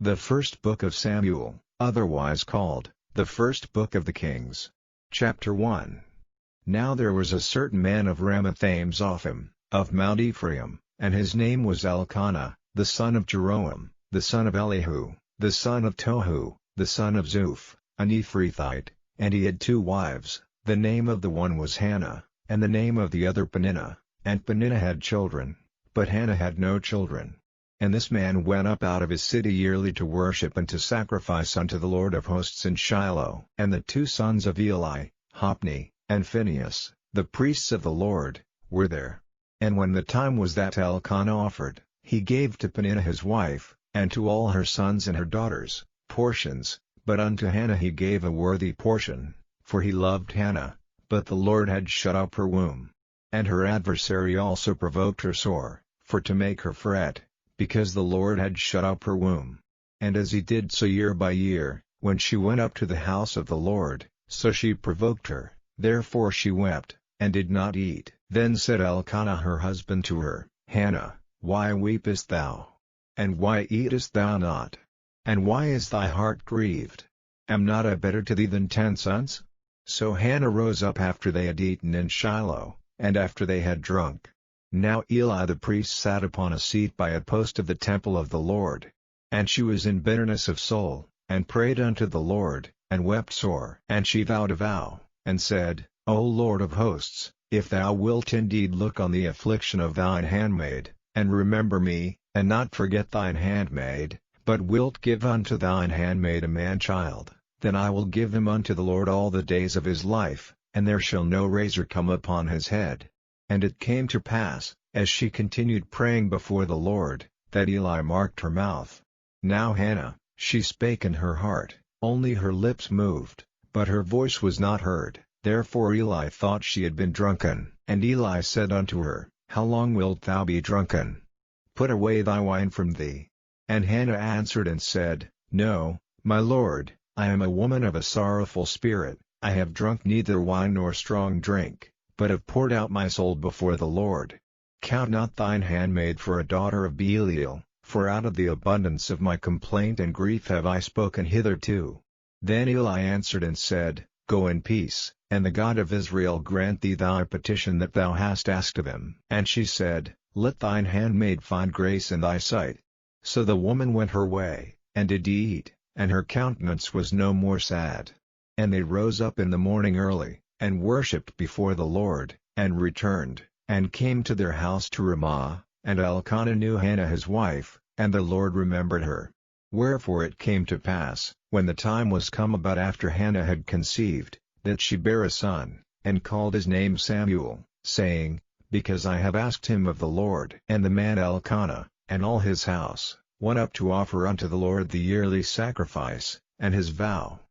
The first book of Samuel, otherwise called, the first book of the Kings. Chapter 1. Now there was a certain man of Ramathaim Zophim, of Mount Ephraim, and his name was Elkanah, the son of Jeroham, the son of Elihu, the son of Tohu, the son of Zuph, an Ephrathite, and he had 2 wives, the name of the one was Hannah, and the name of the other Peninnah, and Peninnah had children, but Hannah had no children. And this man went up out of his city yearly to worship and to sacrifice unto the Lord of hosts in Shiloh. And the 2 sons of Eli, Hophni, and Phinehas, the priests of the Lord, were there. And when the time was that Elkanah offered, he gave to Peninnah his wife, and to all her sons and her daughters, portions, but unto Hannah he gave a worthy portion, for he loved Hannah, but the Lord had shut up her womb. And her adversary also provoked her sore, for to make her fret, because the Lord had shut up her womb. And as he did so year by year, when she went up to the house of the Lord, so she provoked her, therefore she wept, and did not eat. Then said Elkanah her husband to her, Hannah, why weepest thou? And why eatest thou not? And why is thy heart grieved? Am not I better to thee than 10 sons? So Hannah rose up after they had eaten in Shiloh, and after they had drunk. Now Eli the priest sat upon a seat by a post of the temple of the Lord. And she was in bitterness of soul, and prayed unto the Lord, and wept sore. And she vowed a vow, and said, O Lord of hosts, if thou wilt indeed look on the affliction of thine handmaid, and remember me, and not forget thine handmaid, but wilt give unto thine handmaid a man-child, then I will give him unto the Lord all the days of his life, and there shall no razor come upon his head. And it came to pass, as she continued praying before the Lord, that Eli marked her mouth. Now Hannah, she spake in her heart, only her lips moved, but her voice was not heard. Therefore Eli thought she had been drunken. And Eli said unto her, How long wilt thou be drunken? Put away thy wine from thee. And Hannah answered and said, No, my lord, I am a woman of a sorrowful spirit, I have drunk neither wine nor strong drink, but have poured out my soul before the Lord. Count not thine handmaid for a daughter of Belial, for out of the abundance of my complaint and grief have I spoken hitherto. Then Eli answered and said, Go in peace, and the God of Israel grant thee thy petition that thou hast asked of him. And she said, Let thine handmaid find grace in thy sight. So the woman went her way, and did eat, and her countenance was no more sad. And they rose up in the morning early, and worshipped before the Lord, and returned, and came to their house to Ramah, and Elkanah knew Hannah his wife, and the Lord remembered her. Wherefore it came to pass, when the time was come about after Hannah had conceived, that she bare a son, and called his name Samuel, saying, Because I have asked him of the Lord. And the man Elkanah, and all his house, went up to offer unto the Lord the yearly sacrifice, and his vow.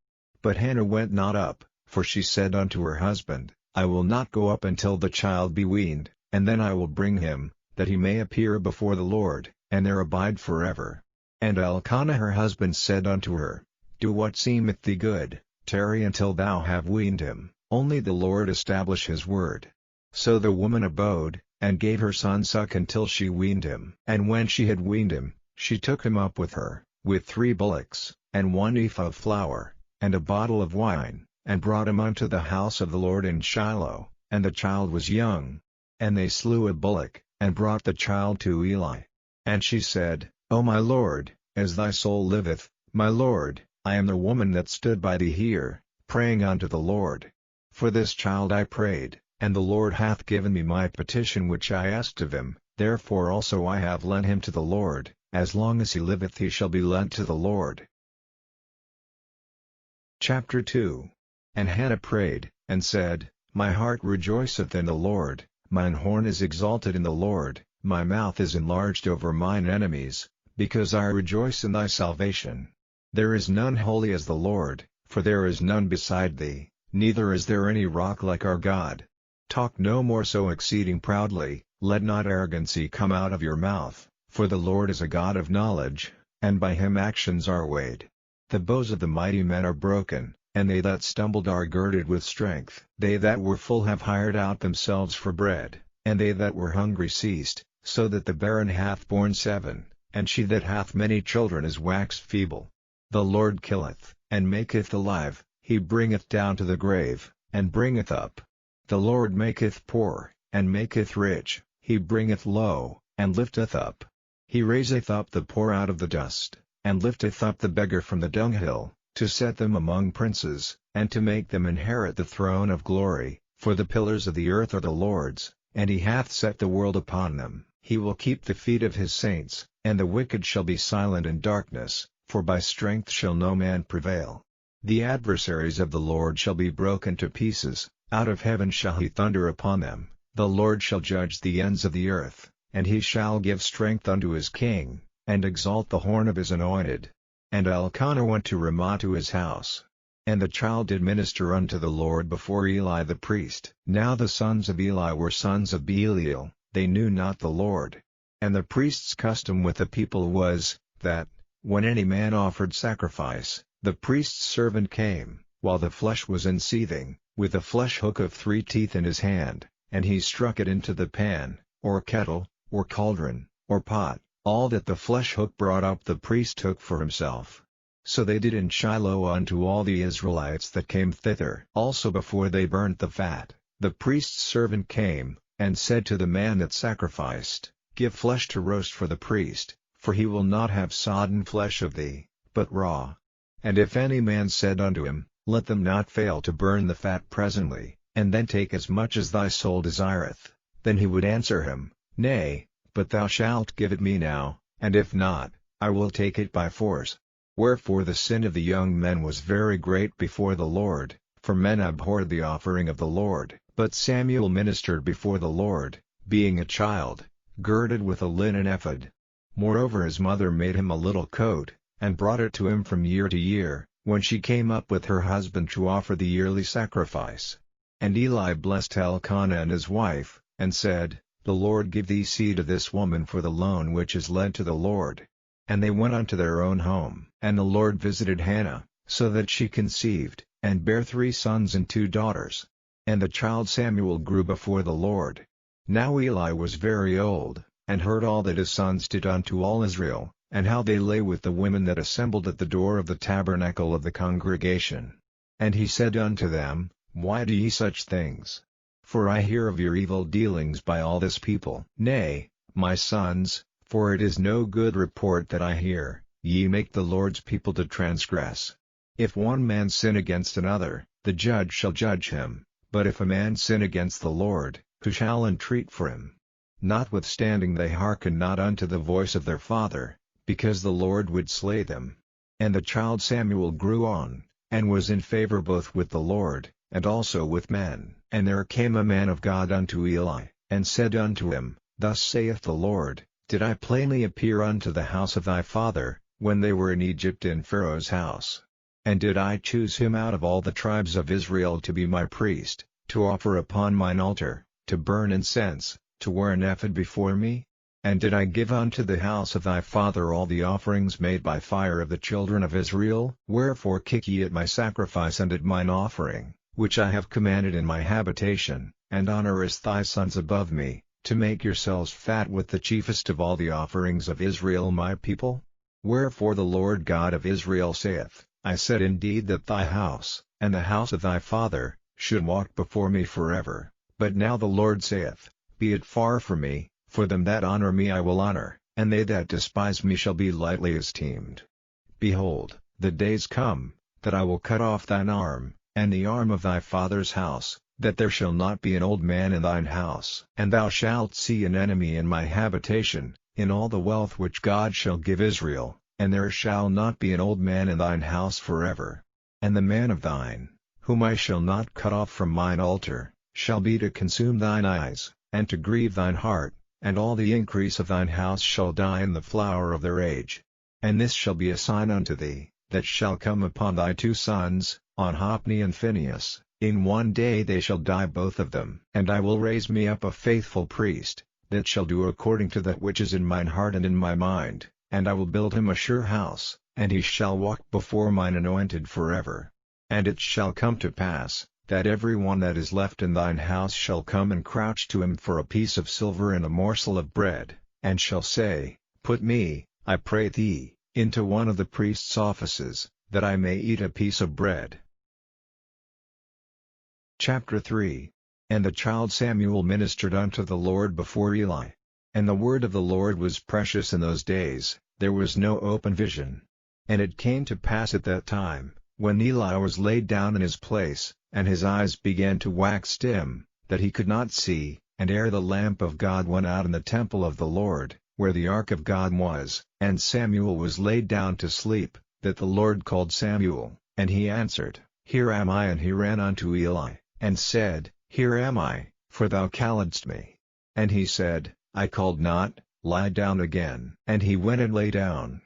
But Hannah went not up, for she said unto her husband, I will not go up until the child be weaned, and then I will bring him, that he may appear before the Lord, and there abide forever. And Elkanah her husband said unto her, Do what seemeth thee good, tarry until thou have weaned him, only the Lord establish his word. So the woman abode, and gave her son suck until she weaned him. And when she had weaned him, she took him up with her, with 3 bullocks, and 1 ephah of flour, and a bottle of wine, and brought him unto the house of the Lord in Shiloh, and the child was young. And they slew a bullock, and brought the child to Eli. And she said, O my lord, as thy soul liveth, my lord, I am the woman that stood by thee here, praying unto the Lord. For this child I prayed, and the Lord hath given me my petition which I asked of him, therefore also I have lent him to the Lord, as long as he liveth he shall be lent to the Lord. Chapter 2. And Hannah prayed, and said, My heart rejoiceth in the Lord, mine horn is exalted in the Lord, my mouth is enlarged over mine enemies, because I rejoice in thy salvation. There is none holy as the Lord, for there is none beside thee, neither is there any rock like our God. Talk no more so exceeding proudly, let not arrogancy come out of your mouth, for the Lord is a God of knowledge, and by him actions are weighed. The bows of the mighty men are broken, and they that stumbled are girded with strength. They that were full have hired out themselves for bread, and they that were hungry ceased, so that the barren hath borne 7, and she that hath many children is waxed feeble. The Lord killeth, and maketh alive, he bringeth down to the grave, and bringeth up. The Lord maketh poor, and maketh rich, he bringeth low, and lifteth up. He raiseth up the poor out of the dust, and lifteth up the beggar from the dunghill, to set them among princes, and to make them inherit the throne of glory. For the pillars of the earth are the Lord's, and he hath set the world upon them. He will keep the feet of his saints, and the wicked shall be silent in darkness, for by strength shall no man prevail. The adversaries of the Lord shall be broken to pieces, out of heaven shall he thunder upon them. The Lord shall judge the ends of the earth, and he shall give strength unto his king, and exalt the horn of his anointed. And Elkanah went to Ramah to his house. And the child did minister unto the Lord before Eli the priest. Now the sons of Eli were sons of Belial, they knew not the Lord. And the priest's custom with the people was, that, when any man offered sacrifice, the priest's servant came, while the flesh was in seething, with a flesh hook of 3 teeth in his hand, and he struck it into the pan, or kettle, or cauldron, or pot. All that the flesh hook brought up the priest took for himself. So they did in Shiloh unto all the Israelites that came thither. Also before they burnt the fat, the priest's servant came, and said to the man that sacrificed, Give flesh to roast for the priest, for he will not have sodden flesh of thee, but raw. And if any man said unto him, Let them not fail to burn the fat presently, and then take as much as thy soul desireth, then he would answer him, Nay, but thou shalt give it me now, and if not, I will take it by force. Wherefore the sin of the young men was very great before the Lord, for men abhorred the offering of the Lord. But Samuel ministered before the Lord, being a child, girded with a linen ephod. Moreover his mother made him a little coat, and brought it to him from year to year, when she came up with her husband to offer the yearly sacrifice. And Eli blessed Elkanah and his wife, and said, The Lord give thee seed of this woman for the loan which is led to the Lord. And they went unto their own home. And the Lord visited Hannah, so that she conceived, and bare 3 sons and 2 daughters. And the child Samuel grew before the Lord. Now Eli was very old, and heard all that his sons did unto all Israel, and how they lay with the women that assembled at the door of the tabernacle of the congregation. And he said unto them, Why do ye such things? For I hear of your evil dealings by all this people. Nay, my sons, for it is no good report that I hear, ye make the Lord's people to transgress. If one man sin against another, the judge shall judge him, but if a man sin against the Lord, who shall entreat for him? Notwithstanding they hearkened not unto the voice of their father, because the Lord would slay them. And the child Samuel grew on, and was in favor both with the Lord, and also with men. And there came a man of God unto Eli, and said unto him, Thus saith the Lord, Did I plainly appear unto the house of thy father, when they were in Egypt in Pharaoh's house? And did I choose him out of all the tribes of Israel to be my priest, to offer upon mine altar, to burn incense, to wear an ephod before me? And did I give unto the house of thy father all the offerings made by fire of the children of Israel? Wherefore kick ye at my sacrifice and at mine offering, which I have commanded in my habitation, and honorest thy sons above me, to make yourselves fat with the chiefest of all the offerings of Israel my people? Wherefore the Lord God of Israel saith, I said indeed that thy house, and the house of thy father, should walk before me forever. But now the Lord saith, Be it far from me, for them that honor me I will honor, and they that despise me shall be lightly esteemed. Behold, the days come, that I will cut off thine arm, and the arm of thy father's house, that there shall not be an old man in thine house. And thou shalt see an enemy in my habitation, in all the wealth which God shall give Israel, and there shall not be an old man in thine house forever. And the man of thine, whom I shall not cut off from mine altar, shall be to consume thine eyes, and to grieve thine heart, and all the increase of thine house shall die in the flower of their age. And this shall be a sign unto thee, that shall come upon thy 2 sons, on Hophni and Phinehas, in one day they shall die both of them. And I will raise me up a faithful priest, that shall do according to that which is in mine heart and in my mind, and I will build him a sure house, and he shall walk before mine anointed forever. And it shall come to pass, that every one that is left in thine house shall come and crouch to him for a piece of silver and a morsel of bread, and shall say, Put me, I pray thee, into one of the priest's offices, that I may eat a piece of bread. Chapter 3. And the child Samuel ministered unto the Lord before Eli. And the word of the Lord was precious in those days, there was no open vision. And it came to pass at that time, when Eli was laid down in his place, and his eyes began to wax dim, that he could not see, and ere the lamp of God went out in the temple of the Lord, where the ark of God was, and Samuel was laid down to sleep, that the Lord called Samuel, and he answered, Here am I. And he ran unto Eli, and said, Here am I, for thou calledst me. And he said, I called not, lie down again. And he went and lay down.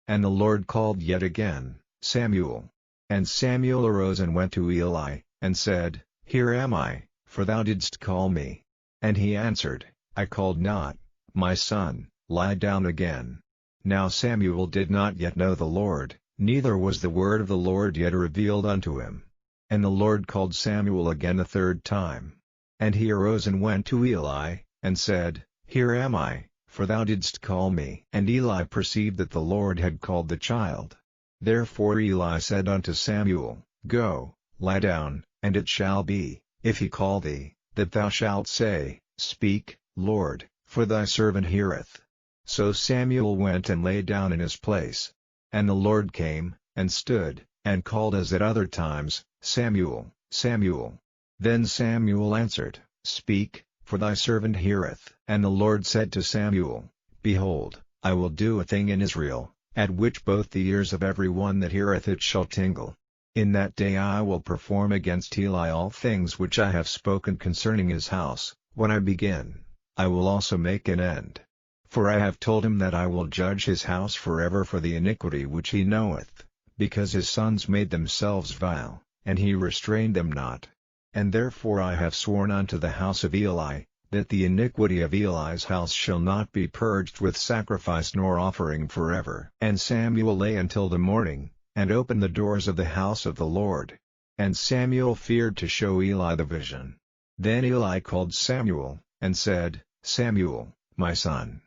And the Lord called yet again, Samuel. And Samuel arose and went to Eli, and said, Here am I, for thou didst call me. And he answered, I called not, my son, lie down again. Now Samuel did not yet know the Lord, neither was the word of the Lord yet revealed unto him. And the Lord called Samuel again a third time. And he arose and went to Eli, and said, Here am I, for thou didst call me. And Eli perceived that the Lord had called the child. Therefore Eli said unto Samuel, Go, lie down, and it shall be, if he call thee, that thou shalt say, Speak, Lord, for thy servant heareth. So Samuel went and lay down in his place. And the Lord came, and stood, and called as at other times, Samuel, Samuel. Then Samuel answered, Speak, for thy servant heareth. And the Lord said to Samuel, Behold, I will do a thing in Israel, at which both the ears of every one that heareth it shall tingle. In that day I will perform against Eli all things which I have spoken concerning his house. When I begin, I will also make an end. For I have told him that I will judge his house forever for the iniquity which he knoweth, because his sons made themselves vile, and he restrained them not. And therefore I have sworn unto the house of Eli, that the iniquity of Eli's house shall not be purged with sacrifice nor offering forever. And Samuel lay until the morning, and opened the doors of the house of the Lord. And Samuel feared to show Eli the vision. Then Eli called Samuel, and said, Samuel, my son.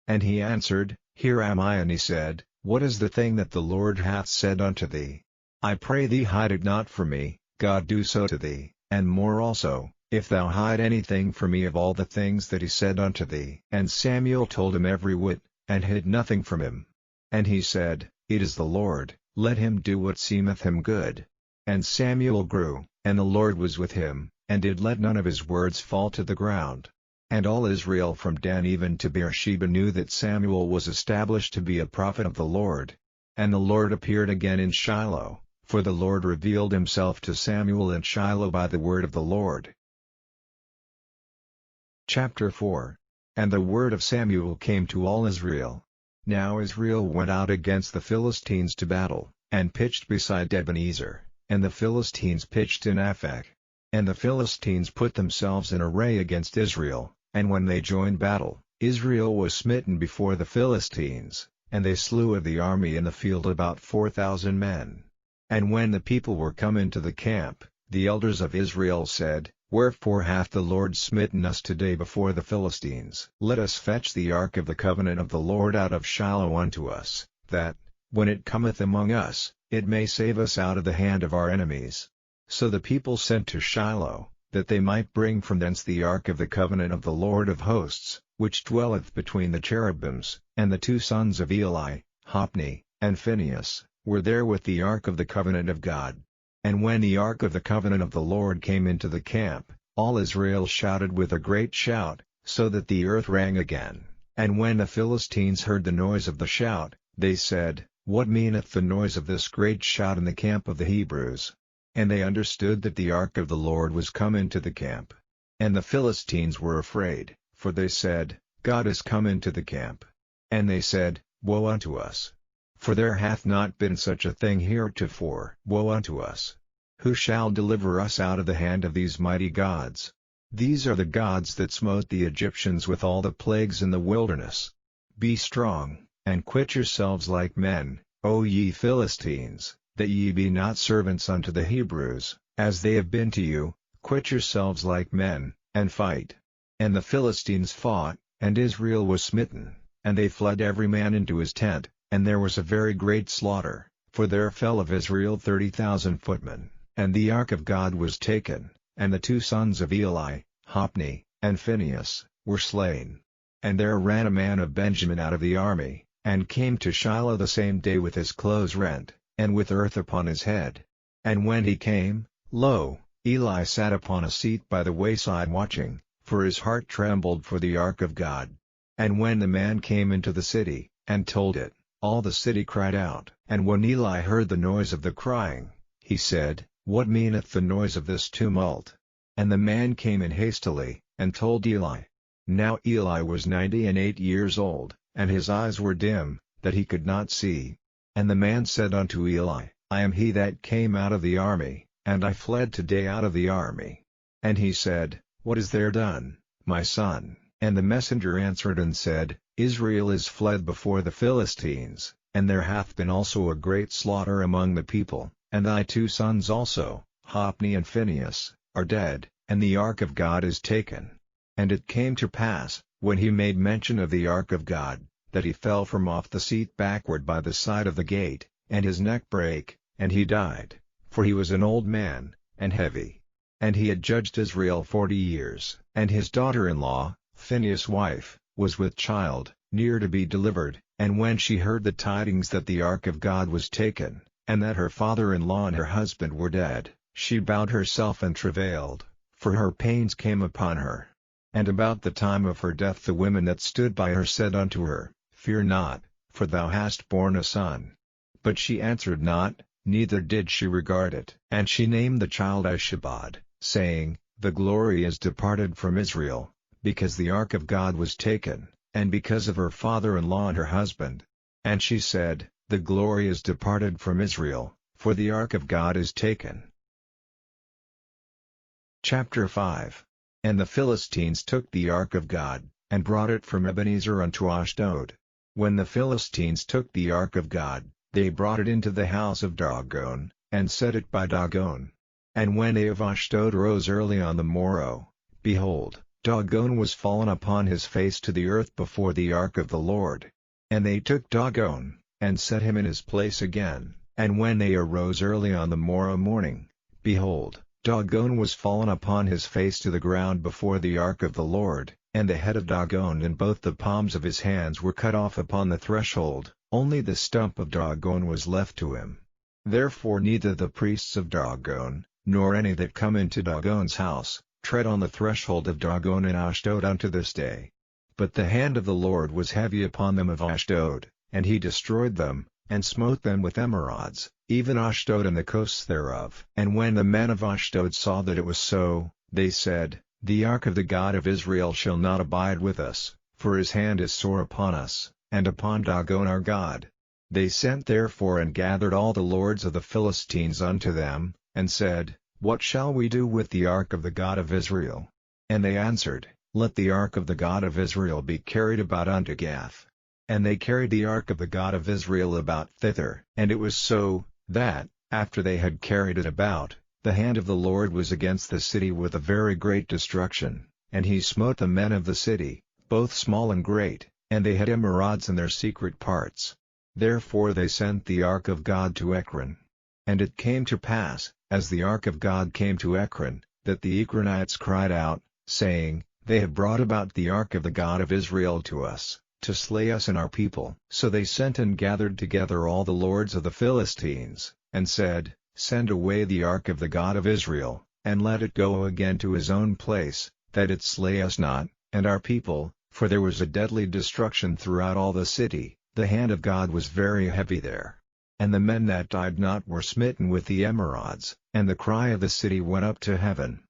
And he answered, Here am I. And he said, What is the thing that the Lord hath said unto thee? I pray thee hide it not from me. God do so to thee, and more also, if thou hide anything from me of all the things that he said unto thee. And Samuel told him every whit, and hid nothing from him. And he said, It is the Lord, let him do what seemeth him good. And Samuel grew, and the Lord was with him, and did let none of his words fall to the ground. And all Israel from Dan even to Beersheba knew that Samuel was established to be a prophet of the Lord. And the Lord appeared again in Shiloh, for the Lord revealed himself to Samuel in Shiloh by the word of the Lord. Chapter 4. And the word of Samuel came to all Israel. Now Israel went out against the Philistines to battle, and pitched beside Ebenezer, and the Philistines pitched in Aphek. And the Philistines put themselves in array against Israel, and when they joined battle, Israel was smitten before the Philistines, and they slew of the army in the field about 4,000 men. And when the people were come into the camp, the elders of Israel said, Wherefore hath the Lord smitten us today before the Philistines? Let us fetch the ark of the covenant of the Lord out of Shiloh unto us, that, when it cometh among us, it may save us out of the hand of our enemies. So the people sent to Shiloh, that they might bring from thence the ark of the covenant of the Lord of hosts, which dwelleth between the cherubims. And the two sons of Eli, Hophni, and Phinehas, were there with the ark of the covenant of God. And when the ark of the covenant of the Lord came into the camp, all Israel shouted with a great shout, so that the earth rang again. And when the Philistines heard the noise of the shout, they said, What meaneth the noise of this great shout in the camp of the Hebrews? And they understood that the ark of the Lord was come into the camp. And the Philistines were afraid, for they said, God is come into the camp. And they said, Woe unto us! For there hath not been such a thing heretofore. Woe unto us! Who shall deliver us out of the hand of these mighty gods? These are the gods that smote the Egyptians with all the plagues in the wilderness. Be strong, and quit yourselves like men, O ye Philistines, that ye be not servants unto the Hebrews, as they have been to you. Quit yourselves like men, and fight. And the Philistines fought, and Israel was smitten. And they fled every man into his tent, and there was a very great slaughter, for there fell of Israel 30,000 footmen, and the ark of God was taken, and the 2 sons of Eli, Hophni, and Phinehas, were slain. And there ran a man of Benjamin out of the army, and came to Shiloh the same day with his clothes rent, and with earth upon his head. And when he came, lo, Eli sat upon a seat by the wayside watching, for his heart trembled for the ark of God. And when the man came into the city, and told it, all the city cried out. And when Eli heard the noise of the crying, he said, What meaneth the noise of this tumult? And the man came in hastily, and told Eli. Now Eli was 98 years old, and his eyes were dim, that he could not see. And the man said unto Eli, I am he that came out of the army, and I fled today out of the army. And he said, What is there done, my son? And the messenger answered and said, Israel is fled before the Philistines, and there hath been also a great slaughter among the people, and thy 2 sons also, Hophni and Phinehas, are dead, and the ark of God is taken. And it came to pass, when he made mention of the ark of God, that he fell from off the seat backward by the side of the gate, and his neck brake, and he died, for he was an old man, and heavy. And he had judged Israel 40 years. And his daughter-in-law, Phinehas' wife, was with child, near to be delivered, and when she heard the tidings that the ark of God was taken, and that her father-in-law and her husband were dead, she bowed herself and travailed, for her pains came upon her. And about the time of her death the women that stood by her said unto her, Fear not, for thou hast borne a son. But she answered not, neither did she regard it. And she named the child Ishabod, saying, The glory is departed from Israel, because the ark of God was taken, and because of her father-in-law and her husband. And she said, The glory is departed from Israel, for the ark of God is taken. Chapter 5. And the Philistines took the ark of God, and brought it from Ebenezer unto Ashdod. When the Philistines took the ark of God, they brought it into the house of Dagon, and set it by Dagon. And when they of Ashdod rose early on the morrow, behold, Dagon was fallen upon his face to the earth before the ark of the Lord. And they took Dagon, and set him in his place again. And when they arose early on the morrow morning, behold, Dagon was fallen upon his face to the ground before the ark of the Lord, and the head of Dagon and both the palms of his hands were cut off upon the threshold, only the stump of Dagon was left to him. Therefore neither the priests of Dagon, nor any that come into Dagon's house, tread on the threshold of Dagon in Ashdod unto this day. But the hand of the Lord was heavy upon them of Ashdod, and he destroyed them, and smote them with emerods, even Ashdod and the coasts thereof. And when the men of Ashdod saw that it was so, they said, The ark of the God of Israel shall not abide with us, for his hand is sore upon us, and upon Dagon our God. They sent therefore and gathered all the lords of the Philistines unto them, and said, What shall we do with the ark of the God of Israel? And they answered, Let the ark of the God of Israel be carried about unto Gath. And they carried the ark of the God of Israel about thither. And it was so, that, after they had carried it about, the hand of the Lord was against the city with a very great destruction, and he smote the men of the city, both small and great, and they had emerods in their secret parts. Therefore they sent the ark of God to Ekron. And it came to pass, as the ark of God came to Ekron, that the Ekronites cried out, saying, They have brought about the ark of the God of Israel to us, to slay us and our people. So they sent and gathered together all the lords of the Philistines, and said, Send away the ark of the God of Israel, and let it go again to his own place, that it slay us not, and our people, for there was a deadly destruction throughout all the city, the hand of God was very heavy there. And the men that died not were smitten with the emerods, and the cry of the city went up to heaven.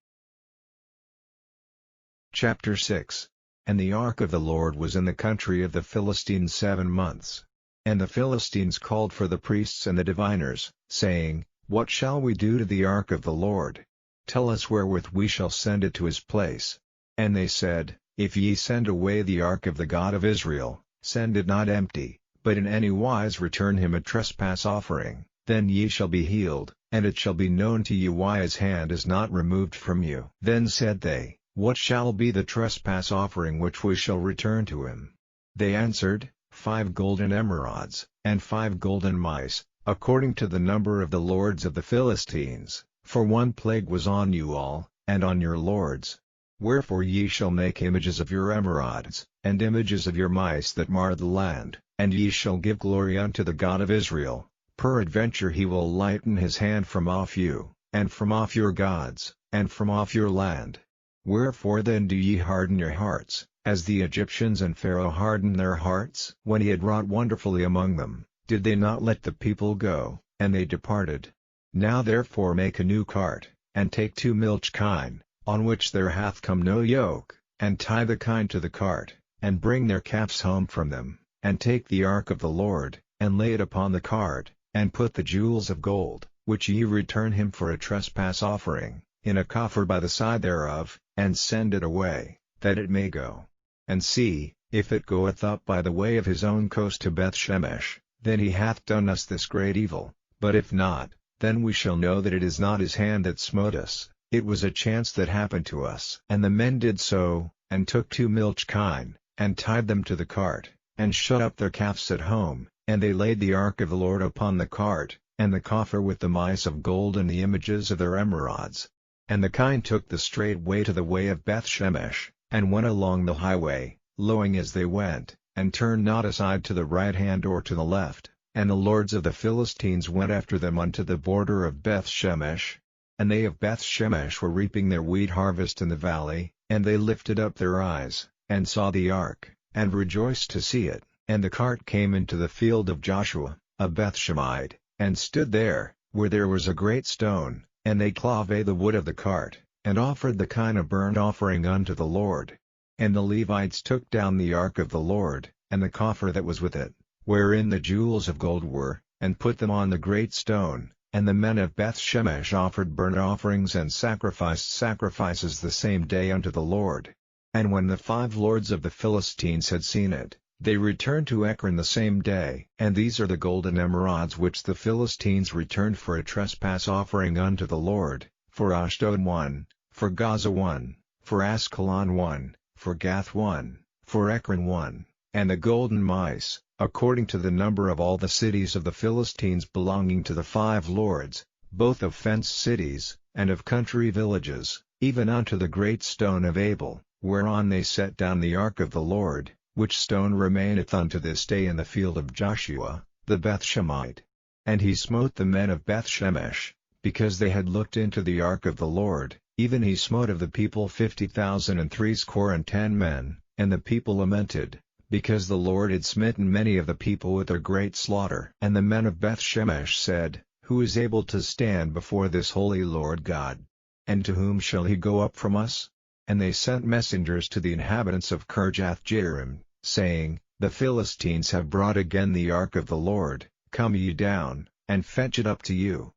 Chapter 6. And the ark of the Lord was in the country of the Philistines 7 months. And the Philistines called for the priests and the diviners, saying, What shall we do to the ark of the Lord? Tell us wherewith we shall send it to his place. And they said, If ye send away the ark of the God of Israel, send it not empty, but in any wise return him a trespass offering, then ye shall be healed, and it shall be known to you why his hand is not removed from you. Then said they, What shall be the trespass offering which we shall return to him? They answered, 5 golden emerods, and 5 golden mice, according to the number of the lords of the Philistines, for one plague was on you all, and on your lords. Wherefore ye shall make images of your emerods, and images of your mice that mar the land, and ye shall give glory unto the God of Israel. Peradventure he will lighten his hand from off you, and from off your gods, and from off your land. Wherefore then do ye harden your hearts, as the Egyptians and Pharaoh hardened their hearts? When he had wrought wonderfully among them, did they not let the people go, and they departed? Now therefore make a new cart, and take 2 milch kine, on which there hath come no yoke, and tie the kine to the cart, and bring their calves home from them, and take the ark of the Lord, and lay it upon the cart, and put the jewels of gold, which ye return him for a trespass offering, in a coffer by the side thereof, and send it away, that it may go. And see, if it goeth up by the way of his own coast to Bethshemesh, then he hath done us this great evil, but if not, then we shall know that it is not his hand that smote us, it was a chance that happened to us. And the men did so, and took 2 milch kine, and tied them to the cart, and shut up their calves at home, and they laid the ark of the Lord upon the cart, and the coffer with the mice of gold and the images of their emerods. And the kine took the straight way to the way of Bethshemesh, and went along the highway, lowing as they went, and turned not aside to the right hand or to the left. And the lords of the Philistines went after them unto the border of Bethshemesh. And they of Bethshemesh were reaping their wheat harvest in the valley, and they lifted up their eyes, and saw the ark, and rejoiced to see it. And the cart came into the field of Joshua, a Bethshemite, and stood there, where there was a great stone, and they clave the wood of the cart, and offered the kine a burnt offering unto the Lord. And the Levites took down the ark of the Lord, and the coffer that was with it, wherein the jewels of gold were, and put them on the great stone. And the men of Bethshemesh offered burnt offerings and sacrificed sacrifices the same day unto the Lord. And when the 5 lords of the Philistines had seen it, they returned to Ekron the same day. And these are the golden emerods which the Philistines returned for a trespass offering unto the Lord, for Ashdod 1, for Gaza 1, for Askelon 1, for Gath 1, for Ekron 1, and the golden mice, according to the number of all the cities of the Philistines belonging to the 5 lords, both of fenced cities, and of country villages, even unto the great stone of Abel, whereon they set down the ark of the Lord, which stone remaineth unto this day in the field of Joshua, the Bethshemite. And he smote the men of Bethshemesh, because they had looked into the ark of the Lord, even he smote of the people 50,060 men, and the people lamented, because the Lord had smitten many of the people with a great slaughter. And the men of Bethshemesh said, Who is able to stand before this holy Lord God? And to whom shall he go up from us? And they sent messengers to the inhabitants of Kirjath-jearim, saying, The Philistines have brought again the ark of the Lord, come ye down, and fetch it up to you.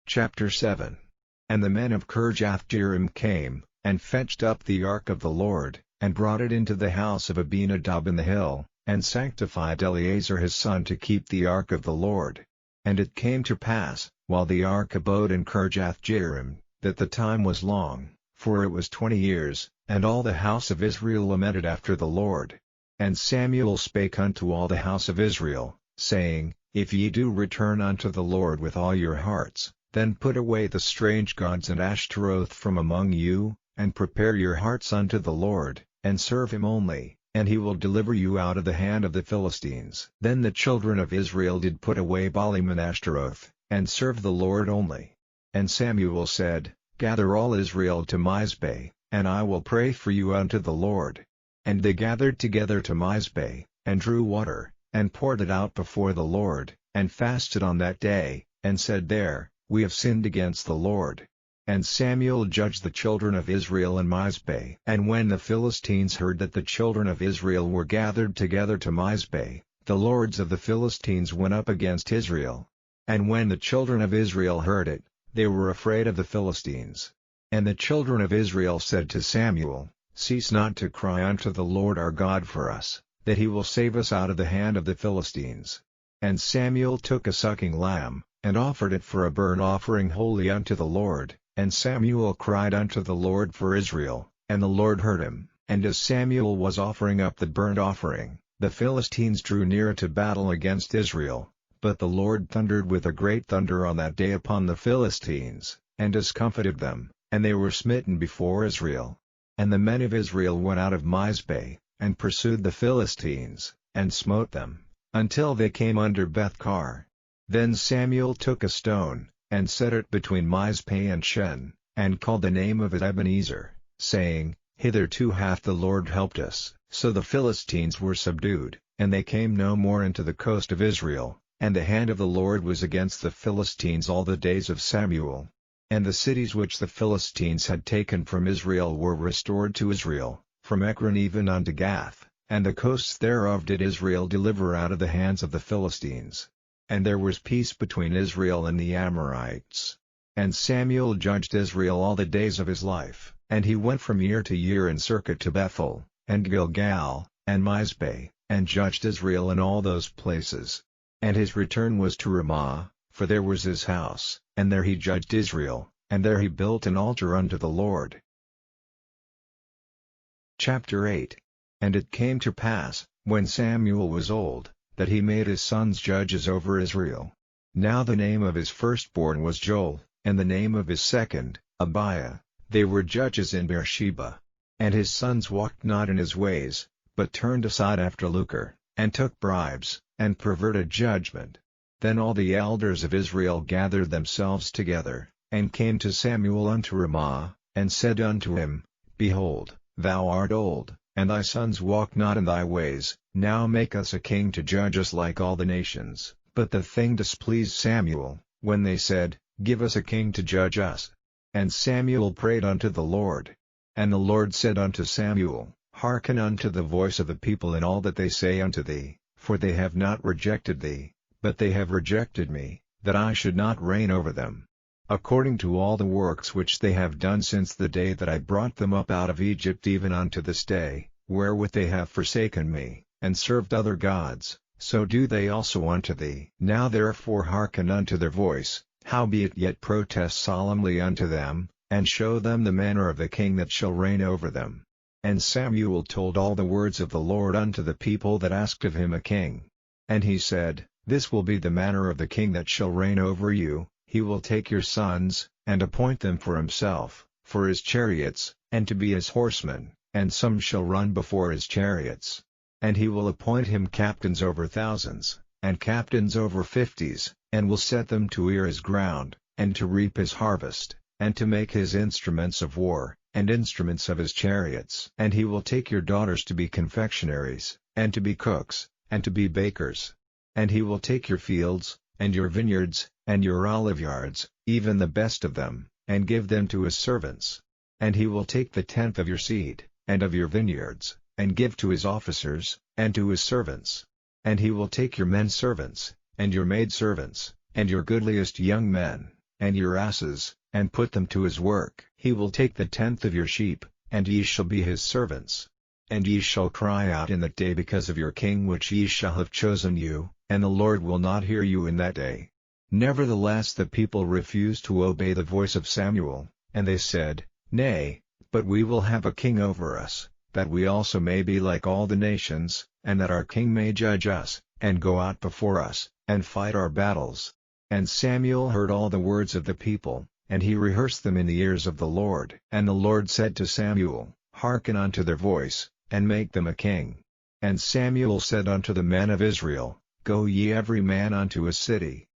Chapter 7. And the men of Kirjath-jearim came, and fetched up the ark of the Lord, and brought it into the house of Abinadab in the hill, and sanctified Eleazar his son to keep the ark of the Lord. And it came to pass, while the ark abode in Kirjath-jearim, that the time was long, for it was 20 years, and all the house of Israel lamented after the Lord. And Samuel spake unto all the house of Israel, saying, If ye do return unto the Lord with all your hearts, then put away the strange gods and Ashtaroth from among you, and prepare your hearts unto the Lord, and serve him only, and he will deliver you out of the hand of the Philistines. Then the children of Israel did put away Baalim and Ashtaroth, and serve the Lord only. And Samuel said, Gather all Israel to Mizpeh, and I will pray for you unto the Lord. And they gathered together to Mizpeh, and drew water, and poured it out before the Lord, and fasted on that day, and said there, We have sinned against the Lord. And Samuel judged the children of Israel in Mizpeh. And when the Philistines heard that the children of Israel were gathered together to Mizpeh, the lords of the Philistines went up against Israel. And when the children of Israel heard it, they were afraid of the Philistines. And the children of Israel said to Samuel, Cease not to cry unto the Lord our God for us, that he will save us out of the hand of the Philistines. And Samuel took a sucking lamb, and offered it for a burnt offering holy unto the Lord. And Samuel cried unto the Lord for Israel, and the Lord heard him. And as Samuel was offering up the burnt offering, the Philistines drew near to battle against Israel, but the Lord thundered with a great thunder on that day upon the Philistines, and discomfited them, and they were smitten before Israel. And the men of Israel went out of Mizpeh, and pursued the Philistines, and smote them, until they came under Beth-kar. Then Samuel took a stone, and set it between Mizpeh and Shen, and called the name of it Ebenezer, saying, Hitherto hath the Lord helped us. So the Philistines were subdued, and they came no more into the coast of Israel, and the hand of the Lord was against the Philistines all the days of Samuel. And the cities which the Philistines had taken from Israel were restored to Israel, from Ekron even unto Gath, and the coasts thereof did Israel deliver out of the hands of the Philistines. And there was peace between Israel and the Amorites. And Samuel judged Israel all the days of his life, and he went from year to year in circuit to Bethel, and Gilgal, and Mizpeh, and judged Israel in all those places. And his return was to Ramah, for there was his house, and there he judged Israel, and there he built an altar unto the Lord. Chapter 8. And it came to pass, when Samuel was old, that he made his sons judges over Israel. Now the name of his firstborn was Joel, and the name of his second, Abiah. They were judges in Beersheba. And his sons walked not in his ways, but turned aside after lucre, and took bribes, and perverted judgment. Then all the elders of Israel gathered themselves together, and came to Samuel unto Ramah, and said unto him, Behold, thou art old, and thy sons walk not in thy ways, now make us a king to judge us like all the nations. But the thing displeased Samuel, when they said, Give us a king to judge us. And Samuel prayed unto the Lord. And the Lord said unto Samuel, Hearken unto the voice of the people in all that they say unto thee, for they have not rejected thee, but they have rejected me, that I should not reign over them. According to all the works which they have done since the day that I brought them up out of Egypt even unto this day, wherewith they have forsaken me, and served other gods, so do they also unto thee. Now therefore hearken unto their voice, howbeit yet protest solemnly unto them, and show them the manner of the king that shall reign over them. And Samuel told all the words of the Lord unto the people that asked of him a king. And he said, This will be the manner of the king that shall reign over you, he will take your sons, and appoint them for himself, for his chariots, and to be his horsemen, and some shall run before his chariots. And he will appoint him captains over thousands, and captains over fifties, and will set them to ear his ground, and to reap his harvest, and to make his instruments of war, and instruments of his chariots. And he will take your daughters to be confectionaries, and to be cooks, and to be bakers. And he will take your fields, and your vineyards, and your oliveyards, even the best of them, and give them to his servants. And he will take the tenth of your seed, and of your vineyards, and give to his officers, and to his servants. And he will take your men servants, and your maidservants, and your goodliest young men, and your asses, and put them to his work. He will take the tenth of your sheep, and ye shall be his servants. And ye shall cry out in that day because of your king which ye shall have chosen you, and the Lord will not hear you in that day. Nevertheless the people refused to obey the voice of Samuel, and they said, Nay, but we will have a king over us, that we also may be like all the nations, and that our king may judge us, and go out before us, and fight our battles. And Samuel heard all the words of the people, and he rehearsed them in the ears of the Lord. And the Lord said to Samuel, Hearken unto their voice, and make them a king. And Samuel said unto the men of Israel, Go ye every man unto his city.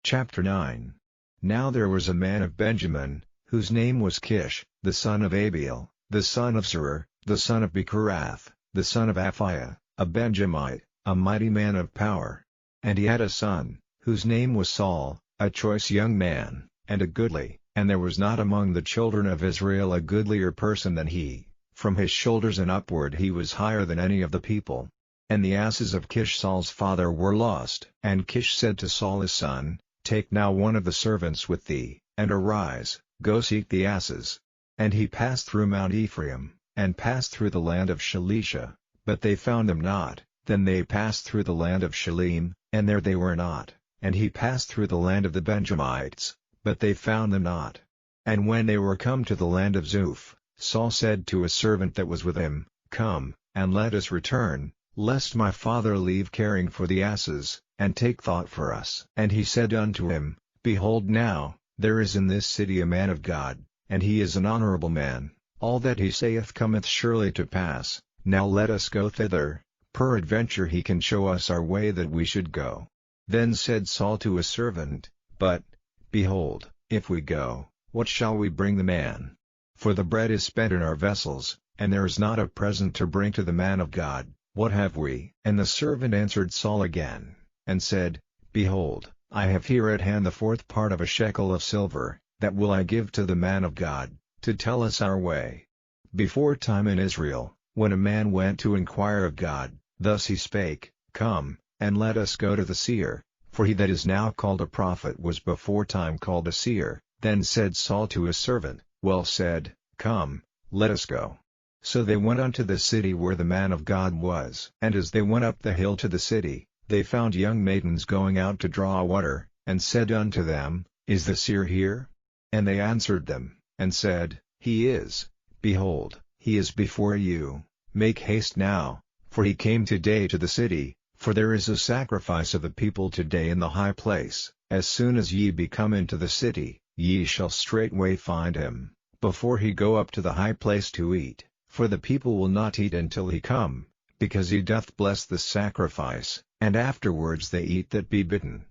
Chapter 9. Now there was a man of Benjamin, whose name was Kish, the son of Abiel, the son of Zerah, the son of Bechorath, the son of Aphiah, a Benjamite, a mighty man of power. And he had a son, whose name was Saul, a choice young man, and a goodly, and there was not among the children of Israel a goodlier person than he. From his shoulders and upward he was higher than any of the people. And the asses of Kish Saul's father were lost. And Kish said to Saul his son, Take now one of the servants with thee, and arise, go seek the asses. And he passed through Mount Ephraim, and passed through the land of Shalisha, but they found them not. Then they passed through the land of Shalim, and there they were not. And he passed through the land of the Benjamites, but they found them not. And when they were come to the land of Zuph, Saul said to a servant that was with him, Come, and let us return, lest my father leave caring for the asses, and take thought for us. And he said unto him, Behold now, there is in this city a man of God, and he is an honorable man, all that he saith cometh surely to pass, now let us go thither, peradventure he can show us our way that we should go. Then said Saul to his servant, But, behold, if we go, what shall we bring the man? For the bread is spent in our vessels, and there is not a present to bring to the man of God, what have we? And the servant answered Saul again, and said, Behold, I have here at hand the fourth part of a shekel of silver, that will I give to the man of God, to tell us our way. Before time in Israel, when a man went to inquire of God, thus he spake, Come, and let us go to the seer, for he that is now called a prophet was before time called a seer. Then said Saul to his servant, Well said, Come, let us go. So they went unto the city where the man of God was. And as they went up the hill to the city, they found young maidens going out to draw water, and said unto them, Is the seer here? And they answered them, and said, He is. Behold, he is before you. Make haste now, for he came today to the city, for there is a sacrifice of the people today in the high place. As soon as ye be come into the city, ye shall straightway find him, before he go up to the high place to eat, for the people will not eat until he come, because he doth bless the sacrifice, and afterwards they eat that be bidden.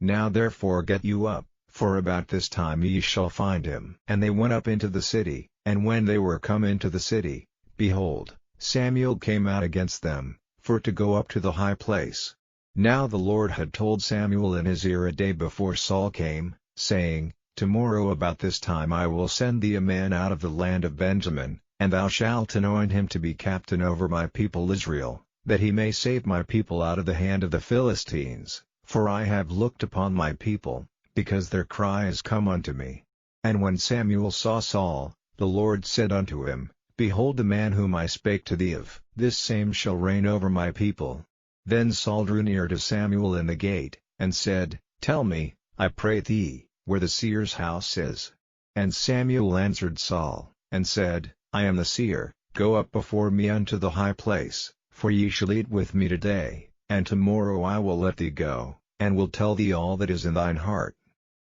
Now therefore get you up, for about this time ye shall find him. And they went up into the city, and when they were come into the city, behold, Samuel came out against them, for to go up to the high place. Now the Lord had told Samuel in his ear a day before Saul came, saying, Tomorrow about this time I will send thee a man out of the land of Benjamin, and thou shalt anoint him to be captain over my people Israel, that he may save my people out of the hand of the Philistines, for I have looked upon my people, because their cry is come unto me. And when Samuel saw Saul, the Lord said unto him, Behold the man whom I spake to thee of, this same shall reign over my people. Then Saul drew near to Samuel in the gate, and said, Tell me, I pray thee, where the seer's house is. And Samuel answered Saul, and said, I am the seer, go up before me unto the high place, for ye shall eat with me today, and tomorrow I will let thee go, and will tell thee all that is in thine heart.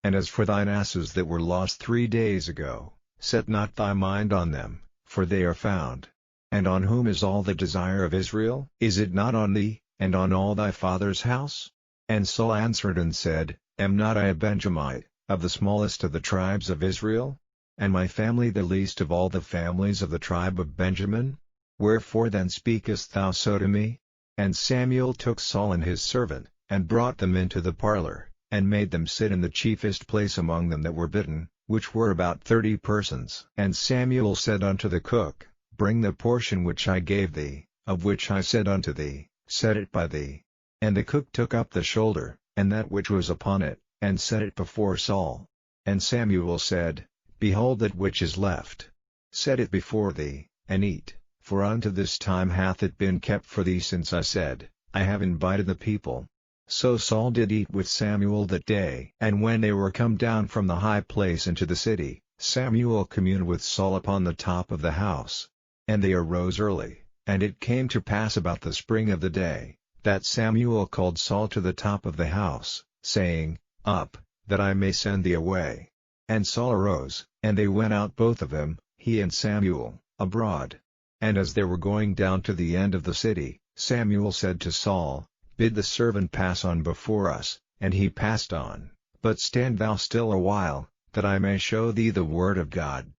And as for thine asses that were lost 3 days ago, set not thy mind on them, for they are found. And on whom is all the desire of Israel? Is it not on thee, and on all thy father's house? And Saul answered and said, Am not I a Benjamite, of the smallest of the tribes of Israel? And my family the least of all the families of the tribe of Benjamin? Wherefore then speakest thou so to me? And Samuel took Saul and his servant, and brought them into the parlor, and made them sit in the chiefest place among them that were bidden, which were about 30 persons. And Samuel said unto the cook, Bring the portion which I gave thee, of which I said unto thee, Set it by thee. And the cook took up the shoulder, and that which was upon it, and set it before Saul. And Samuel said, Behold that which is left. Set it before thee, and eat, for unto this time hath it been kept for thee since I said, I have invited the people. So Saul did eat with Samuel that day. And when they were come down from the high place into the city, Samuel communed with Saul upon the top of the house. And they arose early, and it came to pass about the spring of the day, that Samuel called Saul to the top of the house, saying, Up, that I may send thee away. And Saul arose, and they went out both of them, he and Samuel, abroad. And as they were going down to the end of the city, Samuel said to Saul, Bid the servant pass on before us, and he passed on, but stand thou still a while, that I may show thee the word of God.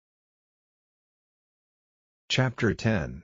Chapter 10.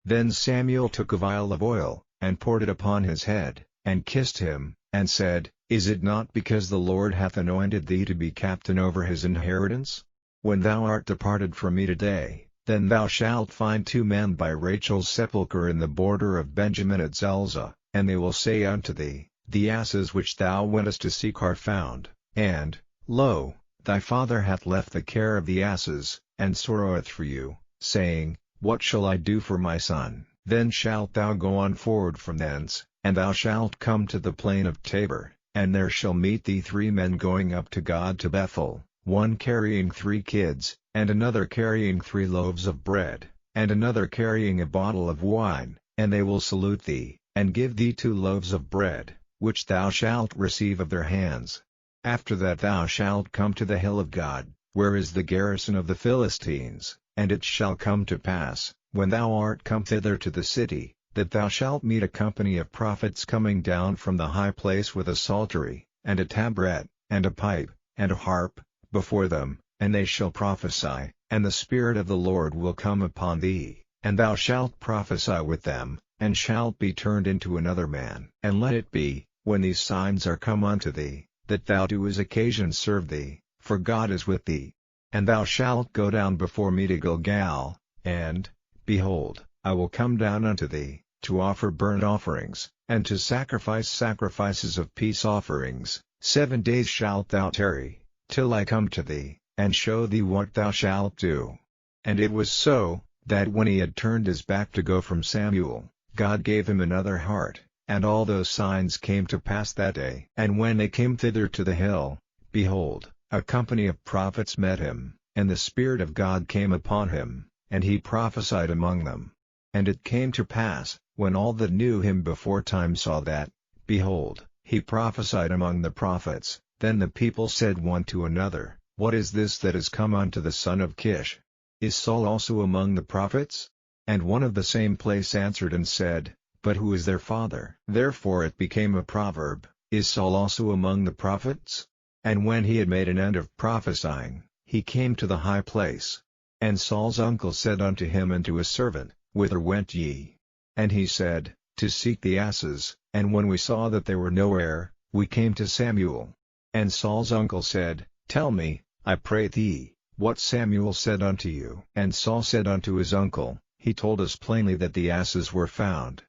Then Samuel took a vial of oil, and poured it upon his head, and kissed him, and said, Is it not because the Lord hath anointed thee to be captain over his inheritance? When thou art departed from me today, then thou shalt find 2 men by Rachel's sepulchre in the border of Benjamin at Zelzah, and they will say unto thee, The asses which thou wentest to seek are found, and, lo, thy father hath left the care of the asses, and sorroweth for you, saying, What shall I do for my son? Then shalt thou go on forward from thence, and thou shalt come to the plain of Tabor, and there shall meet thee 3 men going up to God to Bethel, one carrying 3 kids, and another carrying 3 loaves of bread, and another carrying a bottle of wine, and they will salute thee, and give thee 2 loaves of bread, which thou shalt receive of their hands. After that thou shalt come to the hill of God, where is the garrison of the Philistines, and it shall come to pass, when thou art come thither to the city, that thou shalt meet a company of prophets coming down from the high place with a psaltery, and a tabret, and a pipe, and a harp, before them, and they shall prophesy, and the Spirit of the Lord will come upon thee, and thou shalt prophesy with them, and shalt be turned into another man. And let it be, when these signs are come unto thee, that thou do as occasion serve thee, for God is with thee. And thou shalt go down before me to Gilgal, and, behold, I will come down unto thee, to offer burnt offerings, and to sacrifice sacrifices of peace offerings. 7 days shalt thou tarry, till I come to thee, and show thee what thou shalt do. And it was so, that when he had turned his back to go from Samuel, God gave him another heart, and all those signs came to pass that day. And when they came thither to the hill, behold, a company of prophets met him, and the Spirit of God came upon him, and he prophesied among them. And it came to pass, when all that knew him beforetime saw that, behold, he prophesied among the prophets, then the people said one to another, What is this that is come unto the son of Kish? Is Saul also among the prophets? And one of the same place answered and said, But who is their father? Therefore it became a proverb, Is Saul also among the prophets? And when he had made an end of prophesying, he came to the high place. And Saul's uncle said unto him and to his servant, Whither went ye? And he said, To seek the asses, and when we saw that they were nowhere, we came to Samuel. And Saul's uncle said, Tell me, I pray thee, what Samuel said unto you. And Saul said unto his uncle, He told us plainly that the asses were found.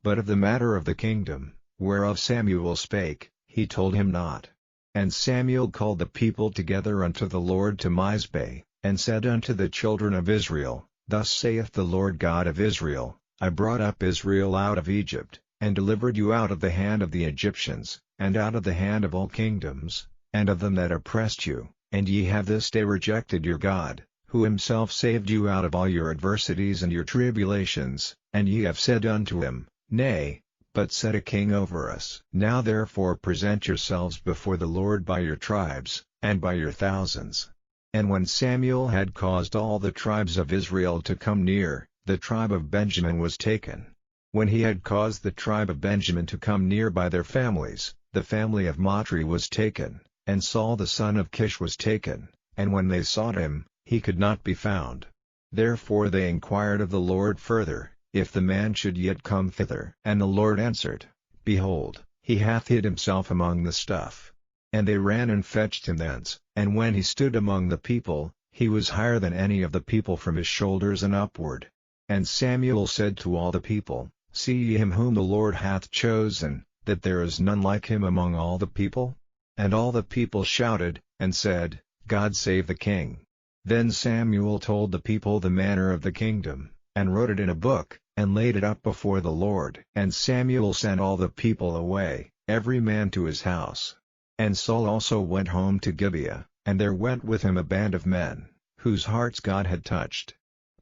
But of the matter of the kingdom, whereof Samuel spake, he told him not. And Samuel called the people together unto the Lord to Mizpeh, and said unto the children of Israel, Thus saith the Lord God of Israel, I brought up Israel out of Egypt, and delivered you out of the hand of the Egyptians, and out of the hand of all kingdoms, and of them that oppressed you, and ye have this day rejected your God, who himself saved you out of all your adversities and your tribulations, and ye have said unto him, Nay, but set a king over us. Now therefore present yourselves before the Lord by your tribes, and by your thousands. And when Samuel had caused all the tribes of Israel to come near, the tribe of Benjamin was taken. When he had caused the tribe of Benjamin to come near by their families, the family of Matri was taken, and Saul the son of Kish was taken, and when they sought him, he could not be found. Therefore they inquired of the Lord further, if the man should yet come thither. And the Lord answered, Behold, he hath hid himself among the stuff. And they ran and fetched him thence, and when he stood among the people, he was higher than any of the people from his shoulders and upward. And Samuel said to all the people, See ye him whom the Lord hath chosen, that there is none like him among all the people? And all the people shouted, and said, God save the king. Then Samuel told the people the manner of the kingdom, and wrote it in a book, and laid it up before the Lord. And Samuel sent all the people away, every man to his house. And Saul also went home to Gibeah, and there went with him a band of men, whose hearts God had touched.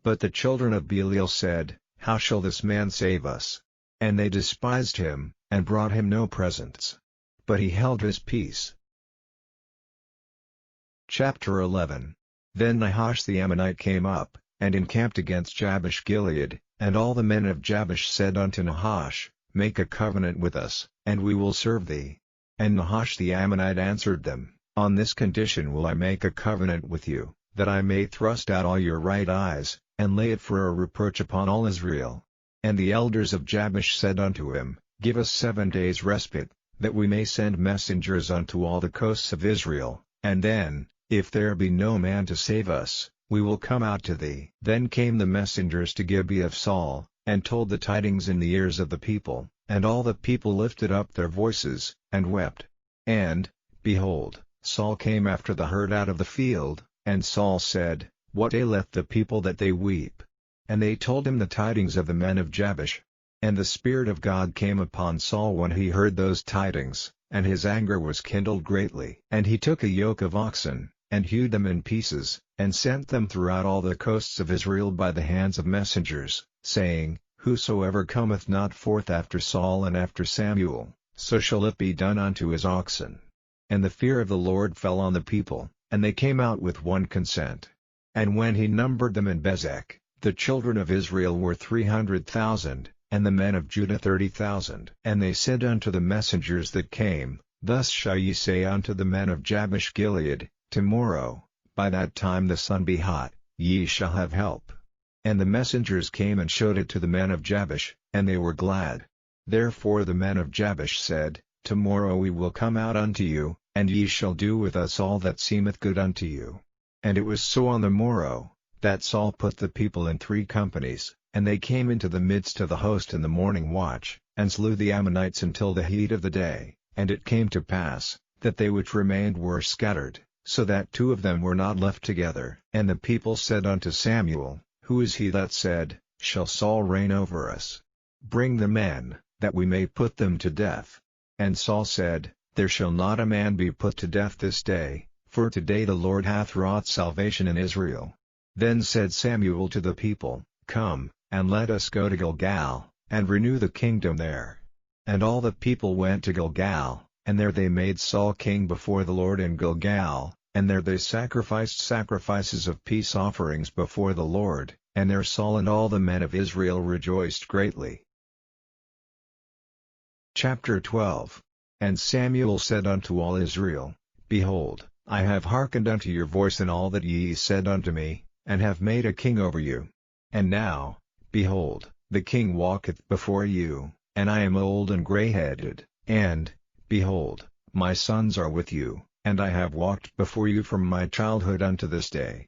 But the children of Belial said, How shall this man save us? And they despised him, and brought him no presents. But he held his peace. Chapter 11. Then Nahash the Ammonite came up, and encamped against Jabesh Gilead, and all the men of Jabesh said unto Nahash, Make a covenant with us, and we will serve thee. And Nahash the Ammonite answered them, On this condition will I make a covenant with you, that I may thrust out all your right eyes, and lay it for a reproach upon all Israel. And the elders of Jabesh said unto him, Give us 7 days' respite, that we may send messengers unto all the coasts of Israel, and then, if there be no man to save us, we will come out to thee. Then came the messengers to Gibeah of Saul, and told the tidings in the ears of the people, and all the people lifted up their voices, and wept. And, behold, Saul came after the herd out of the field, and Saul said, What aileth the people that they weep? And they told him the tidings of the men of Jabesh. And the Spirit of God came upon Saul when he heard those tidings, and his anger was kindled greatly. And he took a yoke of oxen, and hewed them in pieces, and sent them throughout all the coasts of Israel by the hands of messengers, saying, Whosoever cometh not forth after Saul and after Samuel, so shall it be done unto his oxen. And the fear of the Lord fell on the people, and they came out with one consent. And when he numbered them in Bezek, the children of Israel were 300,000, and the men of Judah 30,000. And they said unto the messengers that came, Thus shall ye say unto the men of Jabesh Gilead, Tomorrow, by that time the sun be hot, ye shall have help. And the messengers came and showed it to the men of Jabesh, and they were glad. Therefore the men of Jabesh said, Tomorrow we will come out unto you, and ye shall do with us all that seemeth good unto you. And it was so on the morrow, that Saul put the people in 3 companies, and they came into the midst of the host in the morning watch, and slew the Ammonites until the heat of the day. And it came to pass, that they which remained were scattered, so that 2 of them were not left together. And the people said unto Samuel, Who is he that said, Shall Saul reign over us? Bring the men, that we may put them to death. And Saul said, There shall not a man be put to death this day, for today the Lord hath wrought salvation in Israel. Then said Samuel to the people, Come, and let us go to Gilgal, and renew the kingdom there. And all the people went to Gilgal, and there they made Saul king before the Lord in Gilgal, and there they sacrificed sacrifices of peace offerings before the Lord, and there Saul and all the men of Israel rejoiced greatly. Chapter 12. And Samuel said unto all Israel, Behold, I have hearkened unto your voice in all that ye said unto me, and have made a king over you. And now, behold, the king walketh before you, and I am old and grey-headed, and, behold, my sons are with you, and I have walked before you from my childhood unto this day.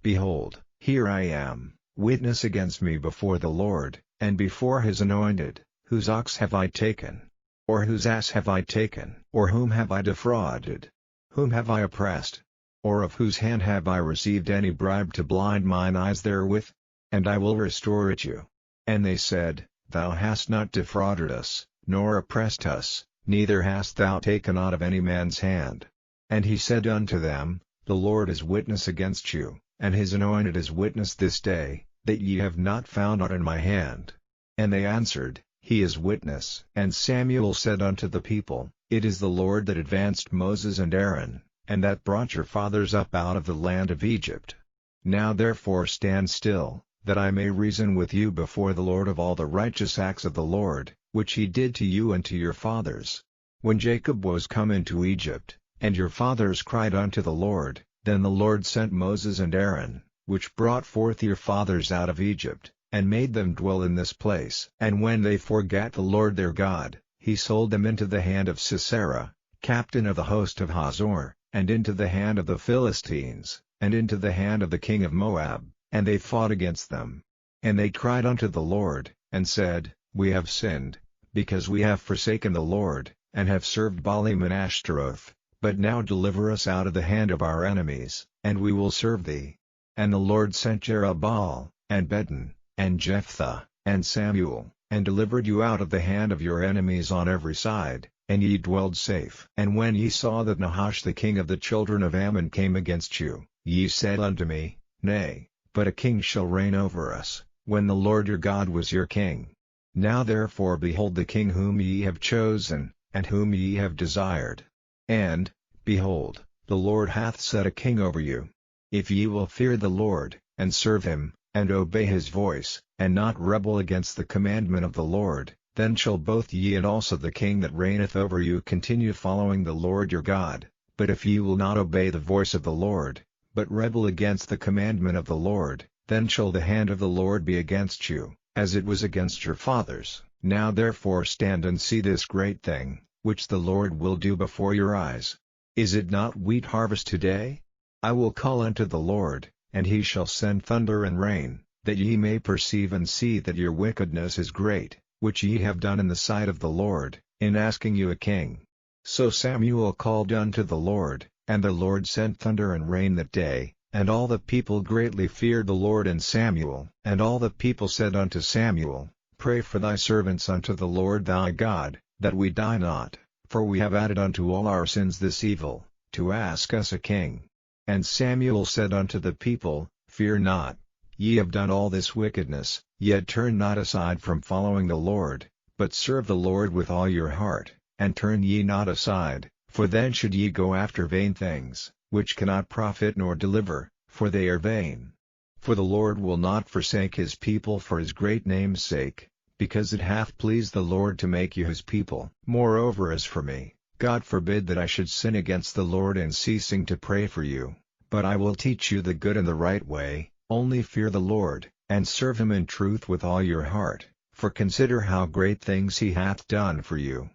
Behold, here I am, witness against me before the Lord, and before his anointed, whose ox have I taken? Or whose ass have I taken? Or whom have I defrauded? Whom have I oppressed? Or of whose hand have I received any bribe to blind mine eyes therewith? And I will restore it you. And they said, Thou hast not defrauded us, nor oppressed us, neither hast thou taken aught of any man's hand. And he said unto them, The Lord is witness against you, and his anointed is witness this day, that ye have not found aught in my hand. And they answered, He is witness. And Samuel said unto the people, It is the Lord that advanced Moses and Aaron, and that brought your fathers up out of the land of Egypt. Now therefore stand still, that I may reason with you before the Lord of all the righteous acts of the Lord, which he did to you and to your fathers. When Jacob was come into Egypt, and your fathers cried unto the Lord, then the Lord sent Moses and Aaron, which brought forth your fathers out of Egypt, and made them dwell in this place. And when they forgat the Lord their God, he sold them into the hand of Sisera, captain of the host of Hazor, and into the hand of the Philistines, and into the hand of the king of Moab, and they fought against them. And they cried unto the Lord, and said, We have sinned, because we have forsaken the Lord, and have served Baalim and Ashtaroth. But now deliver us out of the hand of our enemies, and we will serve thee. And the Lord sent Jerubbaal, and Bedin, and Jephthah, and Samuel, and delivered you out of the hand of your enemies on every side, and ye dwelled safe. And when ye saw that Nahash the king of the children of Ammon came against you, ye said unto me, Nay, but a king shall reign over us, when the Lord your God was your king. Now therefore behold the king whom ye have chosen, and whom ye have desired. And, behold, the Lord hath set a king over you. If ye will fear the Lord, and serve him, and obey his voice, and not rebel against the commandment of the Lord, then shall both ye and also the king that reigneth over you continue following the Lord your God. But if ye will not obey the voice of the Lord, but rebel against the commandment of the Lord, then shall the hand of the Lord be against you, as it was against your fathers. Now therefore stand and see this great thing, which the Lord will do before your eyes. Is it not wheat harvest today? I will call unto the Lord, and he shall send thunder and rain, that ye may perceive and see that your wickedness is great, which ye have done in the sight of the Lord, in asking you a king. So Samuel called unto the Lord, and the Lord sent thunder and rain that day, and all the people greatly feared the Lord and Samuel. And all the people said unto Samuel, Pray for thy servants unto the Lord thy God, that we die not, for we have added unto all our sins this evil, to ask us a king. And Samuel said unto the people, Fear not, ye have done all this wickedness, yet turn not aside from following the Lord, but serve the Lord with all your heart, and turn ye not aside, for then should ye go after vain things, which cannot profit nor deliver, for they are vain. For the Lord will not forsake his people for his great name's sake, because it hath pleased the Lord to make you his people. Moreover, as for me, God forbid that I should sin against the Lord in ceasing to pray for you, but I will teach you the good and the right way. Only fear the Lord, and serve him in truth with all your heart, for consider how great things he hath done for you.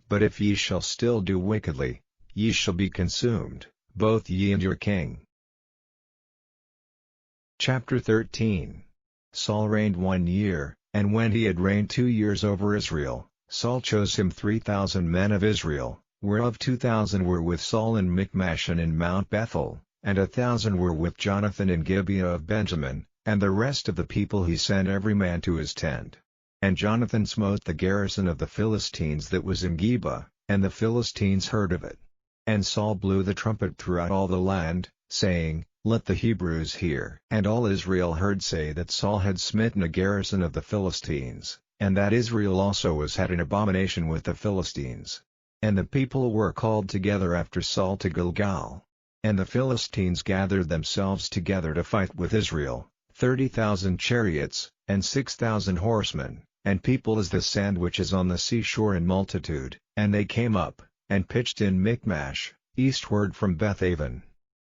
But if ye shall still do wickedly, ye shall be consumed, both ye and your king. Chapter 13. Saul reigned 1 year, and when he had reigned 2 years over Israel, Saul chose him 3,000 men of Israel, whereof 2,000 were with Saul in Michmash and in Mount Bethel, and 1,000 were with Jonathan in Gibeah of Benjamin, and the rest of the people he sent every man to his tent. And Jonathan smote the garrison of the Philistines that was in Geba, and the Philistines heard of it. And Saul blew the trumpet throughout all the land, saying, Let the Hebrews hear. And all Israel heard say that Saul had smitten a garrison of the Philistines, and that Israel also was had an abomination with the Philistines. And the people were called together after Saul to Gilgal. And the Philistines gathered themselves together to fight with Israel, 30,000 chariots, and 6,000 horsemen, and people as the sand which is on the seashore in multitude. And they came up, and pitched in Michmash, eastward from Bethaven.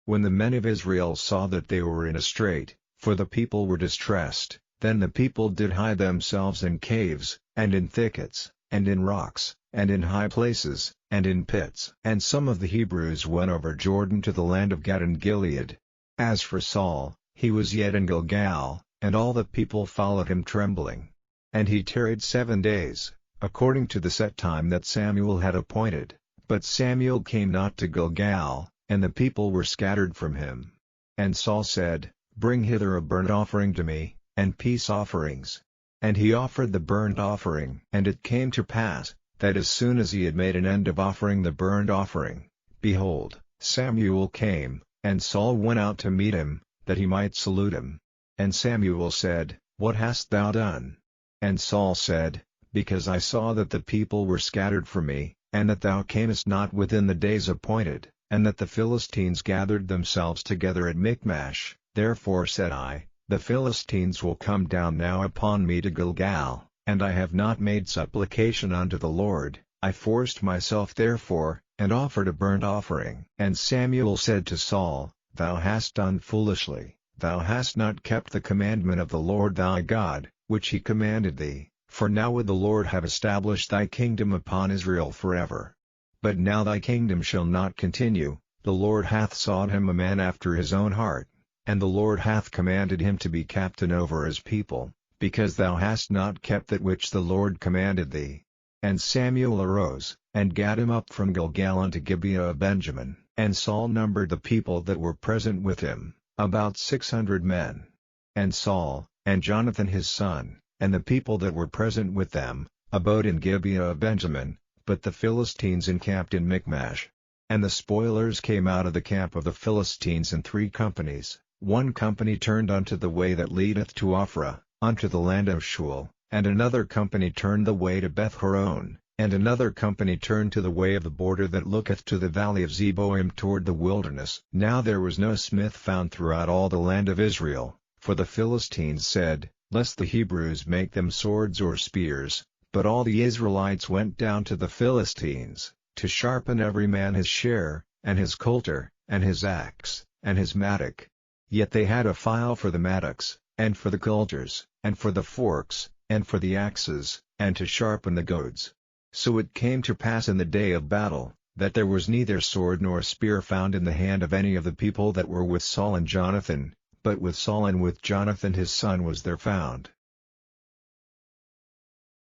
When the men of Israel saw that they were in a strait, for the people were distressed, then the people did hide themselves in caves, and in thickets, and in rocks, and in high places, and in pits. And some of the Hebrews went over Jordan to the land of Gad and Gilead. As for Saul, he was yet in Gilgal, and all the people followed him trembling. And he tarried 7 days, according to the set time that Samuel had appointed, but Samuel came not to Gilgal, and the people were scattered from him. And Saul said, Bring hither a burnt offering to me, and peace offerings. And he offered the burnt offering. And it came to pass, that as soon as he had made an end of offering the burnt offering, behold, Samuel came, and Saul went out to meet him, that he might salute him. And Samuel said, What hast thou done? And Saul said, Because I saw that the people were scattered from me, and that thou camest not within the days appointed, and that the Philistines gathered themselves together at Michmash, therefore said I, The Philistines will come down now upon me to Gilgal, and I have not made supplication unto the Lord. I forced myself therefore, and offered a burnt offering. And Samuel said to Saul, Thou hast done foolishly, thou hast not kept the commandment of the Lord thy God, which he commanded thee, for now would the Lord have established thy kingdom upon Israel forever. But now thy kingdom shall not continue, the Lord hath sought him a man after his own heart, and the Lord hath commanded him to be captain over his people, because thou hast not kept that which the Lord commanded thee. And Samuel arose, and gat him up from Gilgal unto Gibeah of Benjamin. And Saul numbered the people that were present with him, about 600 men. And Saul, and Jonathan his son, and the people that were present with them, abode in Gibeah of Benjamin, but the Philistines encamped in Michmash. And the spoilers came out of the camp of the Philistines in 3 companies. One company turned unto the way that leadeth to Ophrah, unto the land of Shual, and another company turned the way to Beth-horon, and another company turned to the way of the border that looketh to the valley of Zeboim toward the wilderness. Now there was no smith found throughout all the land of Israel, for the Philistines said, Lest the Hebrews make them swords or spears. But all the Israelites went down to the Philistines, to sharpen every man his share, and his coulter, and his axe, and his mattock. Yet they had a file for the mattocks, and for the coulters, and for the forks, and for the axes, and to sharpen the goads. So it came to pass in the day of battle, that there was neither sword nor spear found in the hand of any of the people that were with Saul and Jonathan, but with Saul and with Jonathan his son was there found.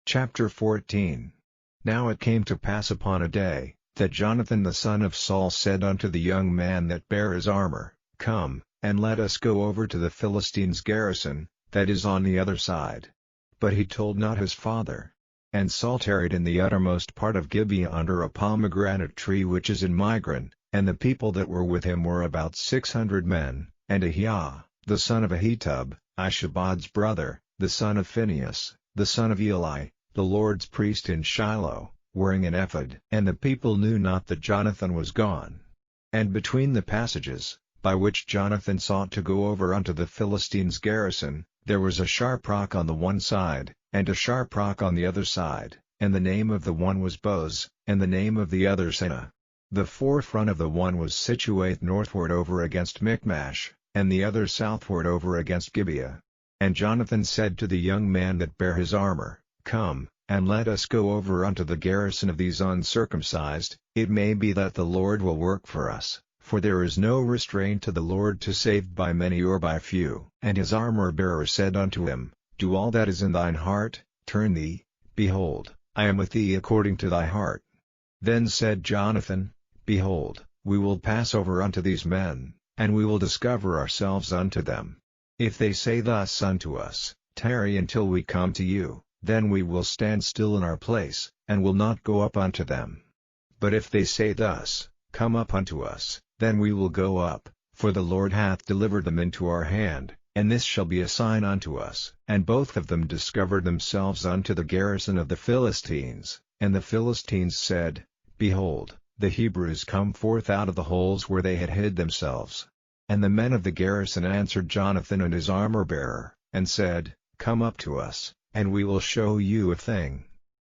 Chapter 14. Now it came to pass upon a day, that Jonathan the son of Saul said unto the young man that bare his armor, Come, and let us go over to the Philistines' garrison, that is on the other side. But he told not his father. And Saul tarried in the uttermost part of Gibeah under a pomegranate tree which is in Migron, and the people that were with him were about 600 men, and Ahiah, the son of Ahitub, Ishabod's brother, the son of Phinehas, the son of Eli, the Lord's priest in Shiloh, wearing an ephod. And the people knew not that Jonathan was gone. And between the passages, by which Jonathan sought to go over unto the Philistines' garrison, there was a sharp rock on the one side, and a sharp rock on the other side, and the name of the one was Boz, and the name of the other Seneh. The forefront of the one was situate northward over against Michmash, and the other southward over against Gibeah. And Jonathan said to the young man that bare his armor, Come, and let us go over unto the garrison of these uncircumcised, it may be that the Lord will work for us, for there is no restraint to the Lord to save by many or by few. And his armor-bearer said unto him, Do all that is in thine heart, turn thee, behold, I am with thee according to thy heart. Then said Jonathan, Behold, we will pass over unto these men, and we will discover ourselves unto them. If they say thus unto us, Tarry until we come to you, then we will stand still in our place, and will not go up unto them. But if they say thus, Come up unto us, then we will go up, for the Lord hath delivered them into our hand, and this shall be a sign unto us. And both of them discovered themselves unto the garrison of the Philistines, and the Philistines said, Behold, the Hebrews come forth out of the holes where they had hid themselves. And the men of the garrison answered Jonathan and his armor-bearer, and said, Come up to us, and we will show you a thing.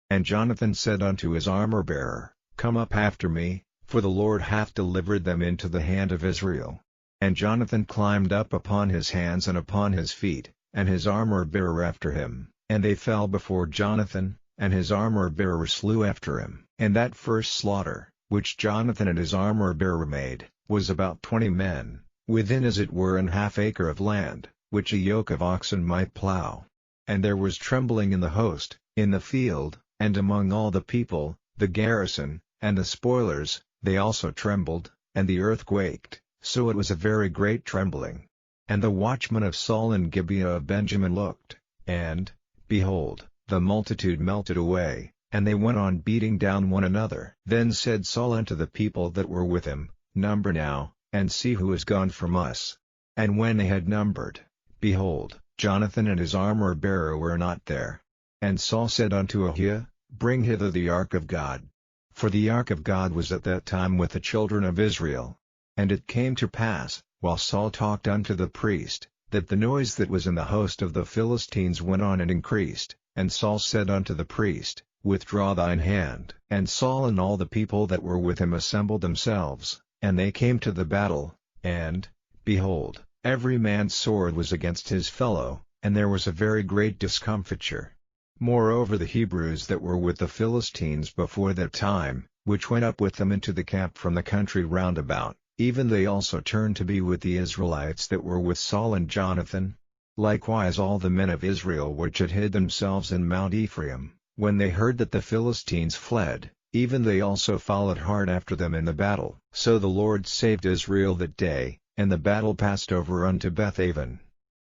And Jonathan said unto his armor-bearer, Come up after me, for the Lord hath delivered them into the hand of Israel. And Jonathan climbed up upon his hands and upon his feet, and his armor-bearer after him, and they fell before Jonathan, and his armor-bearer slew after him. And that first slaughter, which Jonathan and his armor-bearer made, was about 20 men, within as it were an half acre of land, which a yoke of oxen might plow. And there was trembling in the host, in the field, and among all the people, the garrison, and the spoilers, they also trembled, and the earth quaked, so it was a very great trembling. And the watchmen of Saul and Gibeah of Benjamin looked, and, behold, the multitude melted away, and they went on beating down one another. Then said Saul unto the people that were with him, Number now, and see who is gone from us. And when they had numbered, behold, Jonathan and his armor-bearer were not there. And Saul said unto Ahiah, Bring hither the ark of God. For the ark of God was at that time with the children of Israel. And it came to pass, while Saul talked unto the priest, that the noise that was in the host of the Philistines went on and increased. And Saul said unto the priest, Withdraw thine hand. And Saul and all the people that were with him assembled themselves, and they came to the battle, and, behold, every man's sword was against his fellow, and there was a very great discomfiture. Moreover the Hebrews that were with the Philistines before that time, which went up with them into the camp from the country round about, even they also turned to be with the Israelites that were with Saul and Jonathan. Likewise all the men of Israel which had hid themselves in Mount Ephraim, when they heard that the Philistines fled, even they also followed hard after them in the battle. So the Lord saved Israel that day, and the battle passed over unto Bethaven.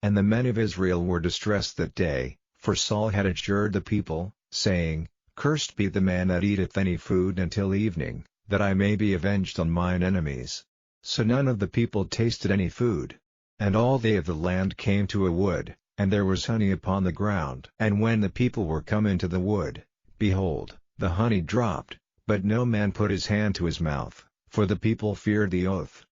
And the men of Israel were distressed that day, for Saul had adjured the people, saying, Cursed be the man that eateth any food until evening, that I may be avenged on mine enemies. So none of the people tasted any food. And all they of the land came to a wood, and there was honey upon the ground. And when the people were come into the wood, behold, the honey dropped, but no man put his hand to his mouth, for the people feared the oath.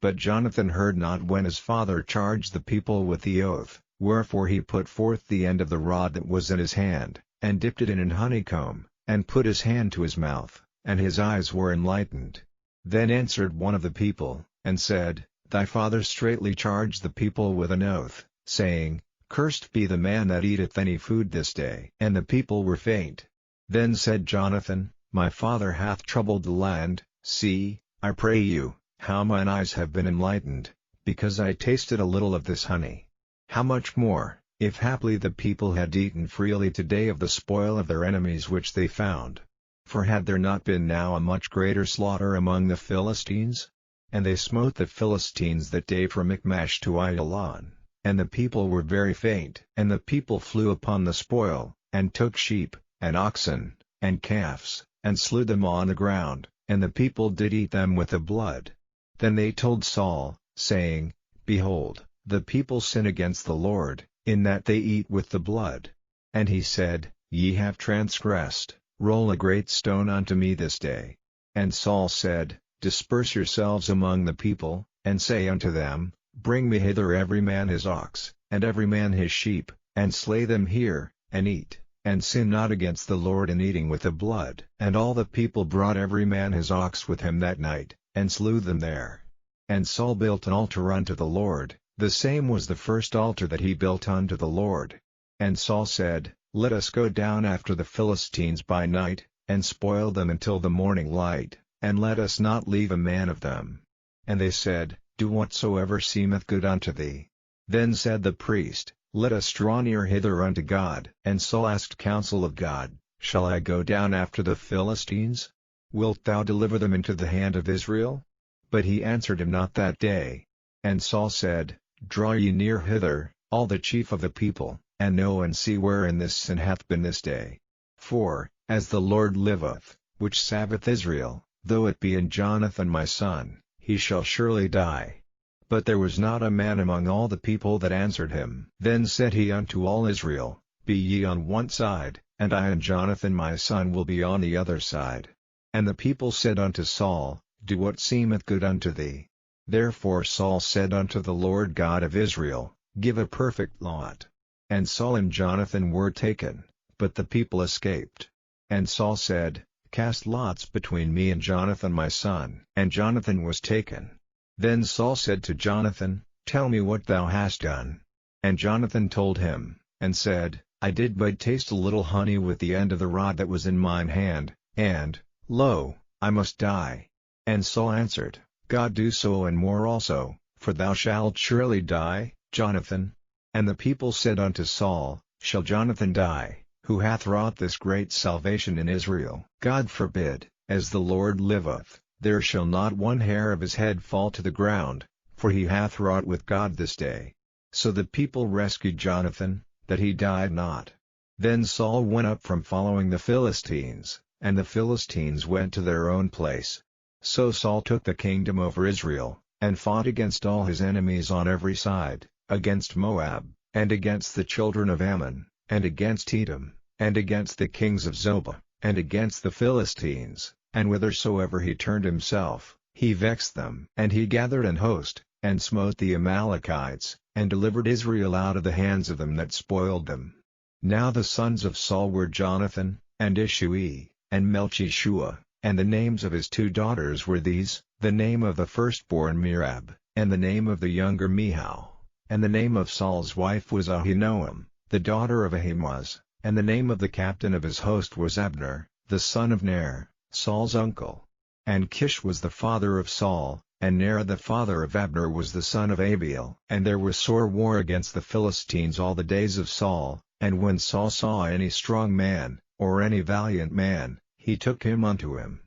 But Jonathan heard not when his father charged the people with the oath, wherefore he put forth the end of the rod that was in his hand, and dipped it in an honeycomb, and put his hand to his mouth, and his eyes were enlightened. Then answered one of the people, and said, Thy father straitly charged the people with an oath, saying, Cursed be the man that eateth any food this day. And the people were faint. Then said Jonathan, My father hath troubled the land. See, I pray you, how mine eyes have been enlightened, because I tasted a little of this honey. How much more, if haply the people had eaten freely today of the spoil of their enemies which they found. For had there not been now a much greater slaughter among the Philistines? And they smote the Philistines that day from Michmash to Aijalon, and the people were very faint. And the people flew upon the spoil, and took sheep, and oxen, and calves, and slew them on the ground, and the people did eat them with the blood. Then they told Saul, saying, Behold, the people sin against the Lord, in that they eat with the blood. And he said, Ye have transgressed, roll a great stone unto me this day. And Saul said, Disperse yourselves among the people, and say unto them, Bring me hither every man his ox, and every man his sheep, and slay them here, and eat, and sin not against the Lord in eating with the blood. And all the people brought every man his ox with him that night, and slew them there. And Saul built an altar unto the Lord, the same was the first altar that he built unto the Lord. And Saul said, Let us go down after the Philistines by night, and spoil them until the morning light, and let us not leave a man of them. And they said, Do whatsoever seemeth good unto thee. Then said the priest, Let us draw near hither unto God. And Saul asked counsel of God, Shall I go down after the Philistines? Wilt thou deliver them into the hand of Israel? But he answered him not that day. And Saul said, Draw ye near hither, all the chief of the people, and know and see wherein this sin hath been this day. For, as the Lord liveth, which saveth Israel, though it be in Jonathan my son, he shall surely die. But there was not a man among all the people that answered him. Then said he unto all Israel, Be ye on one side, and I and Jonathan my son will be on the other side. And the people said unto Saul, Do what seemeth good unto thee. Therefore Saul said unto the Lord God of Israel, Give a perfect lot. And Saul and Jonathan were taken, but the people escaped. And Saul said, Cast lots between me and Jonathan my son. And Jonathan was taken. Then Saul said to Jonathan, Tell me what thou hast done. And Jonathan told him, and said, I did but taste a little honey with the end of the rod that was in mine hand, and, lo, I must die. And Saul answered, God do so and more also, for thou shalt surely die, Jonathan. And the people said unto Saul, Shall Jonathan die, who hath wrought this great salvation in Israel? God forbid, as the Lord liveth, there shall not one hair of his head fall to the ground, for he hath wrought with God this day. So the people rescued Jonathan, that he died not. Then Saul went up from following the Philistines, and the Philistines went to their own place. So Saul took the kingdom over Israel, and fought against all his enemies on every side, against Moab, and against the children of Ammon, and against Edom, and against the kings of Zobah, and against the Philistines, and whithersoever he turned himself, he vexed them. And he gathered an host, and smote the Amalekites, and delivered Israel out of the hands of them that spoiled them. Now the sons of Saul were Jonathan, and Ishui, and Melchishua, and the names of his 2 daughters were these, the name of the firstborn Merab, and the name of the younger Mihal, and the name of Saul's wife was Ahinoam, the daughter of Ahimaaz, and the name of the captain of his host was Abner, the son of Ner, Saul's uncle. And Kish was the father of Saul, and Ner the father of Abner was the son of Abiel. And there was sore war against the Philistines all the days of Saul, and when Saul saw any strong man, or any valiant man, he took him unto him.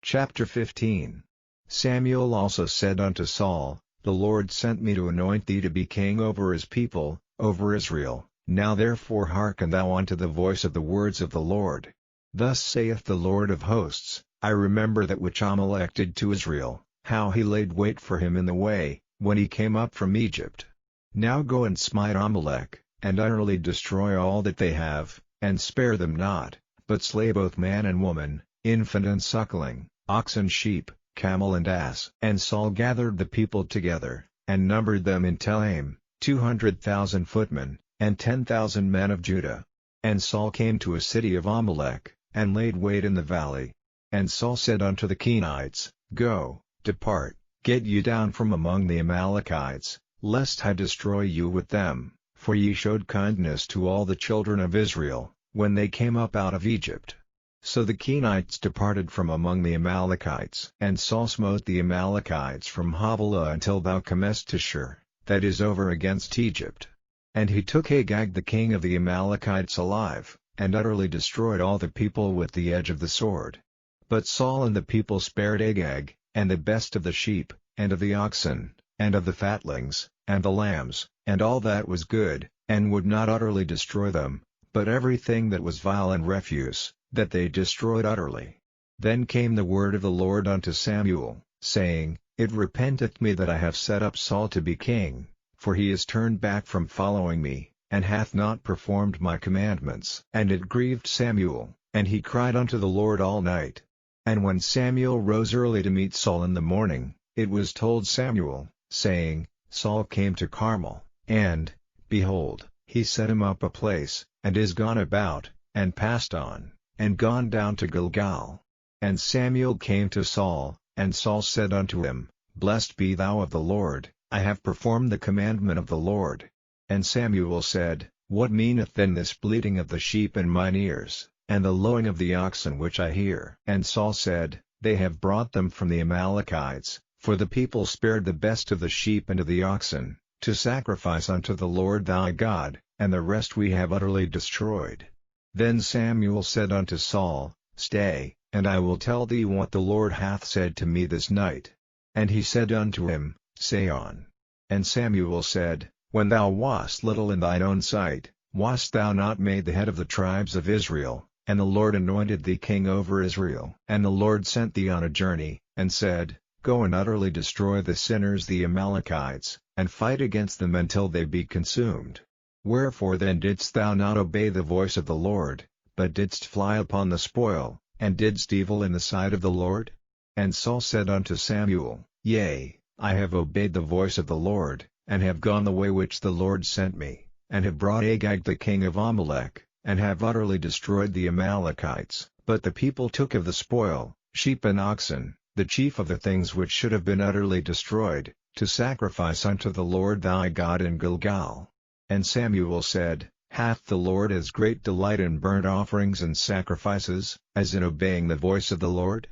Chapter 15. Samuel also said unto Saul, The Lord sent me to anoint thee to be king over his people, over Israel. Now therefore hearken thou unto the voice of the words of the Lord. Thus saith the Lord of hosts, I remember that which Amalek did to Israel, how he laid wait for him in the way, when he came up from Egypt. Now go and smite Amalek, and utterly destroy all that they have, and spare them not, but slay both man and woman, infant and suckling, ox and sheep, camel and ass. And Saul gathered the people together, and numbered them in Telaim, 200,000 footmen, and 10,000 men of Judah. And Saul came to a city of Amalek, and laid wait in the valley. And Saul said unto the Kenites, Go, depart, get ye down from among the Amalekites, lest I destroy you with them, for ye showed kindness to all the children of Israel, when they came up out of Egypt. So the Kenites departed from among the Amalekites. And Saul smote the Amalekites from Havilah until thou comest to Shur, that is over against Egypt. And he took Agag the king of the Amalekites alive, and utterly destroyed all the people with the edge of the sword. But Saul and the people spared Agag, and the best of the sheep, and of the oxen, and of the fatlings, and the lambs, and all that was good, and would not utterly destroy them, but everything that was vile and refuse, that they destroyed utterly. Then came the word of the Lord unto Samuel, saying, It repenteth me that I have set up Saul to be king, for he is turned back from following me, and hath not performed my commandments. And it grieved Samuel, and he cried unto the Lord all night. And when Samuel rose early to meet Saul in the morning, it was told Samuel, saying, Saul came to Carmel, and, behold, he set him up a place, and is gone about, and passed on, and gone down to Gilgal. And Samuel came to Saul, and Saul said unto him, Blessed be thou of the Lord, I have performed the commandment of the Lord. And Samuel said, What meaneth then this bleating of the sheep in mine ears, and the lowing of the oxen which I hear? And Saul said, They have brought them from the Amalekites, for the people spared the best of the sheep and of the oxen, to sacrifice unto the Lord thy God, and the rest we have utterly destroyed. Then Samuel said unto Saul, Stay, and I will tell thee what the Lord hath said to me this night. And he said unto him, Say on. And Samuel said, When thou wast little in thine own sight, wast thou not made the head of the tribes of Israel, and the Lord anointed thee king over Israel? And the Lord sent thee on a journey, and said, Go and utterly destroy the sinners the Amalekites, and fight against them until they be consumed. Wherefore then didst thou not obey the voice of the Lord, but didst fly upon the spoil, and didst evil in the sight of the Lord? And Saul said unto Samuel, Yea, I have obeyed the voice of the Lord, and have gone the way which the Lord sent me, and have brought Agag the king of Amalek, and have utterly destroyed the Amalekites. But the people took of the spoil, sheep and oxen, the chief of the things which should have been utterly destroyed, to sacrifice unto the Lord thy God in Gilgal. And Samuel said, Hath the Lord as great delight in burnt offerings and sacrifices, as in obeying the voice of the Lord?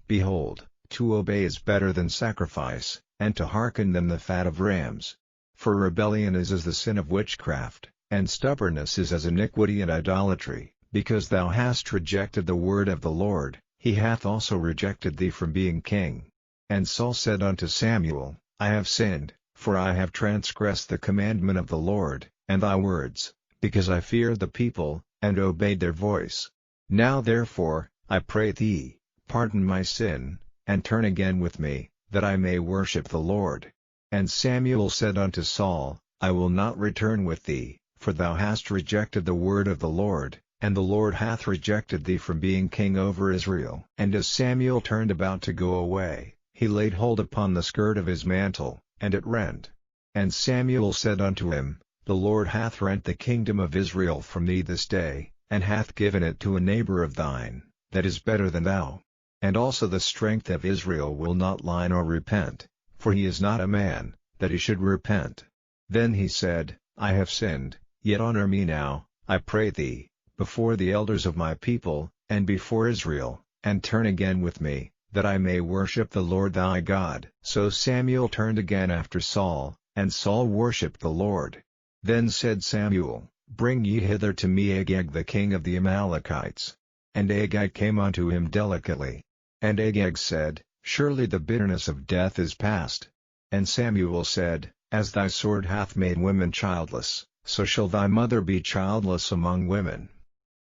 Behold, to obey is better than sacrifice, and to hearken than the fat of rams. For rebellion is as the sin of witchcraft, and stubbornness is as iniquity and idolatry. Because thou hast rejected the word of the Lord, he hath also rejected thee from being king. And Saul said unto Samuel, I have sinned, for I have transgressed the commandment of the Lord, and thy words, because I feared the people, and obeyed their voice. Now therefore, I pray thee, pardon my sin, and turn again with me, that I may worship the Lord. And Samuel said unto Saul, I will not return with thee, for thou hast rejected the word of the Lord, and the Lord hath rejected thee from being king over Israel. And as Samuel turned about to go away, he laid hold upon the skirt of his mantle, and it rent. And Samuel said unto him, The Lord hath rent the kingdom of Israel from thee this day, and hath given it to a neighbor of thine, that is better than thou. And also the strength of Israel will not lie nor repent, for he is not a man, that he should repent. Then he said, I have sinned, yet honor me now, I pray thee, before the elders of my people, and before Israel, and turn again with me, that I may worship the Lord thy God. So Samuel turned again after Saul, and Saul worshipped the Lord. Then said Samuel, Bring ye hither to me Agag the king of the Amalekites. And Agag came unto him delicately. And Agag said, Surely the bitterness of death is past. And Samuel said, As thy sword hath made women childless, so shall thy mother be childless among women.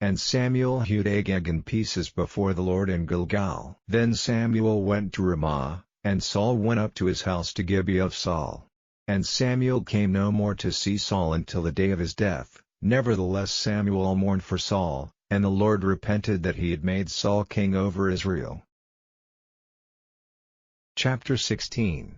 And Samuel hewed Agag in pieces before the Lord in Gilgal. Then Samuel went to Ramah, and Saul went up to his house to Gibeah of Saul. And Samuel came no more to see Saul until the day of his death. Nevertheless Samuel mourned for Saul, and the Lord repented that he had made Saul king over Israel. Chapter 16.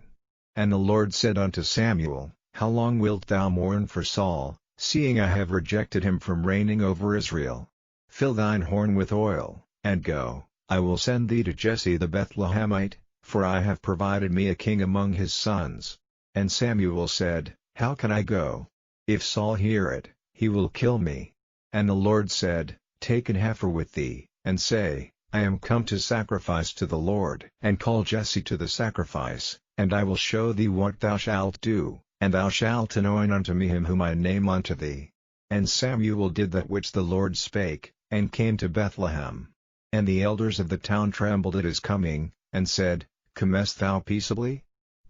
And the Lord said unto Samuel, How long wilt thou mourn for Saul, seeing I have rejected him from reigning over Israel? Fill thine horn with oil, and go, I will send thee to Jesse the Bethlehemite, for I have provided me a king among his sons. And Samuel said, How can I go? If Saul hear it, he will kill me. And the Lord said, Take an heifer with thee, and say, I am come to sacrifice to the Lord. And call Jesse to the sacrifice, and I will show thee what thou shalt do, and thou shalt anoint unto me him whom I name unto thee. And Samuel did that which the Lord spake, and came to Bethlehem. And the elders of the town trembled at his coming, and said, Comest thou peaceably?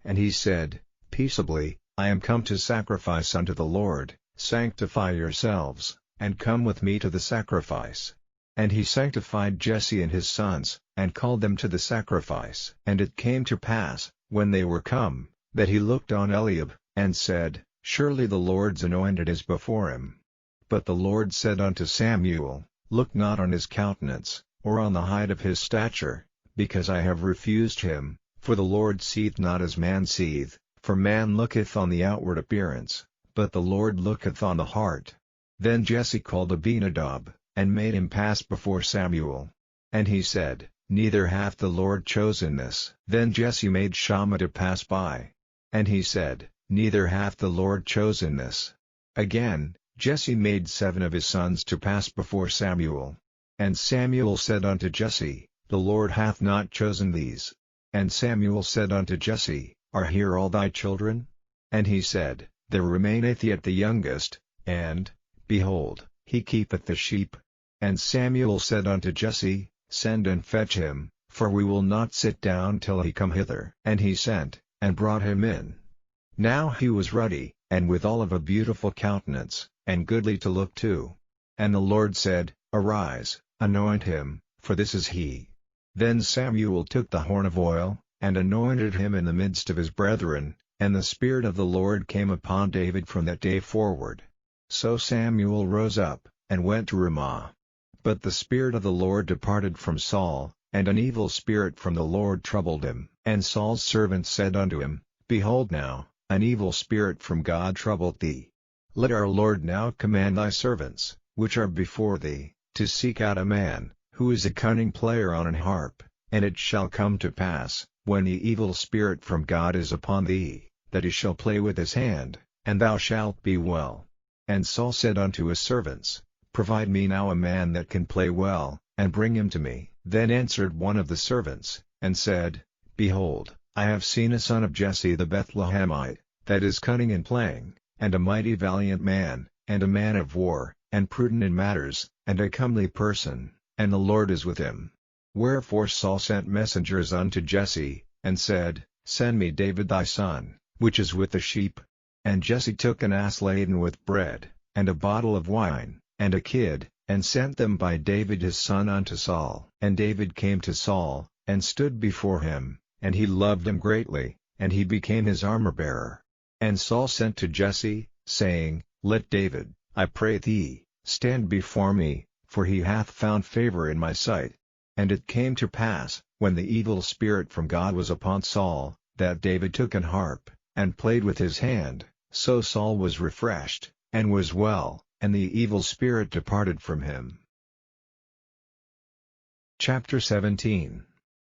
And he said, Peaceably, I am come to sacrifice unto the Lord. Sanctify yourselves, and come with me to the sacrifice. And he sanctified Jesse and his sons, and called them to the sacrifice. And it came to pass, when they were come, that he looked on Eliab, and said, Surely the Lord's anointed is before him. But the Lord said unto Samuel, Look not on his countenance, or on the height of his stature, because I have refused him, for the Lord seeth not as man seeth, for man looketh on the outward appearance, but the Lord looketh on the heart. Then Jesse called Abinadab, and made him pass before Samuel. And he said, Neither hath the Lord chosen this. Then Jesse made Shammah to pass by. And he said, Neither hath the Lord chosen this. Again, Jesse made 7 of his sons to pass before Samuel. And Samuel said unto Jesse, The Lord hath not chosen these. And Samuel said unto Jesse, Are here all thy children? And he said, There remaineth yet the youngest, and, behold, he keepeth the sheep. And Samuel said unto Jesse, Send and fetch him, for we will not sit down till he come hither. And he sent, and brought him in. Now he was ruddy, and withal of a beautiful countenance, and goodly to look to. And the Lord said, Arise, anoint him, for this is he. Then Samuel took the horn of oil, and anointed him in the midst of his brethren, and the Spirit of the Lord came upon David from that day forward. So Samuel rose up, and went to Ramah. But the Spirit of the Lord departed from Saul, and an evil spirit from the Lord troubled him. And Saul's servants said unto him, Behold now, an evil spirit from God troubled thee. Let our Lord now command thy servants, which are before thee, to seek out a man, who is a cunning player on an harp, and it shall come to pass, when the evil spirit from God is upon thee, that he shall play with his hand, and thou shalt be well. And Saul said unto his servants, Provide me now a man that can play well, and bring him to me. Then answered one of the servants, and said, Behold, I have seen a son of Jesse the Bethlehemite, that is cunning in playing, and a mighty valiant man, and a man of war, and prudent in matters, and a comely person, and the Lord is with him. Wherefore Saul sent messengers unto Jesse, and said, Send me David thy son, which is with the sheep. And Jesse took an ass laden with bread, and a bottle of wine, and a kid, and sent them by David his son unto Saul. And David came to Saul, and stood before him, and he loved him greatly, and he became his armor-bearer. And Saul sent to Jesse, saying, Let David, I pray thee, stand before me, for he hath found favor in my sight. And it came to pass, when the evil spirit from God was upon Saul, that David took an harp, and played with his hand, so Saul was refreshed, and was well, and the evil spirit departed from him. Chapter 17.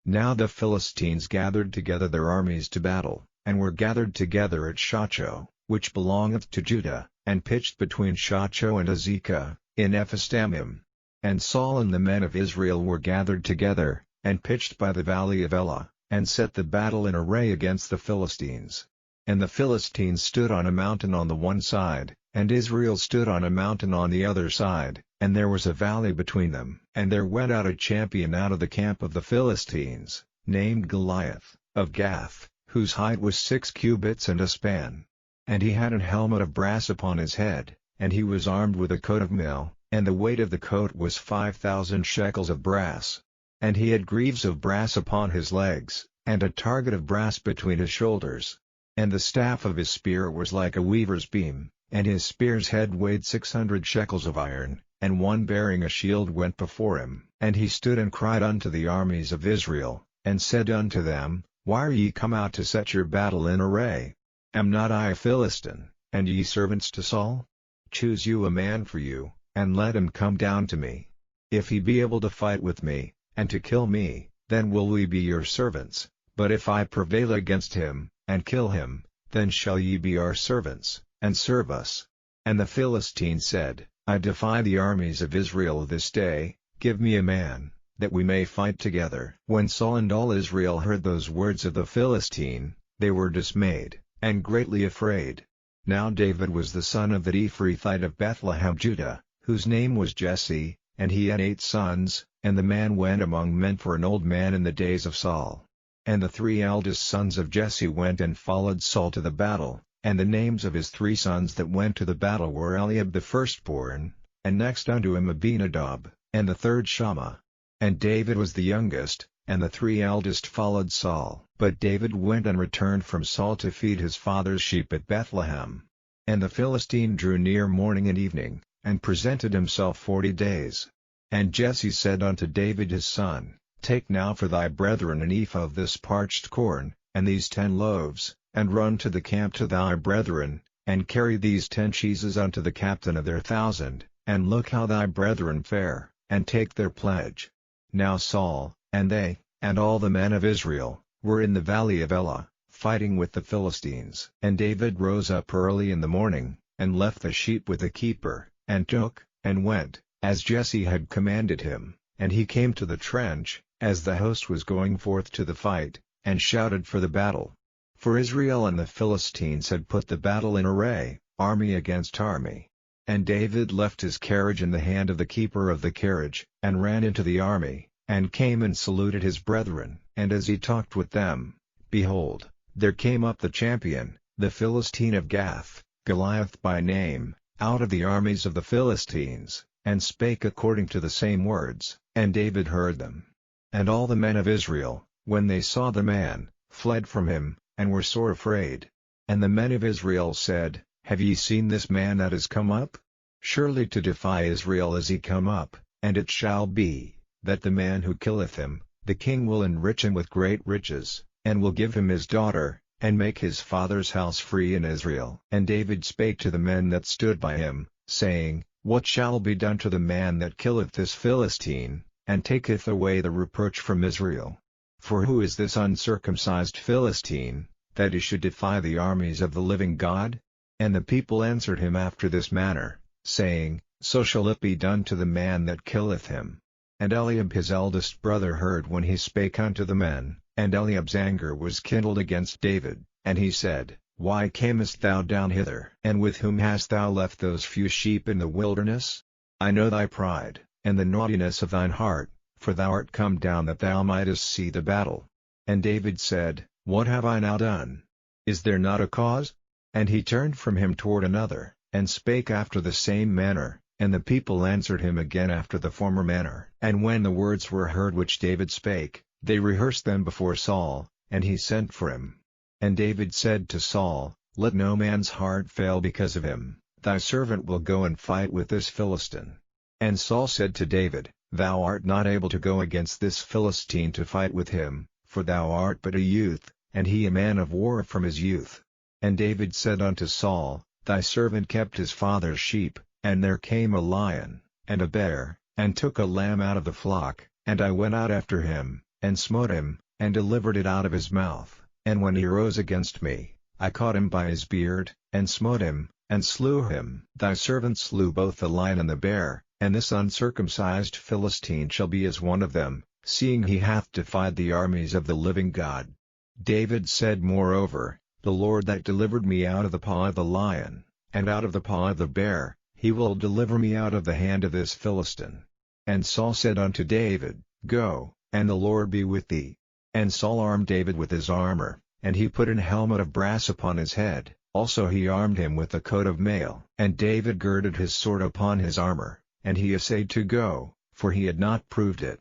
Now the Philistines gathered together their armies to battle, and were gathered together at Shochoh, which belongeth to Judah, and pitched between Shochoh and Azekah, in Ephes-dammim. And Saul and the men of Israel were gathered together, and pitched by the valley of Elah, and set the battle in array against the Philistines. And the Philistines stood on a mountain on the one side, and Israel stood on a mountain on the other side, and there was a valley between them. And there went out a champion out of the camp of the Philistines, named Goliath, of Gath, whose height was 6 cubits and a span. And he had an helmet of brass upon his head, and he was armed with a coat of mail, and the weight of the coat was 5,000 shekels of brass. And he had greaves of brass upon his legs, and a target of brass between his shoulders. And the staff of his spear was like a weaver's beam, and his spear's head weighed 600 shekels of iron, and one bearing a shield went before him. And he stood and cried unto the armies of Israel, and said unto them, Why are ye come out to set your battle in array? Am not I a Philistine, and ye servants to Saul? Choose you a man for you, and let him come down to me. If he be able to fight with me, and to kill me, then will we be your servants, but if I prevail against him, and kill him, then shall ye be our servants, and serve us. And the Philistine said, I defy the armies of Israel this day, give me a man, that we may fight together. When Saul and all Israel heard those words of the Philistine, they were dismayed, and greatly afraid. Now David was the son of the Ephrathite of Bethlehem Judah, whose name was Jesse, and he had 8 sons, and the man went among men for an old man in the days of Saul. And the 3 eldest sons of Jesse went and followed Saul to the battle, and the names of his 3 sons that went to the battle were Eliab the firstborn, and next unto him Abinadab, and the third Shammah. And David was the youngest, and the 3 eldest followed Saul. But David went and returned from Saul to feed his father's sheep at Bethlehem. And the Philistine drew near morning and evening, and presented himself 40 days. And Jesse said unto David his son, Take now for thy brethren an ephah of this parched corn, and these 10 loaves, and run to the camp to thy brethren, and carry these 10 cheeses unto the captain of their 1,000, and look how thy brethren fare, and take their pledge. Now Saul, and they, and all the men of Israel, were in the valley of Elah, fighting with the Philistines. And David rose up early in the morning, and left the sheep with the keeper, and took, and went, as Jesse had commanded him, and he came to the trench, as the host was going forth to the fight, and shouted for the battle. For Israel and the Philistines had put the battle in array, army against army. And David left his carriage in the hand of the keeper of the carriage, and ran into the army, and came and saluted his brethren. And as he talked with them, behold, there came up the champion, the Philistine of Gath, Goliath by name, out of the armies of the Philistines, and spake according to the same words, and David heard them. And all the men of Israel, when they saw the man, fled from him, and were sore afraid. And the men of Israel said, Have ye seen this man that is come up? Surely to defy Israel is he come up, and it shall be, that the man who killeth him, the king will enrich him with great riches, and will give him his daughter, and make his father's house free in Israel. And David spake to the men that stood by him, saying, What shall be done to the man that killeth this Philistine, and taketh away the reproach from Israel? For who is this uncircumcised Philistine, that he should defy the armies of the living God? And the people answered him after this manner, saying, So shall it be done to the man that killeth him. And Eliab his eldest brother heard when he spake unto the men, and Eliab's anger was kindled against David, and he said, Why camest thou down hither? And with whom hast thou left those few sheep in the wilderness? I know thy pride, and the naughtiness of thine heart, for thou art come down that thou mightest see the battle. And David said, What have I now done? Is there not a cause? And he turned from him toward another, and spake after the same manner, and the people answered him again after the former manner. And when the words were heard which David spake, they rehearsed them before Saul, and he sent for him. And David said to Saul, Let no man's heart fail because of him, thy servant will go and fight with this Philistine. And Saul said to David, Thou art not able to go against this Philistine to fight with him, for thou art but a youth, and he a man of war from his youth. And David said unto Saul, Thy servant kept his father's sheep, and there came a lion, and a bear, and took a lamb out of the flock, and I went out after him, and smote him, and delivered it out of his mouth, and when he rose against me, I caught him by his beard, and smote him, and slew him. Thy servant slew both the lion and the bear, and this uncircumcised Philistine shall be as one of them, seeing he hath defied the armies of the living God. David said moreover, The Lord that delivered me out of the paw of the lion, and out of the paw of the bear, he will deliver me out of the hand of this Philistine. And Saul said unto David, Go, and the Lord be with thee. And Saul armed David with his armor, and he put an helmet of brass upon his head, also he armed him with a coat of mail. And David girded his sword upon his armor, and he essayed to go, for he had not proved it.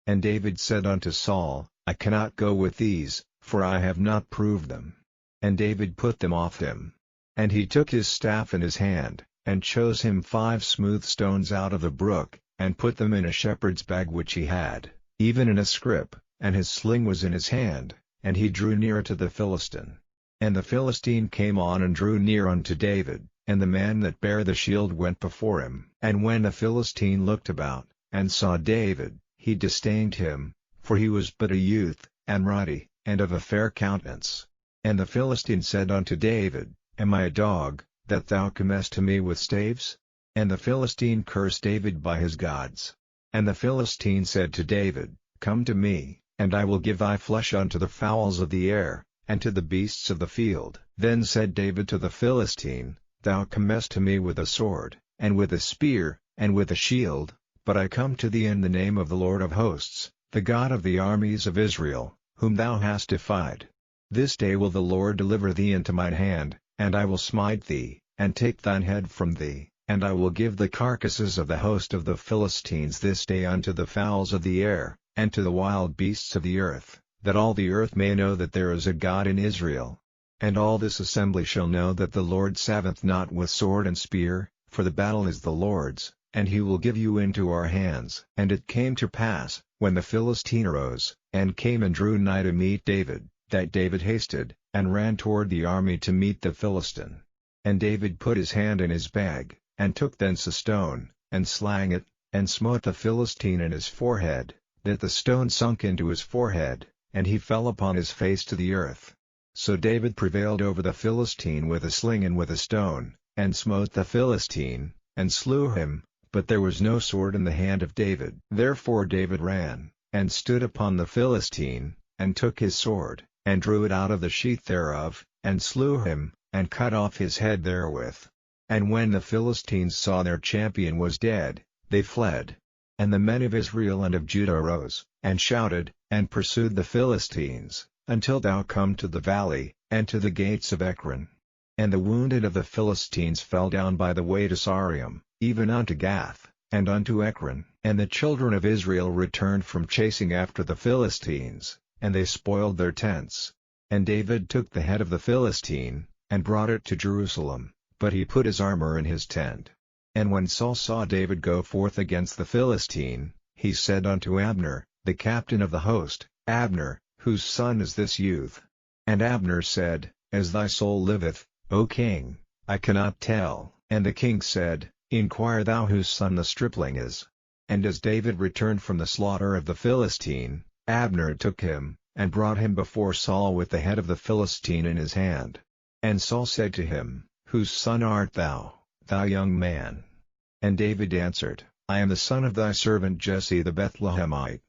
And David said unto Saul, I cannot go with these, for I have not proved them. And David put them off him. And he took his staff in his hand, and chose him 5 smooth stones out of the brook, and put them in a shepherd's bag which he had, even in a scrip, and his sling was in his hand, and he drew near to the Philistine. And the Philistine came on and drew near unto David, and the man that bare the shield went before him. And when the Philistine looked about, and saw David, he disdained him, for he was but a youth, and ruddy, and of a fair countenance. And the Philistine said unto David, Am I a dog, that thou comest to me with staves? And the Philistine cursed David by his gods. And the Philistine said to David, Come to me, and I will give thy flesh unto the fowls of the air, and to the beasts of the field. Then said David to the Philistine, Thou comest to me with a sword, and with a spear, and with a shield, but I come to thee in the name of the Lord of hosts, the God of the armies of Israel, whom thou hast defied. This day will the Lord deliver thee into mine hand, and I will smite thee, and take thine head from thee. And I will give the carcasses of the host of the Philistines this day unto the fowls of the air, and to the wild beasts of the earth, that all the earth may know that there is a God in Israel. And all this assembly shall know that the Lord saveth not with sword and spear, for the battle is the Lord's, and he will give you into our hands. And it came to pass, when the Philistine arose, and came and drew nigh to meet David, that David hasted, and ran toward the army to meet the Philistine. And David put his hand in his bag, and took thence a stone, and slang it, and smote the Philistine in his forehead, that the stone sunk into his forehead, and he fell upon his face to the earth. So David prevailed over the Philistine with a sling and with a stone, and smote the Philistine, and slew him, but there was no sword in the hand of David. Therefore David ran, and stood upon the Philistine, and took his sword, and drew it out of the sheath thereof, and slew him, and cut off his head therewith. And when the Philistines saw their champion was dead, they fled. And the men of Israel and of Judah arose, and shouted, and pursued the Philistines, until thou come to the valley, and to the gates of Ekron. And the wounded of the Philistines fell down by the way to Saaraim, even unto Gath, and unto Ekron. And the children of Israel returned from chasing after the Philistines, and they spoiled their tents. And David took the head of the Philistine, and brought it to Jerusalem, but he put his armor in his tent. And when Saul saw David go forth against the Philistine, he said unto Abner, the captain of the host, Abner, whose son is this youth? And Abner said, As thy soul liveth, O king, I cannot tell. And the king said, Inquire thou whose son the stripling is. And as David returned from the slaughter of the Philistine, Abner took him, and brought him before Saul with the head of the Philistine in his hand. And Saul said to him, Whose son art thou, thou young man? And David answered, I am the son of thy servant Jesse the Bethlehemite.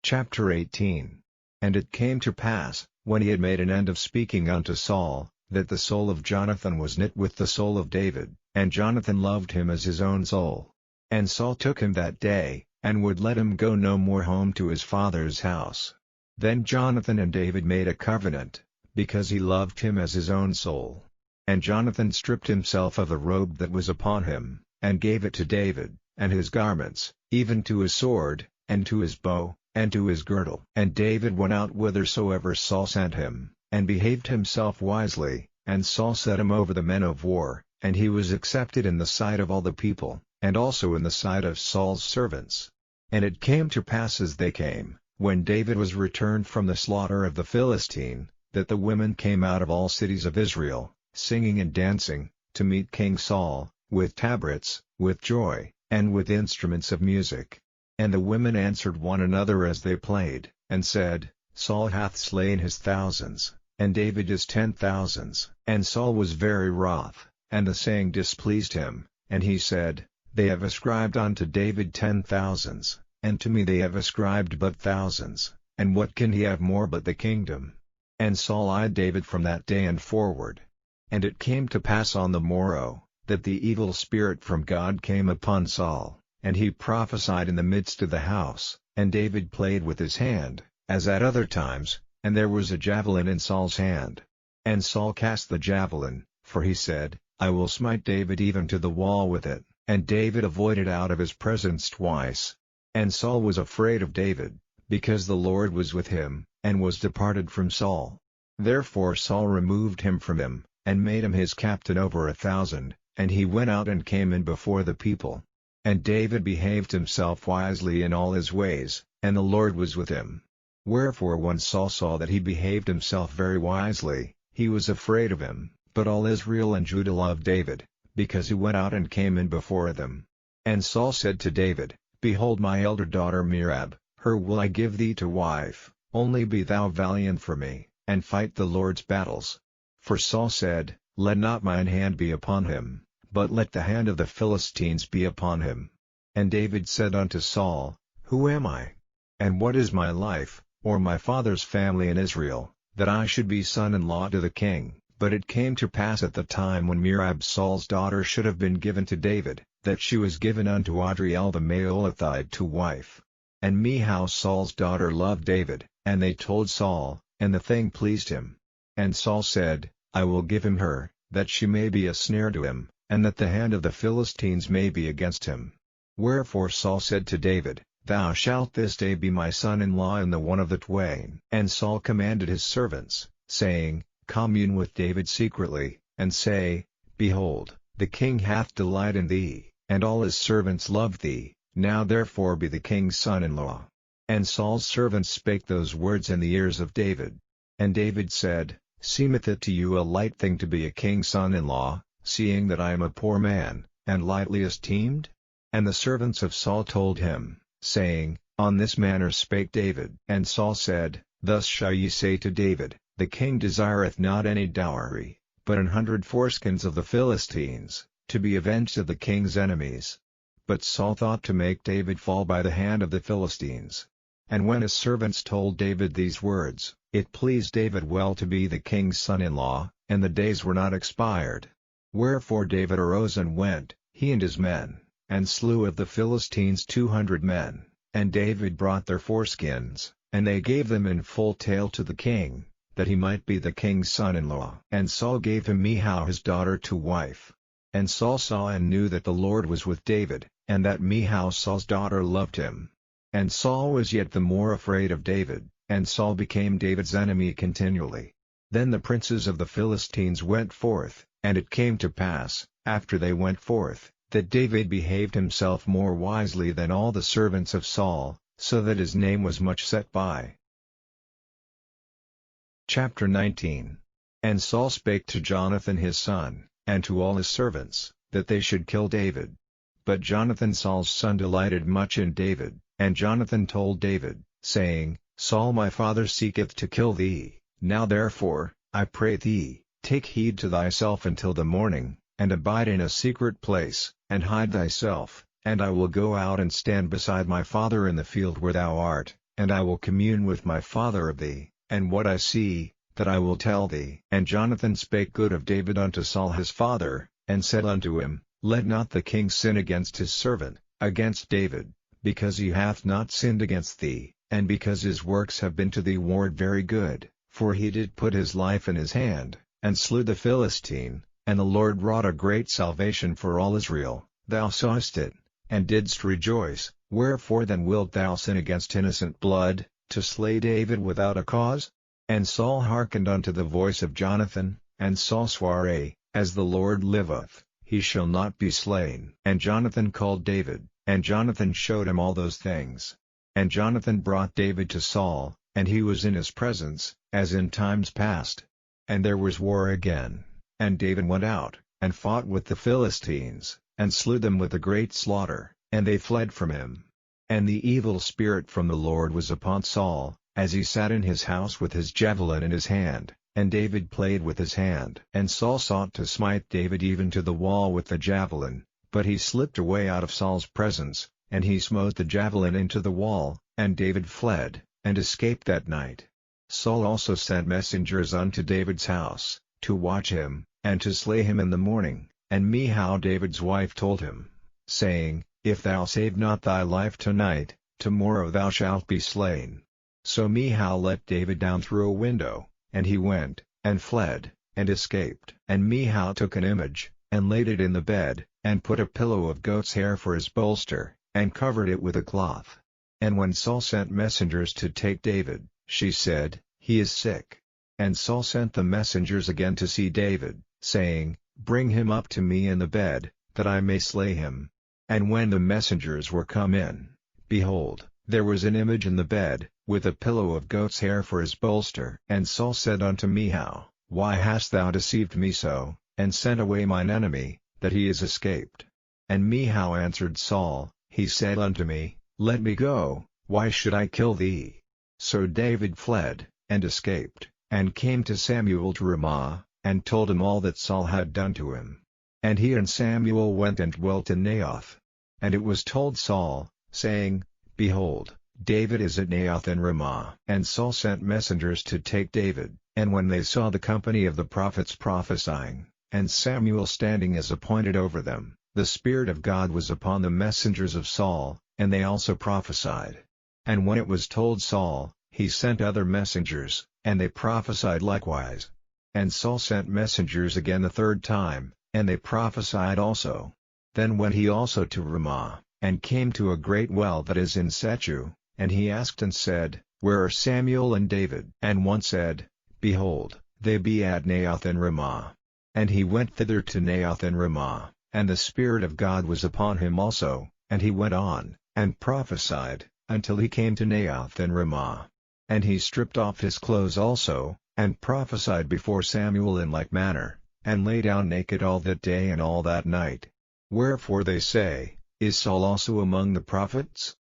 Chapter 18. And it came to pass, when he had made an end of speaking unto Saul, that the soul of Jonathan was knit with the soul of David, and Jonathan loved him as his own soul. And Saul took him that day, and would let him go no more home to his father's house. Then Jonathan and David made a covenant, because he loved him as his own soul. And Jonathan stripped himself of the robe that was upon him, and gave it to David, and his garments, even to his sword, and to his bow, and to his girdle. And David went out whithersoever Saul sent him, and behaved himself wisely, and Saul set him over the men of war, and he was accepted in the sight of all the people, and also in the sight of Saul's servants. And it came to pass as they came, when David was returned from the slaughter of the Philistine, that the women came out of all cities of Israel, singing and dancing, to meet King Saul, with tabrets, with joy, and with instruments of music. And the women answered one another as they played, and said, Saul hath slain his thousands, and David his 10,000s. And Saul was very wroth, and the saying displeased him, and he said, They have ascribed unto David 10,000s, and to me they have ascribed but thousands, and what can he have more but the kingdom? And Saul eyed David from that day and forward. And it came to pass on the morrow, that the evil spirit from God came upon Saul, and he prophesied in the midst of the house, and David played with his hand, as at other times, and there was a javelin in Saul's hand. And Saul cast the javelin, for he said, I will smite David even to the wall with it, and David avoided out of his presence twice. And Saul was afraid of David, because the Lord was with him, and was departed from Saul. Therefore Saul removed him from him, and made him his captain over 1,000, and he went out and came in before the people. And David behaved himself wisely in all his ways, and the Lord was with him. Wherefore when Saul saw that he behaved himself very wisely, he was afraid of him, but all Israel and Judah loved David, because he went out and came in before them. And Saul said to David, Behold my elder daughter Merab, her will I give thee to wife, only be thou valiant for me, and fight the Lord's battles. For Saul said, Let not mine hand be upon him, but let the hand of the Philistines be upon him. And David said unto Saul, Who am I? And what is my life, or my father's family in Israel, that I should be son-in-law to the king? But it came to pass at the time when Merab Saul's daughter should have been given to David, that she was given unto Adriel the Maolathite to wife. And Michal Saul's daughter loved David, and they told Saul, and the thing pleased him. And Saul said, I will give him her, that she may be a snare to him, and that the hand of the Philistines may be against him. Wherefore Saul said to David, Thou shalt this day be my son-in-law in the one of the twain. And Saul commanded his servants, saying, Commune with David secretly, and say, Behold, the king hath delight in thee, and all his servants love thee, now therefore be the king's son-in-law. And Saul's servants spake those words in the ears of David. And David said, Seemeth it to you a light thing to be a king's son-in-law, seeing that I am a poor man, and lightly esteemed? And the servants of Saul told him, saying, On this manner spake David. And Saul said, Thus shall ye say to David, The king desireth not any dowry, but 100 foreskins of the Philistines, to be avenged of the king's enemies. But Saul thought to make David fall by the hand of the Philistines. And when his servants told David these words, it pleased David well to be the king's son-in-law, and the days were not expired. Wherefore David arose and went, he and his men, and slew of the Philistines 200 men, and David brought their foreskins, and they gave them in full tale to the king, that he might be the king's son-in-law. And Saul gave him Michal his daughter to wife. And Saul saw and knew that the Lord was with David, and that Michal Saul's daughter loved him. And Saul was yet the more afraid of David, and Saul became David's enemy continually. Then the princes of the Philistines went forth, and it came to pass, after they went forth, that David behaved himself more wisely than all the servants of Saul, so that his name was much set by. Chapter 19. And Saul spake to Jonathan his son, and to all his servants, that they should kill David. But Jonathan Saul's son delighted much in David, and Jonathan told David, saying, Saul my father seeketh to kill thee. Now therefore, I pray thee, take heed to thyself until the morning, and abide in a secret place, and hide thyself, and I will go out and stand beside my father in the field where thou art, and I will commune with my father of thee, and what I see, that I will tell thee. And Jonathan spake good of David unto Saul his father, and said unto him, Let not the king sin against his servant, against David, because he hath not sinned against thee, and because his works have been to thee ward very good, for he did put his life in his hand, and slew the Philistine, and the Lord wrought a great salvation for all Israel. Thou sawest it, and didst rejoice. Wherefore then wilt thou sin against innocent blood, to slay David without a cause? And Saul hearkened unto the voice of Jonathan, and Saul sware, As the Lord liveth, he shall not be slain. And Jonathan called David, and Jonathan showed him all those things. And Jonathan brought David to Saul, and he was in his presence, as in times past. And there was war again, and David went out, and fought with the Philistines, and slew them with a great slaughter, and they fled from him. And the evil spirit from the Lord was upon Saul, as he sat in his house with his javelin in his hand, and David played with his hand. And Saul sought to smite David even to the wall with the javelin, but he slipped away out of Saul's presence, and he smote the javelin into the wall, and David fled, and escaped that night. Saul also sent messengers unto David's house, to watch him, and to slay him in the morning. And Michal David's wife told him, saying, If thou save not thy life tonight, tomorrow thou shalt be slain. So Michal let David down through a window, and he went, and fled, and escaped. And Michal took an image, and laid it in the bed, and put a pillow of goat's hair for his bolster, and covered it with a cloth. And when Saul sent messengers to take David, she said, He is sick. And Saul sent the messengers again to see David, saying, Bring him up to me in the bed, that I may slay him. And when the messengers were come in, behold, there was an image in the bed, with a pillow of goat's hair for his bolster. And Saul said unto Michal, Why hast thou deceived me so, and sent away mine enemy, that he is escaped? And Michal answered Saul, He said unto me, Let me go, why should I kill thee? So David fled, and escaped, and came to Samuel to Ramah, and told him all that Saul had done to him. And he and Samuel went and dwelt in Naioth. And it was told Saul, saying, Behold, David is at Naioth in Ramah. And Saul sent messengers to take David, and when they saw the company of the prophets prophesying, and Samuel standing as appointed over them, the Spirit of God was upon the messengers of Saul, and they also prophesied. And when it was told Saul, he sent other messengers, and they prophesied likewise. And Saul sent messengers again the third time, and they prophesied also. Then went he also to Ramah, and came to a great well that is in Sechu, and he asked and said, Where are Samuel and David? And one said, Behold, they be at Naioth in Ramah. And he went thither to Naioth in Ramah, and the Spirit of God was upon him also, and he went on, and prophesied, until he came to Naioth in Ramah. And he stripped off his clothes also, and prophesied before Samuel in like manner, and lay down naked all that day and all that night. Wherefore they say, Is Saul also among the prophets?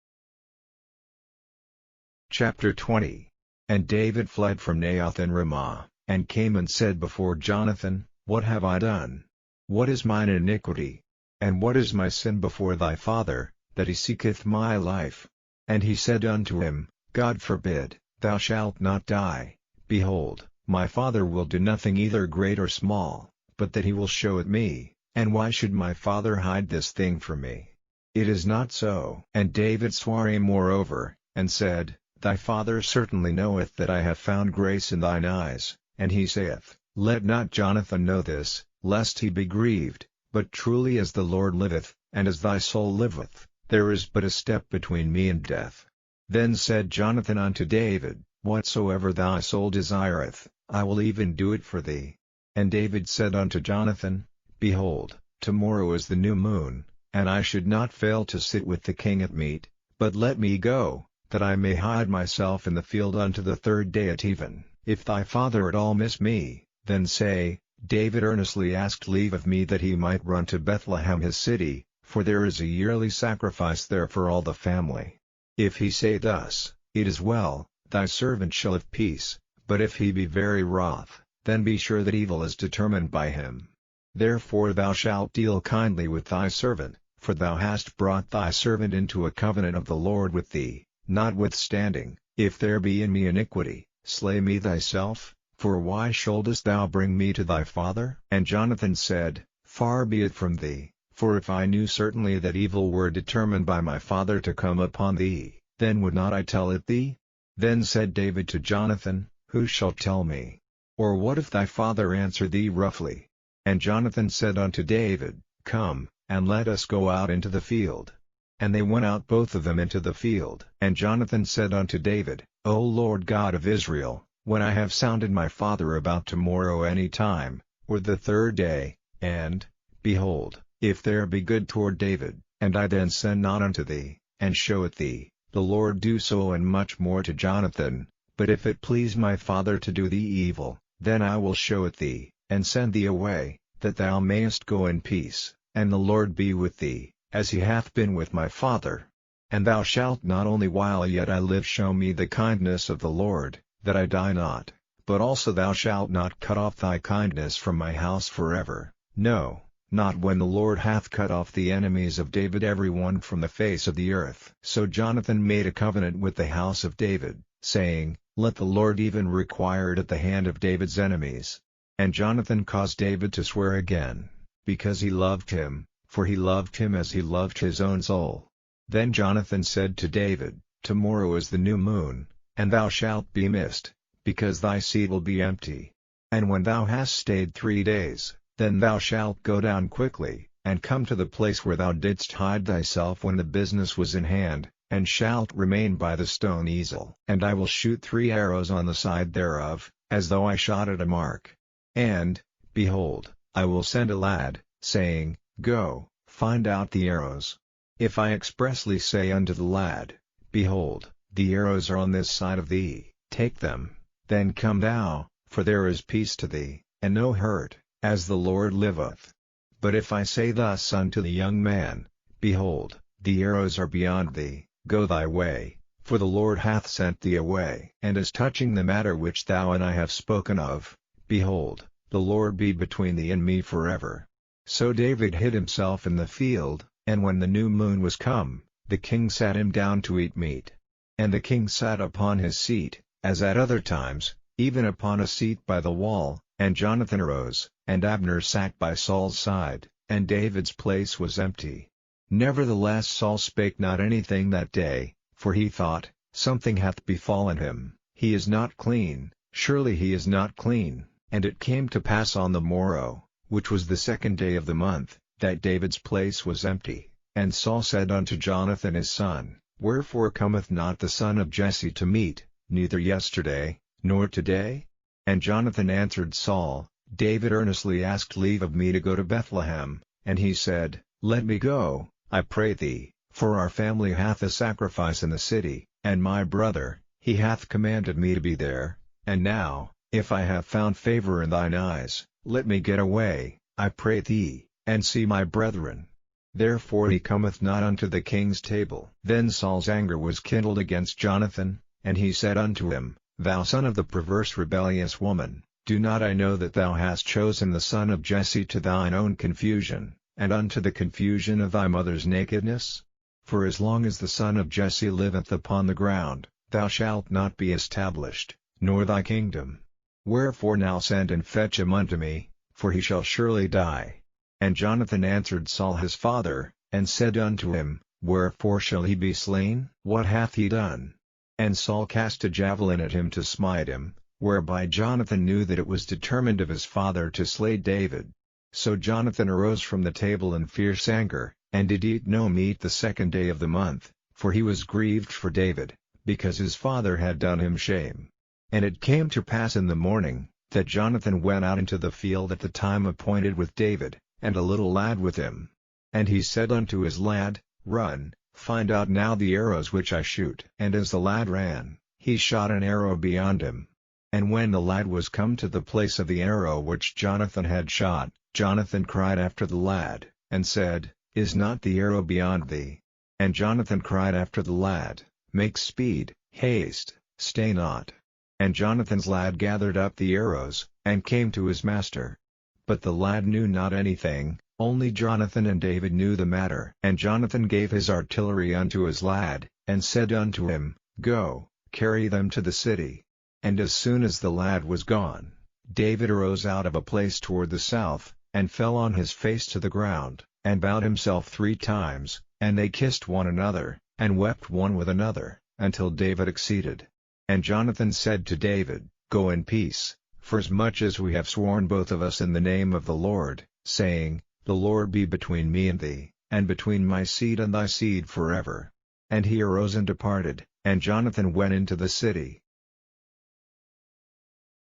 Chapter 20. And David fled from Naioth in Ramah, and came and said before Jonathan, What have I done? What is mine iniquity? And what is my sin before thy father, that he seeketh my life? And he said unto him, God forbid, thou shalt not die. Behold, my father will do nothing either great or small, but that he will show it me, and why should my father hide this thing from me? It is not so. And David sware him moreover, and said, Thy father certainly knoweth that I have found grace in thine eyes, and he saith, Let not Jonathan know this, lest he be grieved, but truly as the Lord liveth, and as thy soul liveth, there is but a step between me and death. Then said Jonathan unto David, Whatsoever thy soul desireth, I will even do it for thee. And David said unto Jonathan, Behold, tomorrow is the new moon, and I should not fail to sit with the king at meat, but let me go, that I may hide myself in the field unto the third day at even. If thy father at all miss me, then say, David earnestly asked leave of me that he might run to Bethlehem his city, for there is a yearly sacrifice there for all the family. If he say thus, It is well, thy servant shall have peace, but if he be very wroth, then be sure that evil is determined by him. Therefore thou shalt deal kindly with thy servant, for thou hast brought thy servant into a covenant of the Lord with thee. Notwithstanding, if there be in me iniquity, slay me thyself, for why shouldest thou bring me to thy father? And Jonathan said, Far be it from thee, for if I knew certainly that evil were determined by my father to come upon thee, then would not I tell it thee? Then said David to Jonathan, Who shall tell me? Or what if thy father answer thee roughly? And Jonathan said unto David, Come, and let us go out into the field. And they went out both of them into the field. And Jonathan said unto David, O Lord God of Israel, when I have sounded my father about tomorrow any time, or the third day, and, behold, if there be good toward David, and I then send not unto thee, and show it thee, the Lord do so and much more to Jonathan, but if it please my father to do thee evil, then I will show it thee, and send thee away, that thou mayest go in peace, and the Lord be with thee, as he hath been with my father. And thou shalt not only while yet I live show me the kindness of the Lord, that I die not, but also thou shalt not cut off thy kindness from my house forever, no, not when the Lord hath cut off the enemies of David every one from the face of the earth. So Jonathan made a covenant with the house of David, saying, Let the Lord even require it at the hand of David's enemies. And Jonathan caused David to swear again, because he loved him, for he loved him as he loved his own soul. Then Jonathan said to David, Tomorrow is the new moon, and thou shalt be missed, because thy seat will be empty. And when thou hast stayed 3 days, then thou shalt go down quickly, and come to the place where thou didst hide thyself when the business was in hand, and shalt remain by the stone easel. And I will shoot 3 arrows on the side thereof, as though I shot at a mark. And, behold, I will send a lad, saying, Go, find out the arrows. If I expressly say unto the lad, Behold, the arrows are on this side of thee, take them, then come thou, for there is peace to thee, and no hurt, as the Lord liveth. But if I say thus unto the young man, Behold, the arrows are beyond thee, go thy way, for the Lord hath sent thee away. And as touching the matter which thou and I have spoken of, behold, the Lord be between thee and me forever. So David hid himself in the field, and when the new moon was come, the king sat him down to eat meat. And the king sat upon his seat, as at other times, even upon a seat by the wall, and Jonathan arose, and Abner sat by Saul's side, and David's place was empty. Nevertheless Saul spake not anything that day, for he thought, Something hath befallen him, he is not clean, surely he is not clean. And it came to pass on the morrow, which was the 2nd day of the month, that David's place was empty. And Saul said unto Jonathan his son, Wherefore cometh not the son of Jesse to meat, neither yesterday, nor today? And Jonathan answered Saul, David earnestly asked leave of me to go to Bethlehem, and he said, Let me go, I pray thee, for our family hath a sacrifice in the city, and my brother, he hath commanded me to be there. And now, if I have found favor in thine eyes, let me get away, I pray thee, and see my brethren. Therefore he cometh not unto the king's table. Then Saul's anger was kindled against Jonathan, and he said unto him, Thou son of the perverse rebellious woman, do not I know that thou hast chosen the son of Jesse to thine own confusion, and unto the confusion of thy mother's nakedness? For as long as the son of Jesse liveth upon the ground, thou shalt not be established, nor thy kingdom. Wherefore now send and fetch him unto me, for he shall surely die. And Jonathan answered Saul his father, and said unto him, Wherefore shall he be slain? What hath he done? And Saul cast a javelin at him to smite him, whereby Jonathan knew that it was determined of his father to slay David. So Jonathan arose from the table in fierce anger, and did eat no meat the 2nd day of the month, for he was grieved for David, because his father had done him shame. And it came to pass in the morning, that Jonathan went out into the field at the time appointed with David, and a little lad with him. And he said unto his lad, Run, find out now the arrows which I shoot. And as the lad ran, he shot an arrow beyond him. And when the lad was come to the place of the arrow which Jonathan had shot, Jonathan cried after the lad, and said, Is not the arrow beyond thee? And Jonathan cried after the lad, Make speed, haste, stay not. And Jonathan's lad gathered up the arrows, and came to his master. But the lad knew not anything, only Jonathan and David knew the matter. And Jonathan gave his artillery unto his lad, and said unto him, Go, carry them to the city. And as soon as the lad was gone, David arose out of a place toward the south, and fell on his face to the ground, and bowed himself 3 times, and they kissed one another, and wept one with another, until David exceeded. And Jonathan said to David, Go in peace, forasmuch as we have sworn both of us in the name of the Lord, saying, The Lord be between me and thee, and between my seed and thy seed forever. And he arose and departed, and Jonathan went into the city.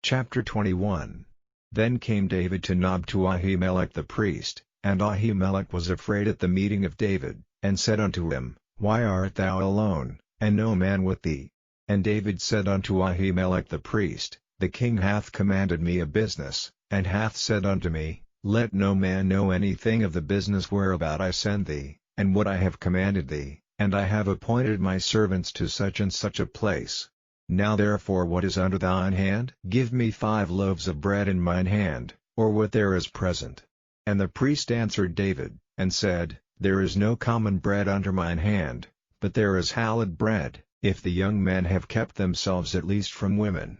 Chapter 21. Then came David to Nob to Ahimelech the priest, and Ahimelech was afraid at the meeting of David, and said unto him, Why art thou alone, and no man with thee? And David said unto Ahimelech the priest, The king hath commanded me a business, and hath said unto me, Let no man know anything of the business whereabout I send thee, and what I have commanded thee, and I have appointed my servants to such and such a place. Now therefore what is under thine hand? Give me 5 loaves of bread in mine hand, or what there is present. And the priest answered David, and said, There is no common bread under mine hand, but there is hallowed bread, if the young men have kept themselves at least from women.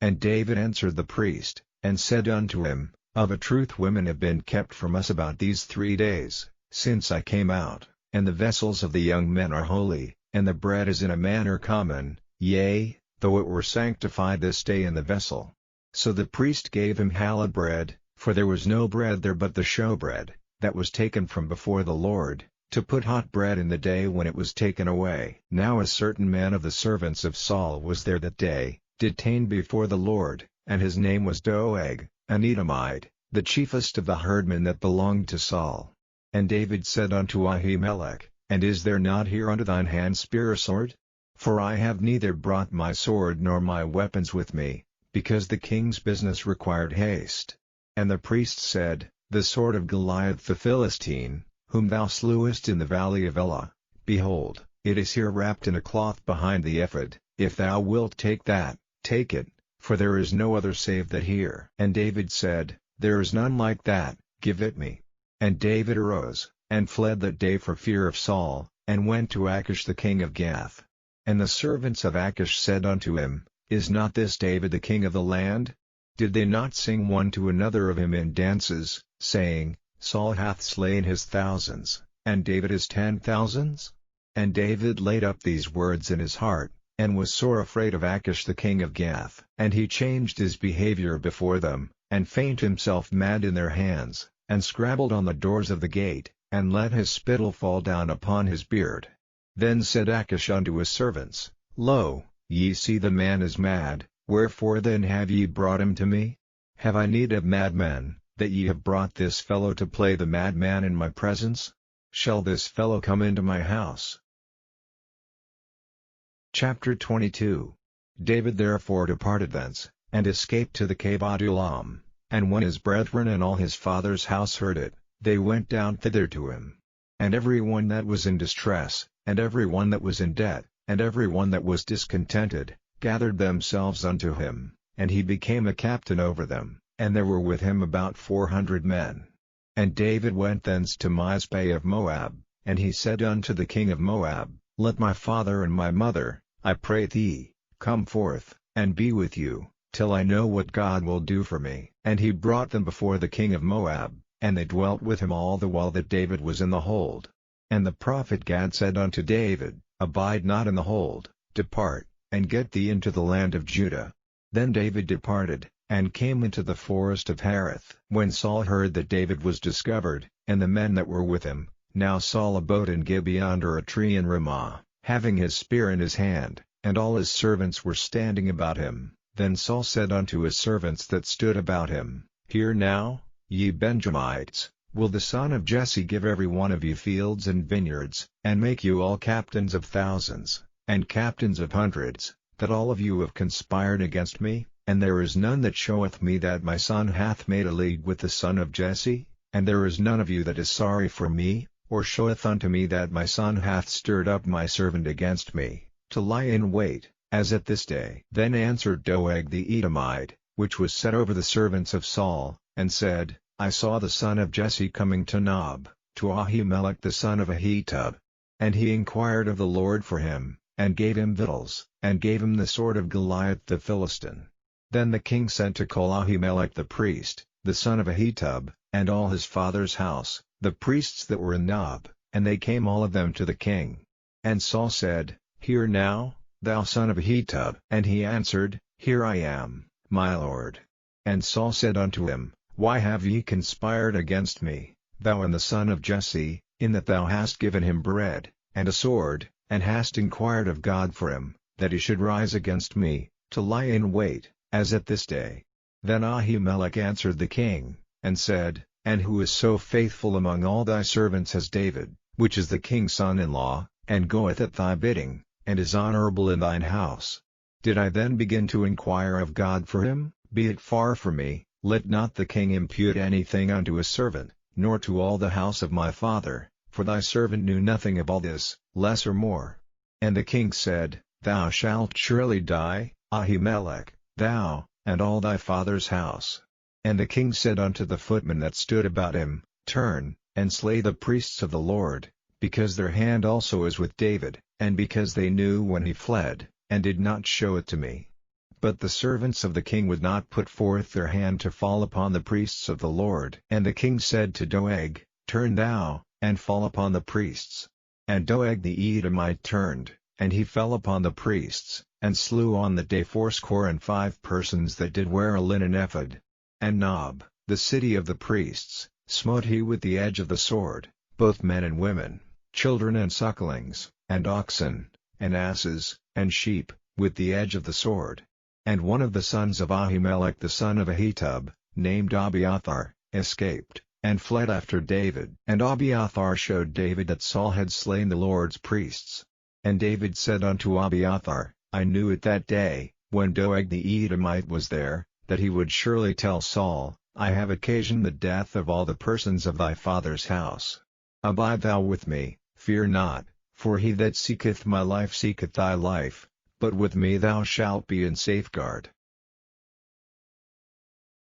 And David answered the priest, and said unto him, Of a truth women have been kept from us about these 3 days, since I came out, and the vessels of the young men are holy, and the bread is in a manner common, yea, though it were sanctified this day in the vessel. So the priest gave him hallowed bread, for there was no bread there but the showbread, that was taken from before the Lord, to put hot bread in the day when it was taken away. Now a certain man of the servants of Saul was there that day, detained before the Lord, and his name was Doeg, an Edomite, the chiefest of the herdmen that belonged to Saul. And David said unto Ahimelech, And is there not here under thine hand spear or sword? For I have neither brought my sword nor my weapons with me, because the king's business required haste. And the priest said, The sword of Goliath the Philistine, whom thou slewest in the valley of Elah, behold, it is here wrapped in a cloth behind the ephod. If thou wilt take that, take it, for there is no other save that here. And David said, There is none like that, give it me. And David arose, and fled that day for fear of Saul, and went to Achish the king of Gath. And the servants of Achish said unto him, Is not this David the king of the land? Did they not sing one to another of him in dances, saying, Saul hath slain his thousands, and David his 10,000s? And David laid up these words in his heart, and was sore afraid of Achish the king of Gath. And he changed his behavior before them, and feigned himself mad in their hands, and scrabbled on the doors of the gate, and let his spittle fall down upon his beard. Then said Achish unto his servants, Lo, ye see the man is mad, wherefore then have ye brought him to me? Have I need of madmen, that ye have brought this fellow to play the madman in my presence? Shall this fellow come into my house? Chapter 22. David therefore departed thence, and escaped to the cave Adullam, and when his brethren and all his father's house heard it, they went down thither to him. And every one that was in distress, and every one that was in debt, and every one that was discontented, gathered themselves unto him, and he became a captain over them, and there were with him about 400 men. And David went thence to Mizpeh of Moab, and he said unto the king of Moab, Let my father and my mother, I pray thee, come forth, and be with you, till I know what God will do for me. And he brought them before the king of Moab, and they dwelt with him all the while that David was in the hold. And the prophet Gad said unto David, Abide not in the hold, depart, and get thee into the land of Judah. Then David departed, and came into the forest of Hareth. When Saul heard that David was discovered, and the men that were with him, now Saul abode in Gibeah under a tree in Ramah, having his spear in his hand, and all his servants were standing about him. Then Saul said unto his servants that stood about him, Hear now, ye Benjamites, will the son of Jesse give every one of you fields and vineyards, and make you all captains of thousands, and captains of hundreds, that all of you have conspired against me? And there is none that showeth me that my son hath made a league with the son of Jesse? And there is none of you that is sorry for me, or showeth unto me that my son hath stirred up my servant against me, to lie in wait, as at this day? Then answered Doeg the Edomite, which was set over the servants of Saul, and said, I saw the son of Jesse coming to Nob, to Ahimelech the son of Ahitub. And he inquired of the Lord for him, and gave him victuals, and gave him the sword of Goliath the Philistine. Then the king sent to call Ahimelech the priest, the son of Ahitub, and all his father's house, the priests that were in Nob, and they came all of them to the king. And Saul said, Hear now, thou son of Ahitub. And he answered, Here I am, my lord. And Saul said unto him, Why have ye conspired against me, thou and the son of Jesse, in that thou hast given him bread, and a sword, and hast inquired of God for him, that he should rise against me, to lie in wait, as at this day? Then Ahimelech answered the king, and said, And who is so faithful among all thy servants as David, which is the king's son-in-law, and goeth at thy bidding, and is honorable in thine house? Did I then begin to inquire of God for him? Be it far from me, let not the king impute anything unto his servant, nor to all the house of my father, for thy servant knew nothing of all this, less or more. And the king said, Thou shalt surely die, Ahimelech, thou, and all thy father's house. And the king said unto the footmen that stood about him, Turn, and slay the priests of the Lord, because their hand also is with David, and because they knew when he fled, and did not show it to me. But the servants of the king would not put forth their hand to fall upon the priests of the Lord. And the king said to Doeg, Turn thou, and fall upon the priests. And Doeg the Edomite turned, and he fell upon the priests, and slew on the day 85 persons that did wear a linen ephod. And Nob, the city of the priests, smote he with the edge of the sword, both men and women, children and sucklings, and oxen, and asses, and sheep, with the edge of the sword. And one of the sons of Ahimelech the son of Ahitub, named Abiathar, escaped, and fled after David. And Abiathar showed David that Saul had slain the Lord's priests. And David said unto Abiathar, I knew it that day, when Doeg the Edomite was there, that he would surely tell Saul, I have occasioned the death of all the persons of thy father's house. Abide thou with me, fear not, for he that seeketh my life seeketh thy life, but with me thou shalt be in safeguard.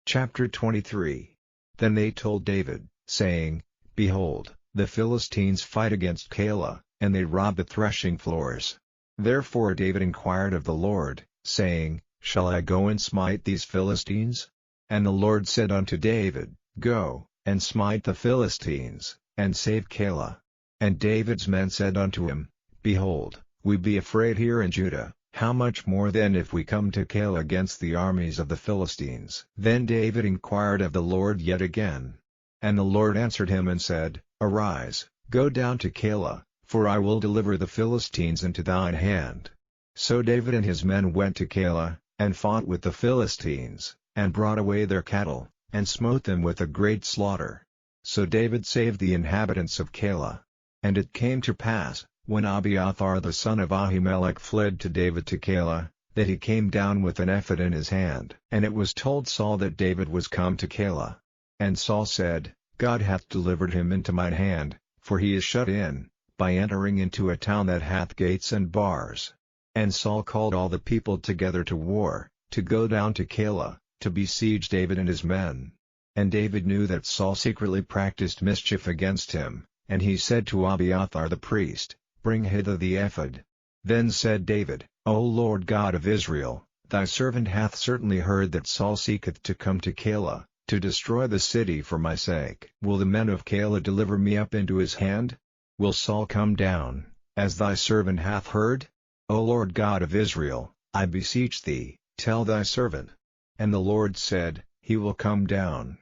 Chapter 23. Then they told David, saying, Behold, the Philistines fight against Keilah, and they rob the threshing floors. Therefore David inquired of the Lord, saying, Shall I go and smite these Philistines? And the Lord said unto David, Go, and smite the Philistines, and save Keilah. And David's men said unto him, Behold, we be afraid here in Judah, How much more then if we come to Keilah against the armies of the Philistines?" Then David inquired of the Lord yet again. And the Lord answered him and said, "Arise, go down to Keilah, for I will deliver the Philistines into thine hand." So David and his men went to Keilah, and fought with the Philistines, and brought away their cattle, and smote them with a great slaughter. So David saved the inhabitants of Keilah. And it came to pass, when Abiathar the son of Ahimelech fled to David to Keilah, that he came down with an ephod in his hand. And it was told Saul that David was come to Keilah. And Saul said, "God hath delivered him into mine hand, for he is shut in, by entering into a town that hath gates and bars." And Saul called all the people together to war, to go down to Keilah, to besiege David and his men. And David knew that Saul secretly practiced mischief against him, and he said to Abiathar the priest, "Bring hither the ephod." Then said David, "O Lord God of Israel, thy servant hath certainly heard that Saul seeketh to come to Keilah, to destroy the city for my sake. Will the men of Keilah deliver me up into his hand? Will Saul come down, as thy servant hath heard? O Lord God of Israel, I beseech thee, tell thy servant." And the Lord said, "He will come down."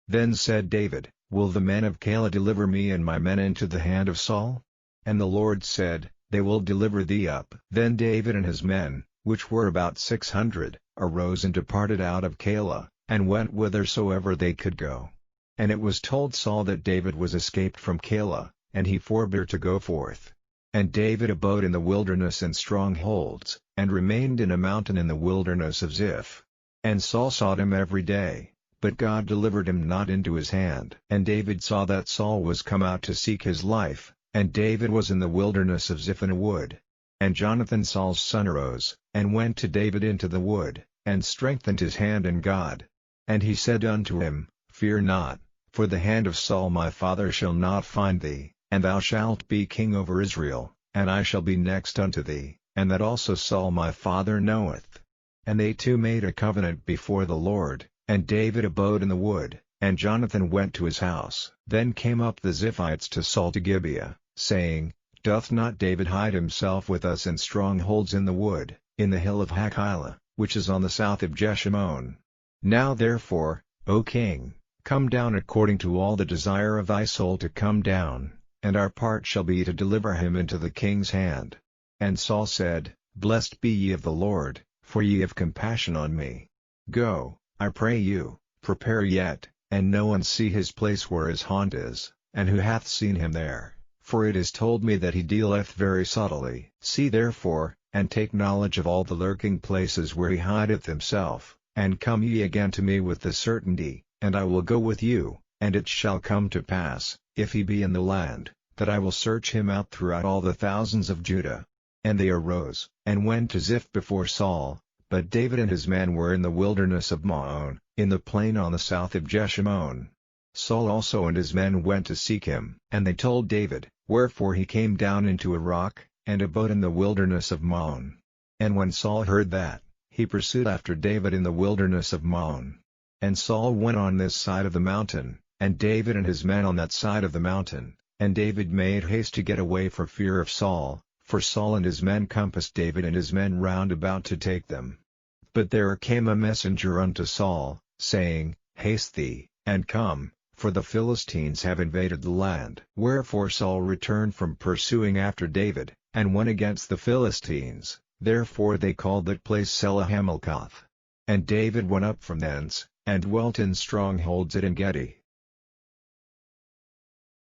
Then said David, "Will the men of Keilah deliver me and my men into the hand of Saul?" And the Lord said, "They will deliver thee up." Then David and his men, which were about 600, arose and departed out of Keilah, and went whithersoever they could go. And it was told Saul that David was escaped from Keilah, and he forbore to go forth. And David abode in the wilderness in strongholds, and remained in a mountain in the wilderness of Ziph. And Saul sought him every day, but God delivered him not into his hand. And David saw that Saul was come out to seek his life, and David was in the wilderness of Ziph in a wood. And Jonathan Saul's son arose, and went to David into the wood, and strengthened his hand in God. And he said unto him, "Fear not, for the hand of Saul my father shall not find thee, and thou shalt be king over Israel, and I shall be next unto thee, and that also Saul my father knoweth." And they two made a covenant before the Lord, and David abode in the wood, and Jonathan went to his house. Then came up the Ziphites to Saul to Gibeah, saying, "Doth not David hide himself with us in strongholds in the wood, in the hill of Hachilah, which is on the south of Jeshimon? Now therefore, O king, come down according to all the desire of thy soul to come down, and our part shall be to deliver him into the king's hand." And Saul said, "Blessed be ye of the Lord, for ye have compassion on me. Go, I pray you, prepare yet, and know and see his place where his haunt is, and who hath seen him there, for it is told me that he dealeth very subtly. See therefore, and take knowledge of all the lurking places where he hideth himself, and come ye again to me with the certainty, and I will go with you, and it shall come to pass, if he be in the land, that I will search him out throughout all the thousands of Judah." And they arose, and went to Ziph before Saul, but David and his men were in the wilderness of Maon, in the plain on the south of Jeshimon. Saul also and his men went to seek him. And they told David, wherefore he came down into a rock, and abode in the wilderness of Maon. And when Saul heard that, he pursued after David in the wilderness of Maon. And Saul went on this side of the mountain, and David and his men on that side of the mountain, and David made haste to get away for fear of Saul, for Saul and his men compassed David and his men round about to take them. But there came a messenger unto Saul, saying, Haste thee, and come, for the Philistines have invaded the land. Wherefore Saul returned from pursuing after David, and went against the Philistines, therefore they called that place Selah Hamilkoth. And David went up from thence, and dwelt in strongholds at En-gedi.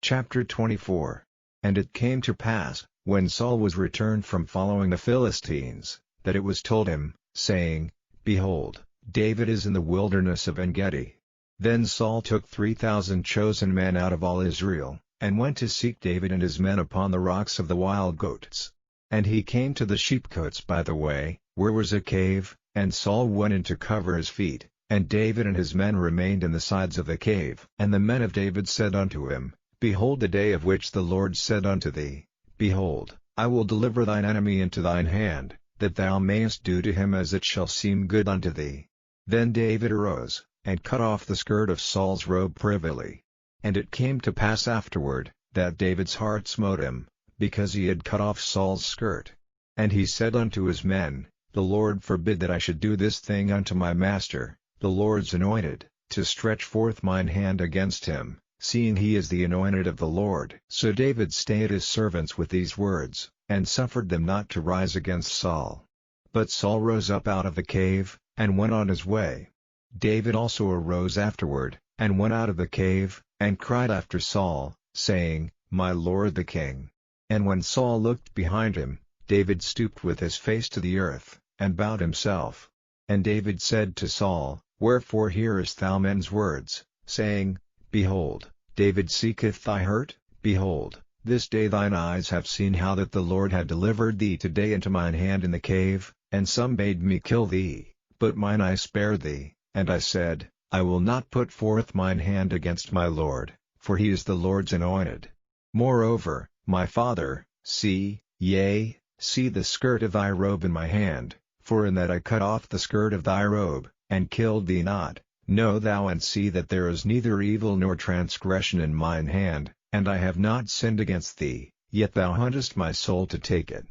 Chapter 24. And it came to pass, when Saul was returned from following the Philistines, that it was told him, saying, Behold, David is in the wilderness of En-gedi. Then Saul took 3,000 chosen men out of all Israel, and went to seek David and his men upon the rocks of the wild goats. And he came to the sheepcotes by the way, where was a cave, and Saul went in to cover his feet, and David and his men remained in the sides of the cave. And the men of David said unto him, Behold the day of which the Lord said unto thee, Behold, I will deliver thine enemy into thine hand, that thou mayest do to him as it shall seem good unto thee. Then David arose, and cut off the skirt of Saul's robe privily. And it came to pass afterward, that David's heart smote him, because he had cut off Saul's skirt. And he said unto his men, The Lord forbid that I should do this thing unto my master, the Lord's anointed, to stretch forth mine hand against him, seeing he is the anointed of the Lord. So David stayed his servants with these words, and suffered them not to rise against Saul. But Saul rose up out of the cave, and went on his way. David also arose afterward, and went out of the cave, and cried after Saul, saying, My lord the king. And when Saul looked behind him, David stooped with his face to the earth, and bowed himself. And David said to Saul, Wherefore hearest thou men's words, saying, Behold, David seeketh thy hurt? Behold, this day thine eyes have seen how that the Lord had delivered thee today into mine hand in the cave, and some bade me kill thee, but mine eye spared thee, and I said, I will not put forth mine hand against my Lord, for he is the Lord's anointed. Moreover, my father, see, yea, see the skirt of thy robe in my hand, for in that I cut off the skirt of thy robe, and killed thee not. Know thou and see that there is neither evil nor transgression in mine hand, and I have not sinned against thee, yet thou huntest my soul to take it.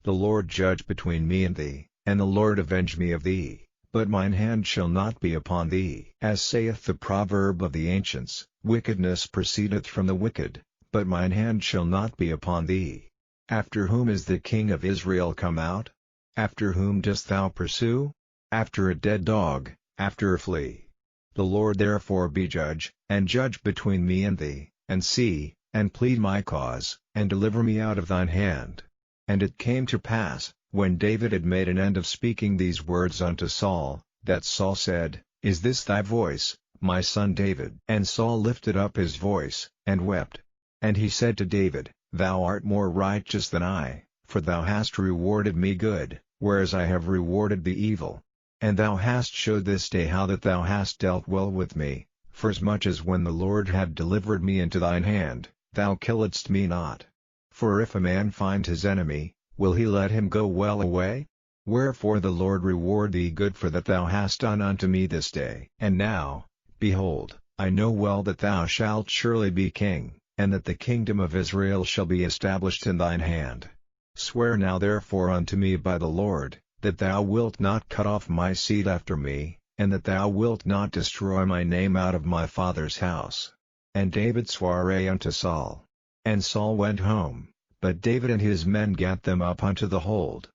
The Lord judge between me and thee, and the Lord avenge me of thee, but mine hand shall not be upon thee. As saith the proverb of the ancients, Wickedness proceedeth from the wicked, but mine hand shall not be upon thee. After whom is the king of Israel come out? After whom dost thou pursue? After a dead dog, after a flea. The Lord therefore be judge, and judge between me and thee, and see, and plead my cause, and deliver me out of thine hand. And it came to pass, when David had made an end of speaking these words unto Saul, that Saul said, Is this thy voice, my son David? And Saul lifted up his voice, and wept. And he said to David, Thou art more righteous than I, for thou hast rewarded me good, whereas I have rewarded thee evil. And thou hast showed this day how that thou hast dealt well with me, forasmuch as when the Lord had delivered me into thine hand, thou killedst me not. For if a man find his enemy, will he let him go well away? Wherefore the Lord reward thee good for that thou hast done unto me this day. And now, behold, I know well that thou shalt surely be king, and that the kingdom of Israel shall be established in thine hand. Swear now therefore unto me by the Lord, that thou wilt not cut off my seed after me, and that thou wilt not destroy my name out of my father's house. And David sware unto Saul. And Saul went home, but David and his men gat them up unto the hold.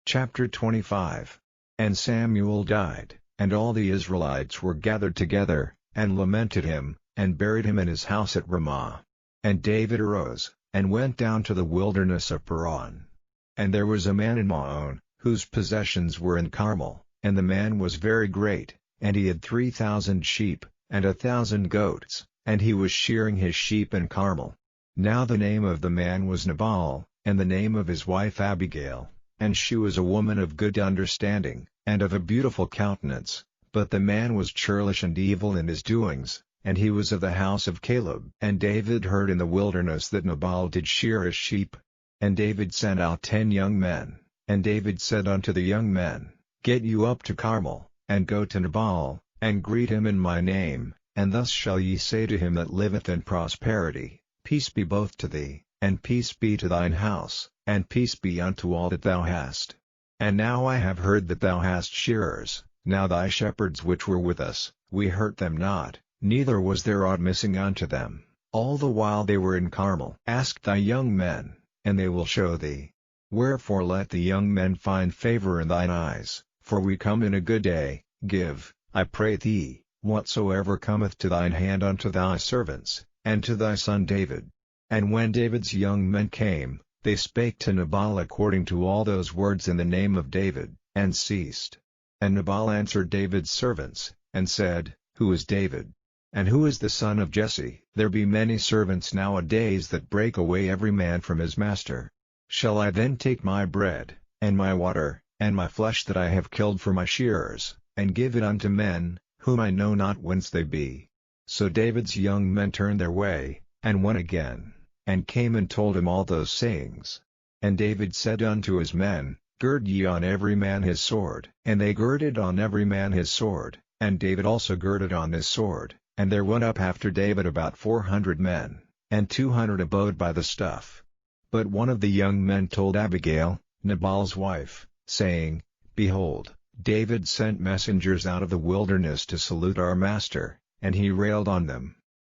Chapter 25. And Samuel died, and all the Israelites were gathered together, and lamented him, and buried him in his house at Ramah. And David arose, and went down to the wilderness of Paran. And there was a man in Maon, whose possessions were in Carmel, and the man was very great, and he had 3,000 sheep, and 1,000 goats, and he was shearing his sheep in Carmel. Now the name of the man was Nabal, and the name of his wife Abigail, and she was a woman of good understanding, and of a beautiful countenance, but the man was churlish and evil in his doings, and he was of the house of Caleb. And David heard in the wilderness that Nabal did shear his sheep. And David sent out 10 young men, and David said unto the young men, Get you up to Carmel, and go to Nabal, and greet him in my name, and thus shall ye say to him that liveth in prosperity, Peace be both to thee, and peace be to thine house, and peace be unto all that thou hast. And now I have heard that thou hast shearers. Now thy shepherds which were with us, we hurt them not, neither was there aught missing unto them, all the while they were in Carmel. Ask thy young men, and they will show thee. Wherefore let the young men find favor in thine eyes, for we come in a good day. Give, I pray thee, whatsoever cometh to thine hand unto thy servants, and to thy son David. And when David's young men came, they spake to Nabal according to all those words in the name of David, and ceased. And Nabal answered David's servants, and said, Who is David? And who is the son of Jesse? There be many servants nowadays that break away every man from his master. Shall I then take my bread, and my water, and my flesh that I have killed for my shearers, and give it unto men, whom I know not whence they be? So David's young men turned their way, and went again, and came and told him all those sayings. And David said unto his men, Gird ye on every man his sword. And they girded on every man his sword, and David also girded on his sword. And there went up after David about 400 men, and 200 abode by the stuff. But one of the young men told Abigail, Nabal's wife, saying, Behold, David sent messengers out of the wilderness to salute our master, and he railed on them.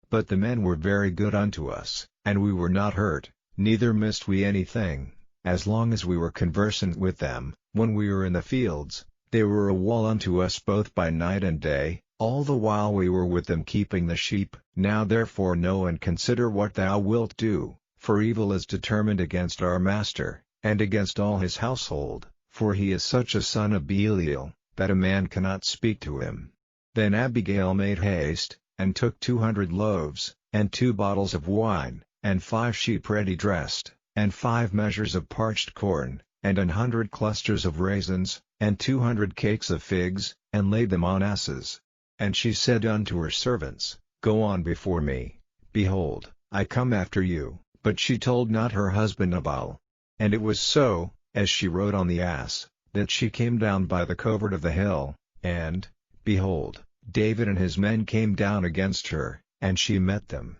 But the men were very good unto us, and we were not hurt, neither missed we anything, as long as we were conversant with them. When we were in the fields, they were a wall unto us both by night and day, all the while we were with them keeping the sheep. Now therefore know and consider what thou wilt do, for evil is determined against our master, and against all his household, for he is such a son of Belial, that a man cannot speak to him. Then Abigail made haste, and took 200 loaves, and 2 bottles of wine, and 5 sheep ready dressed, and 5 measures of parched corn, and 100 clusters of raisins, and 200 cakes of figs, and laid them on asses. And she said unto her servants, Go on before me, behold, I come after you. But she told not her husband Nabal. And it was so, as she rode on the ass, that she came down by the covert of the hill, and, behold, David and his men came down against her, and she met them.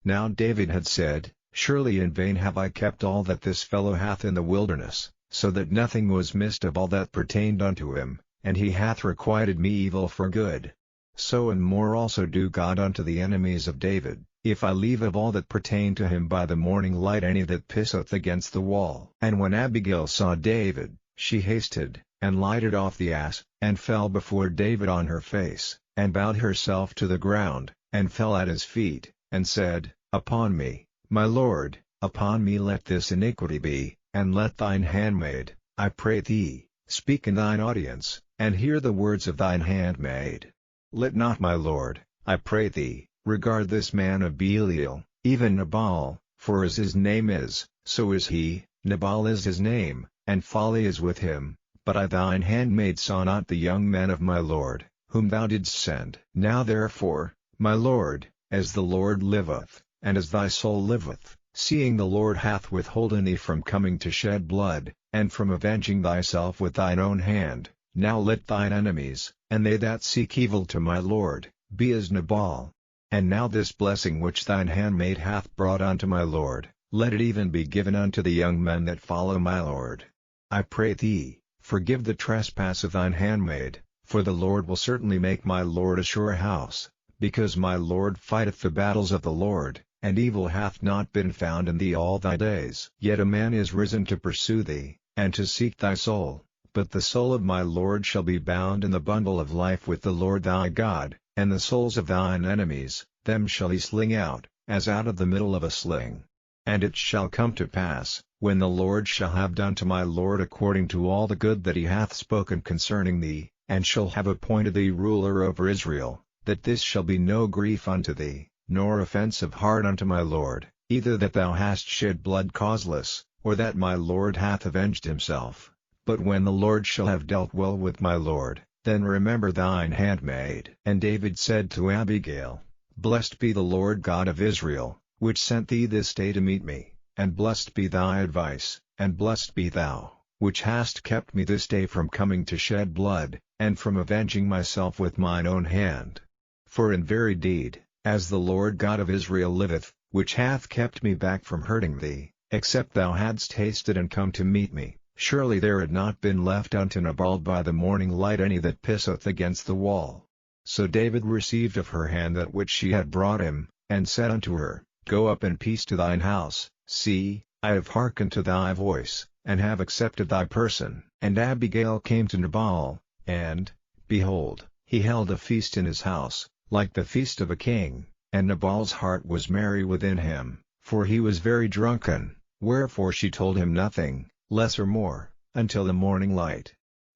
Now David had said, Surely in vain have I kept all that this fellow hath in the wilderness, so that nothing was missed of all that pertained unto him, and he hath requited me evil for good. So and more also do God unto the enemies of David, if I leave of all that pertain to him by the morning light any that pisseth against the wall. And when Abigail saw David, she hasted, and lighted off the ass, and fell before David on her face, and bowed herself to the ground, and fell at his feet, and said, Upon me, my lord, upon me let this iniquity be, and let thine handmaid, I pray thee, speak in thine audience, and hear the words of thine handmaid. Let not my lord, I pray thee, regard this man of Belial, even Nabal, for as his name is, so is he, Nabal is his name, and folly is with him. But I thine handmaid saw not the young men of my lord, whom thou didst send. Now therefore, my lord, as the Lord liveth, and as thy soul liveth, seeing the Lord hath withholden thee from coming to shed blood, and from avenging thyself with thine own hand, now let thine enemies, and they that seek evil to my lord, be as Nabal. And now this blessing which thine handmaid hath brought unto my lord, let it even be given unto the young men that follow my lord. I pray thee, forgive the trespass of thine handmaid, for the Lord will certainly make my lord a sure house, because my lord fighteth the battles of the Lord, and evil hath not been found in thee all thy days. Yet a man is risen to pursue thee, and to seek thy soul, but the soul of my lord shall be bound in the bundle of life with the Lord thy God. And the souls of thine enemies, them shall he sling out, as out of the middle of a sling. And it shall come to pass, when the Lord shall have done to my lord according to all the good that he hath spoken concerning thee, and shall have appointed thee ruler over Israel, that this shall be no grief unto thee, nor offense of heart unto my lord, either that thou hast shed blood causeless, or that my lord hath avenged himself. But when the Lord shall have dealt well with my lord, then remember thine handmaid. And David said to Abigail, Blessed be the Lord God of Israel, which sent thee this day to meet me, and blessed be thy advice, and blessed be thou, which hast kept me this day from coming to shed blood, and from avenging myself with mine own hand. For in very deed, as the Lord God of Israel liveth, which hath kept me back from hurting thee, except thou hadst hasted and come to meet me, surely there had not been left unto Nabal by the morning light any that pisseth against the wall. So David received of her hand that which she had brought him, and said unto her, Go up in peace to thine house. See, I have hearkened to thy voice, and have accepted thy person. And Abigail came to Nabal, and, behold, he held a feast in his house, like the feast of a king, and Nabal's heart was merry within him, for he was very drunken, wherefore she told him nothing, less or more, until the morning light.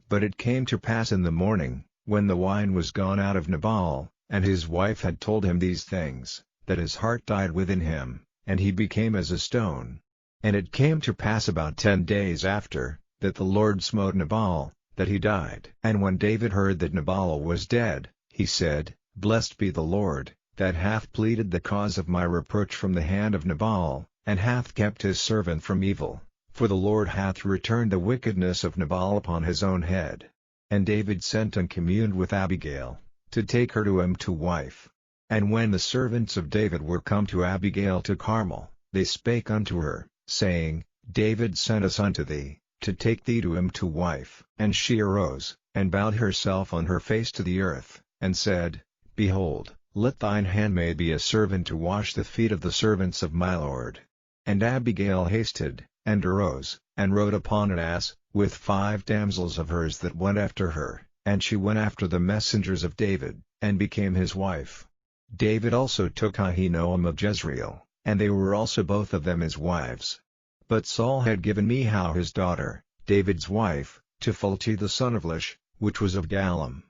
But it came to pass in the morning, when the wine was gone out of Nabal, and his wife had told him these things, that his heart died within him, and he became as a stone. And it came to pass about 10 days after, that the Lord smote Nabal, that he died. And when David heard that Nabal was dead, he said, Blessed be the Lord, that hath pleaded the cause of my reproach from the hand of Nabal, and hath kept his servant from evil. For the Lord hath returned the wickedness of Nabal upon his own head. And David sent and communed with Abigail, to take her to him to wife. And when the servants of David were come to Abigail to Carmel, they spake unto her, saying, David sent us unto thee, to take thee to him to wife. And she arose, and bowed herself on her face to the earth, and said, Behold, let thine handmaid be a servant to wash the feet of the servants of my lord. And Abigail hasted, and arose, and rode upon an ass, with 5 damsels of hers that went after her, and she went after the messengers of David, and became his wife. David also took Ahinoam of Jezreel, and they were also both of them his wives. But Saul had given Michal his daughter, David's wife, to Phalti the son of Lish, which was of Gallim.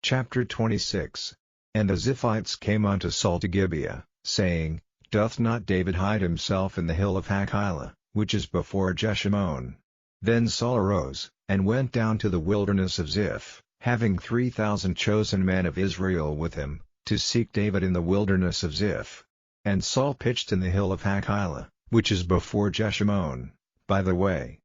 Chapter 26. And the Ziphites came unto Saul to Gibeah, saying, Doth not David hide himself in the hill of Hachilah, which is before Jeshimon? Then Saul arose, and went down to the wilderness of Ziph, having 3,000 chosen men of Israel with him, to seek David in the wilderness of Ziph. And Saul pitched in the hill of Hachilah, which is before Jeshimon, by the way.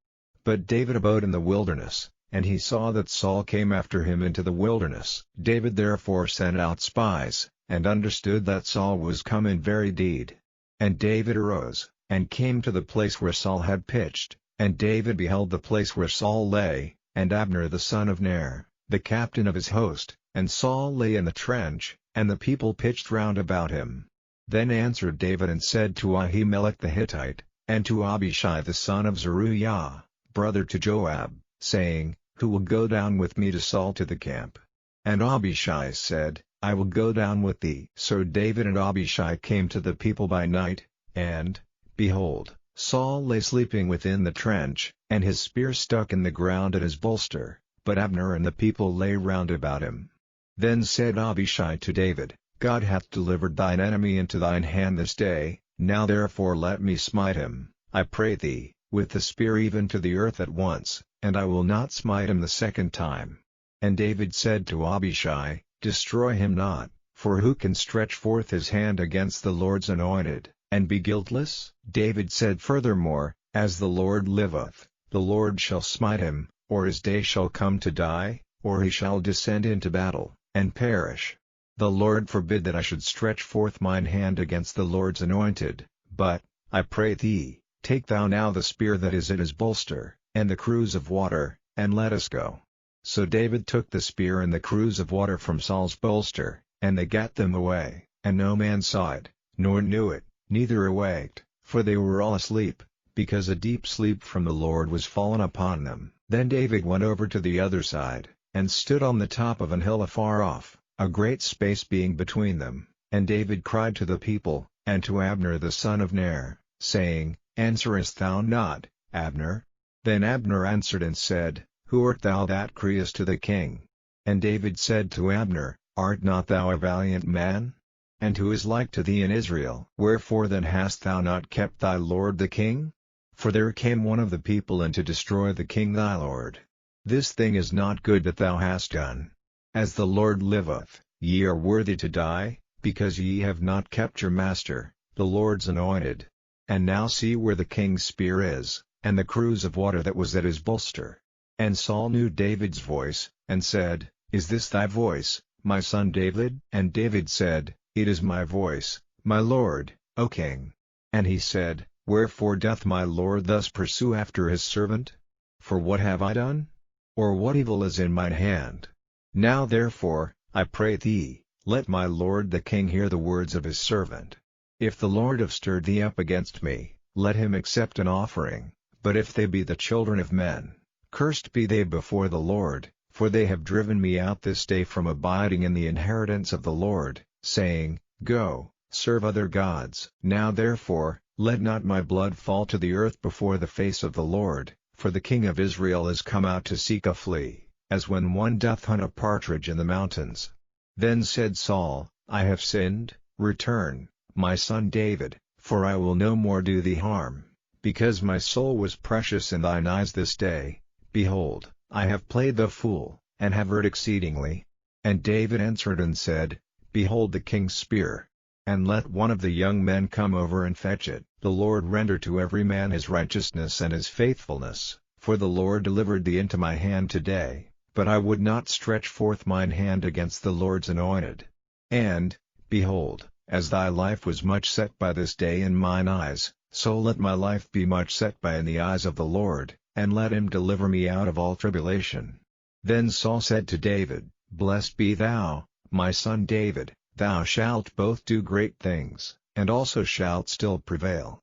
But David abode in the wilderness, and he saw that Saul came after him into the wilderness. David therefore sent out spies, and understood that Saul was come in very deed. And David arose, and came to the place where Saul had pitched, and David beheld the place where Saul lay, and Abner the son of Ner, the captain of his host, and Saul lay in the trench, and the people pitched round about him. Then answered David and said to Ahimelech the Hittite, and to Abishai the son of Zeruiah, brother to Joab, saying, Who will go down with me to Saul to the camp? And Abishai said, I will go down with thee. So David and Abishai came to the people by night, and, behold, Saul lay sleeping within the trench, and his spear stuck in the ground at his bolster, but Abner and the people lay round about him. Then said Abishai to David, God hath delivered thine enemy into thine hand this day, now therefore let me smite him, I pray thee, with the spear even to the earth at once, and I will not smite him the second time. And David said to Abishai, Destroy him not, for who can stretch forth his hand against the Lord's anointed, and be guiltless? David said furthermore, As the Lord liveth, the Lord shall smite him, or his day shall come to die, or he shall descend into battle, and perish. The Lord forbid that I should stretch forth mine hand against the Lord's anointed, but, I pray thee, take thou now the spear that is at his bolster, and the cruse of water, and let us go. So David took the spear and the cruse of water from Saul's bolster, and they gat them away, and no man saw it, nor knew it, neither awaked, for they were all asleep, because a deep sleep from the Lord was fallen upon them. Then David went over to the other side, and stood on the top of an hill afar off, a great space being between them, and David cried to the people, and to Abner the son of Ner, saying, Answerest thou not, Abner? Then Abner answered and said, Who art thou that criest to the king? And David said to Abner, Art not thou a valiant man? And who is like to thee in Israel? Wherefore then hast thou not kept thy lord the king? For there came one of the people in to destroy the king thy lord. This thing is not good that thou hast done. As the Lord liveth, ye are worthy to die, because ye have not kept your master, the Lord's anointed. And now see where the king's spear is, and the cruse of water that was at his bolster. And Saul knew David's voice, and said, Is this thy voice, my son David? And David said, It is my voice, my lord, O king. And he said, Wherefore doth my lord thus pursue after his servant? For what have I done? Or what evil is in mine hand? Now therefore, I pray thee, let my lord the king hear the words of his servant. If the Lord have stirred thee up against me, let him accept an offering, but if they be the children of men, cursed be they before the Lord, for they have driven me out this day from abiding in the inheritance of the Lord, saying, Go, serve other gods. Now therefore, let not my blood fall to the earth before the face of the Lord, for the king of Israel is come out to seek a flea, as when one doth hunt a partridge in the mountains. Then said Saul, I have sinned, return, my son David, for I will no more do thee harm, because my soul was precious in thine eyes this day. Behold, I have played the fool, and have erred exceedingly. And David answered and said, Behold the king's spear. And let one of the young men come over and fetch it. The Lord render to every man his righteousness and his faithfulness, for the Lord delivered thee into my hand today, but I would not stretch forth mine hand against the Lord's anointed. And, behold, as thy life was much set by this day in mine eyes, so let my life be much set by in the eyes of the Lord, and let him deliver me out of all tribulation. Then Saul said to David, Blessed be thou, my son David, thou shalt both do great things, and also shalt still prevail.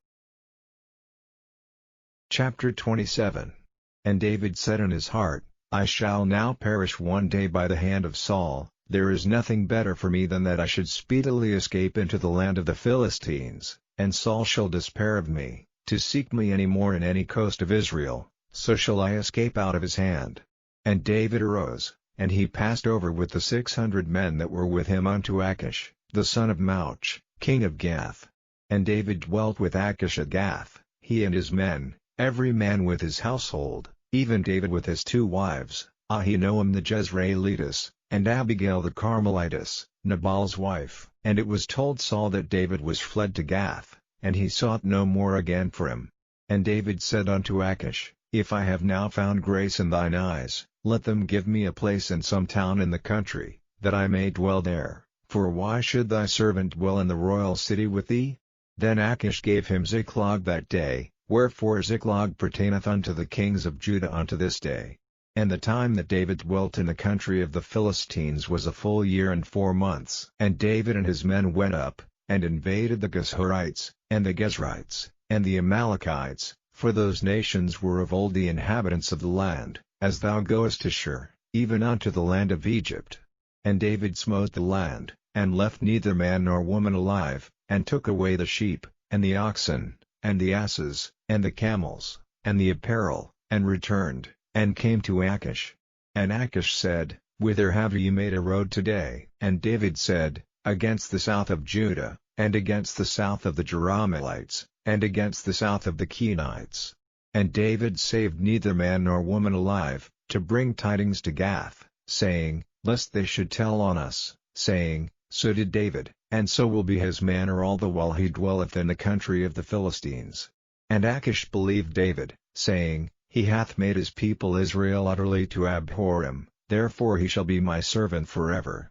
Chapter 27. And David said in his heart, I shall now perish one day by the hand of Saul. There is nothing better for me than that I should speedily escape into the land of the Philistines, and Saul shall despair of me, to seek me any more in any coast of Israel, so shall I escape out of his hand. And David arose, and he passed over with the 600 men that were with him unto Achish, the son of Mauch, king of Gath. And David dwelt with Achish at Gath, he and his men, every man with his household, even David with his 2 wives, Ahinoam the Jezreelitess, and Abigail the Carmelitess, Nabal's wife. And it was told Saul that David was fled to Gath, and he sought no more again for him. And David said unto Achish, If I have now found grace in thine eyes, let them give me a place in some town in the country, that I may dwell there, for why should thy servant dwell in the royal city with thee? Then Achish gave him Ziklag that day, wherefore Ziklag pertaineth unto the kings of Judah unto this day. And the time that David dwelt in the country of the Philistines was a full year and 4 months. And David and his men went up, and invaded the Geshurites, and the Gezrites, and the Amalekites, for those nations were of old the inhabitants of the land, as thou goest to Shur, even unto the land of Egypt. And David smote the land, and left neither man nor woman alive, and took away the sheep, and the oxen, and the asses, and the camels, and the apparel, and returned, and came to Achish. And Achish said, Whither have ye made a road today? And David said, Against the south of Judah, and against the south of the Jerahmeelites, and against the south of the Kenites. And David saved neither man nor woman alive, to bring tidings to Gath, saying, Lest they should tell on us, saying, So did David, and so will be his manner all the while he dwelleth in the country of the Philistines. And Achish believed David, saying, He hath made his people Israel utterly to abhor him, therefore he shall be my servant forever.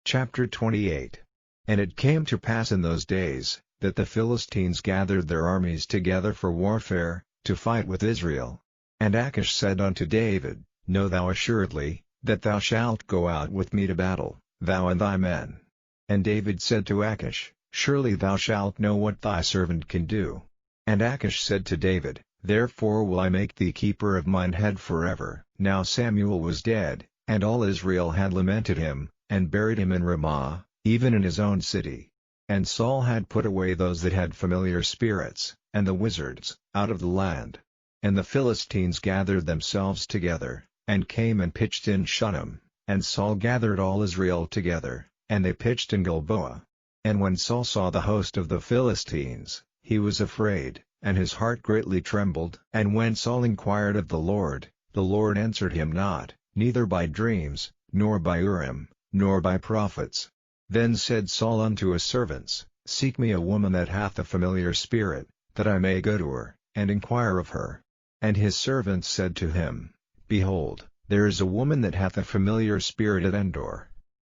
Chapter 28. And it came to pass in those days, that the Philistines gathered their armies together for warfare, to fight with Israel. And Achish said unto David, Know thou assuredly, that thou shalt go out with me to battle, thou and thy men. And David said to Achish, Surely thou shalt know what thy servant can do. And Achish said to David, Therefore will I make thee keeper of mine head forever. Now Samuel was dead, and all Israel had lamented him, and buried him in Ramah, even in his own city. And Saul had put away those that had familiar spirits, and the wizards, out of the land. And the Philistines gathered themselves together, and came and pitched in Shunem, and Saul gathered all Israel together, and they pitched in Gilboa. And when Saul saw the host of the Philistines, he was afraid, and his heart greatly trembled. And when Saul inquired of the Lord answered him not, neither by dreams, nor by Urim, nor by prophets. Then said Saul unto his servants, Seek me a woman that hath a familiar spirit, that I may go to her, and inquire of her. And his servants said to him, Behold, there is a woman that hath a familiar spirit at Endor.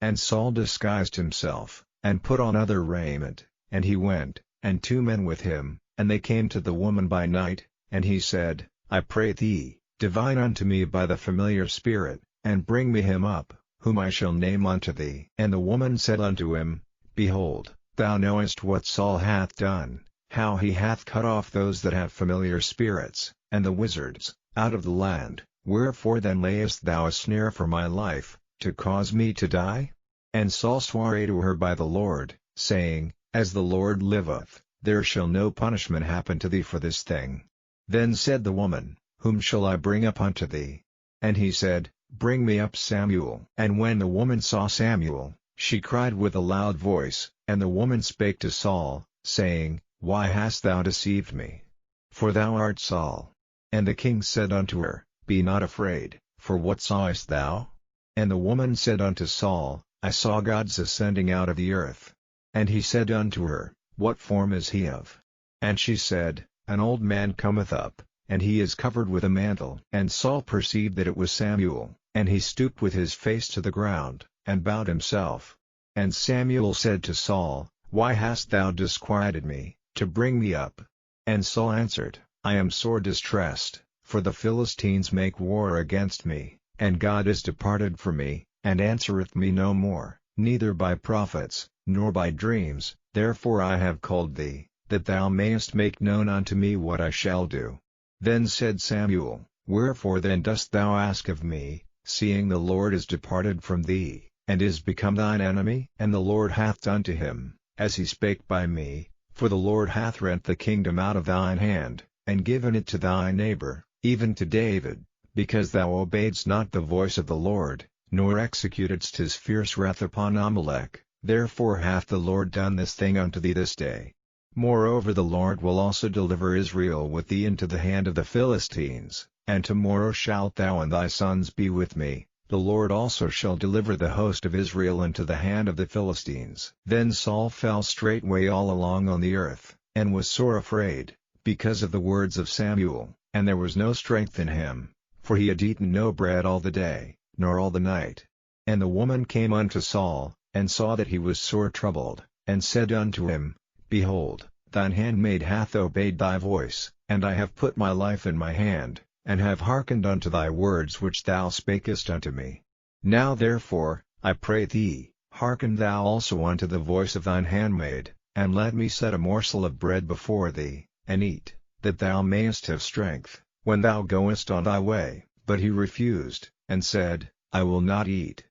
And Saul disguised himself, and put on other raiment, and he went, and 2 men with him, and they came to the woman by night, and he said, I pray thee, divine unto me by the familiar spirit, and bring me him up, whom I shall name unto thee. And the woman said unto him, Behold, thou knowest what Saul hath done, how he hath cut off those that have familiar spirits, and the wizards, out of the land. Wherefore then layest thou a snare for my life, to cause me to die? And Saul sware to her by the Lord, saying, As the Lord liveth, there shall no punishment happen to thee for this thing. Then said the woman, Whom shall I bring up unto thee? And he said, Bring me up Samuel. And when the woman saw Samuel, she cried with a loud voice, and the woman spake to Saul, saying, Why hast thou deceived me? For thou art Saul. And the king said unto her, Be not afraid, for what sawest thou? And the woman said unto Saul, I saw gods ascending out of the earth. And he said unto her, What form is he of? And she said, An old man cometh up, and he is covered with a mantle. And Saul perceived that it was Samuel, and he stooped with his face to the ground, and bowed himself. And Samuel said to Saul, Why hast thou disquieted me, to bring me up? And Saul answered, I am sore distressed, for the Philistines make war against me, and God is departed from me, and answereth me no more, neither by prophets, nor by dreams. Therefore I have called thee, that thou mayest make known unto me what I shall do. Then said Samuel, Wherefore then dost thou ask of me, seeing the Lord is departed from thee, and is become thine enemy? And the Lord hath done to him, as he spake by me, for the Lord hath rent the kingdom out of thine hand, and given it to thy neighbor, even to David, because thou obeyedst not the voice of the Lord, nor executedst his fierce wrath upon Amalek. Therefore hath the Lord done this thing unto thee this day. Moreover the Lord will also deliver Israel with thee into the hand of the Philistines, and tomorrow shalt thou and thy sons be with me. The Lord also shall deliver the host of Israel into the hand of the Philistines. Then Saul fell straightway all along on the earth, and was sore afraid, because of the words of Samuel, and there was no strength in him, for he had eaten no bread all the day, nor all the night. And the woman came unto Saul, and saw that he was sore troubled, and said unto him, Behold, thine handmaid hath obeyed thy voice, and I have put my life in my hand, and have hearkened unto thy words which thou spakest unto me. Now therefore, I pray thee, hearken thou also unto the voice of thine handmaid, and let me set a morsel of bread before thee, and eat, that thou mayest have strength, when thou goest on thy way. But he refused, and said, I will not eat.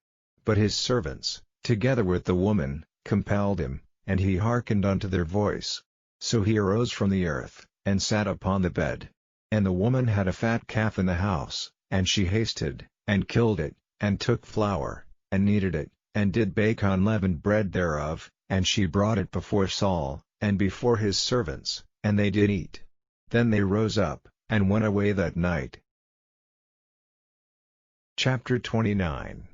But his servants, together with the woman, compelled him, and he hearkened unto their voice. So he arose from the earth, and sat upon the bed. And the woman had a fat calf in the house, and she hasted, and killed it, and took flour, and kneaded it, and did bake unleavened bread thereof, and she brought it before Saul, and before his servants, and they did eat. Then they rose up, and went away that night. Chapter 29.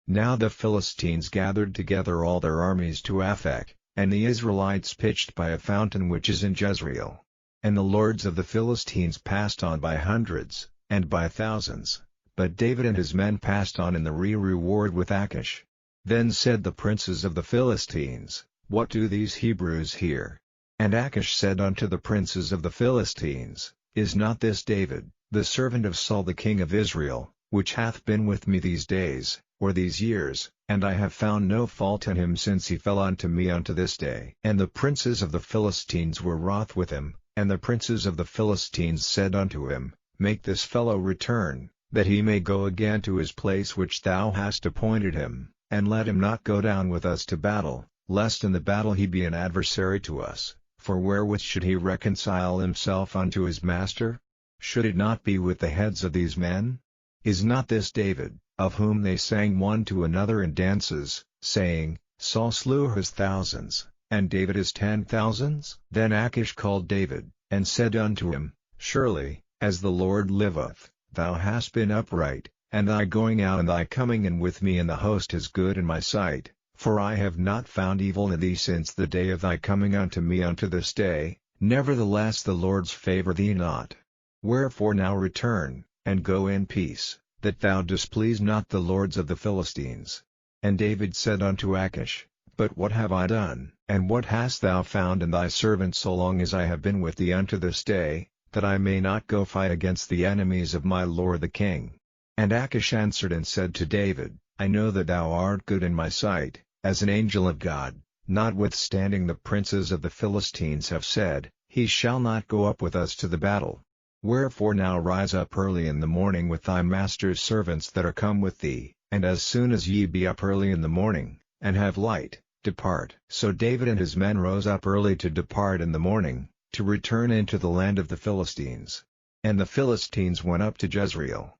Now the Philistines gathered together all their armies to Aphek, and the Israelites pitched by a fountain which is in Jezreel. And the lords of the Philistines passed on by hundreds, and by thousands, but David and his men passed on in the rearward with Achish. Then said the princes of the Philistines, What do these Hebrews here? And Achish said unto the princes of the Philistines, Is not this David, the servant of Saul the king of Israel, which hath been with me these days, or these years, and I have found no fault in him since he fell unto me unto this day? And the princes of the Philistines were wroth with him, and the princes of the Philistines said unto him, Make this fellow return, that he may go again to his place which thou hast appointed him, and let him not go down with us to battle, lest in the battle he be an adversary to us, for wherewith should he reconcile himself unto his master? Should it not be with the heads of these men? Is not this David, of whom they sang one to another in dances, saying, Saul slew his thousands, and David his 10,000s? Then Achish called David, and said unto him, Surely, as the Lord liveth, thou hast been upright, and thy going out and thy coming in with me in the host is good in my sight, for I have not found evil in thee since the day of thy coming unto me unto this day. Nevertheless the Lord's favour thee not. Wherefore now return, and go in peace, that thou displease not the lords of the Philistines. And David said unto Achish, But what have I done? And what hast thou found in thy servant so long as I have been with thee unto this day, that I may not go fight against the enemies of my lord the king? And Achish answered and said to David, I know that thou art good in my sight, as an angel of God, notwithstanding the princes of the Philistines have said, He shall not go up with us to the battle. Wherefore now rise up early in the morning with thy master's servants that are come with thee, and as soon as ye be up early in the morning, and have light, depart. So David and his men rose up early to depart in the morning, to return into the land of the Philistines. And the Philistines went up to Jezreel.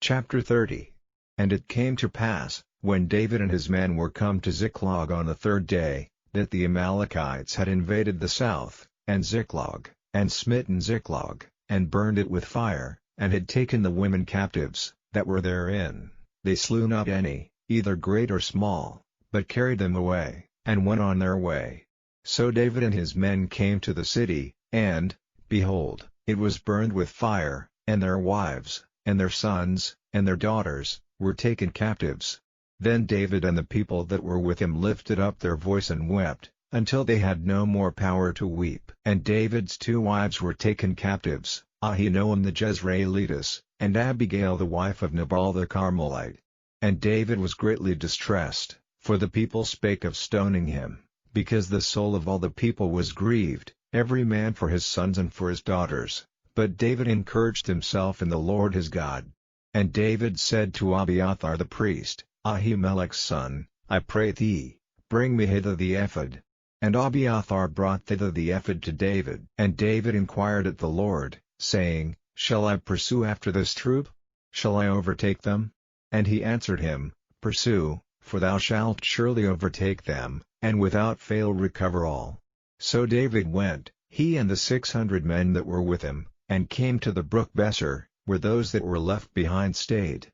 Chapter 30. And it came to pass, when David and his men were come to Ziklag on the third day, that the Amalekites had invaded the south, and Ziklag, and smitten Ziklag, and burned it with fire, and had taken the women captives, that were therein. They slew not any, either great or small, but carried them away, and went on their way. So David and his men came to the city, and, behold, it was burned with fire, and their wives, and their sons, and their daughters, were taken captives. Then David and the people that were with him lifted up their voice and wept, until they had no more power to weep. And David's 2 wives were taken captives, Ahinoam the Jezreelitess, and Abigail the wife of Nabal the Carmelite. And David was greatly distressed, for the people spake of stoning him, because the soul of all the people was grieved, every man for his sons and for his daughters. But David encouraged himself in the Lord his God. And David said to Abiathar the priest, Ahimelech's son, I pray thee, bring me hither the ephod. And Abiathar brought thither the ephod to David. And David inquired at the Lord, saying, Shall I pursue after this troop? Shall I overtake them? And he answered him, Pursue, for thou shalt surely overtake them, and without fail recover all. So David went, he and the 600 men that were with him, and came to the brook Besser, where those that were left behind stayed.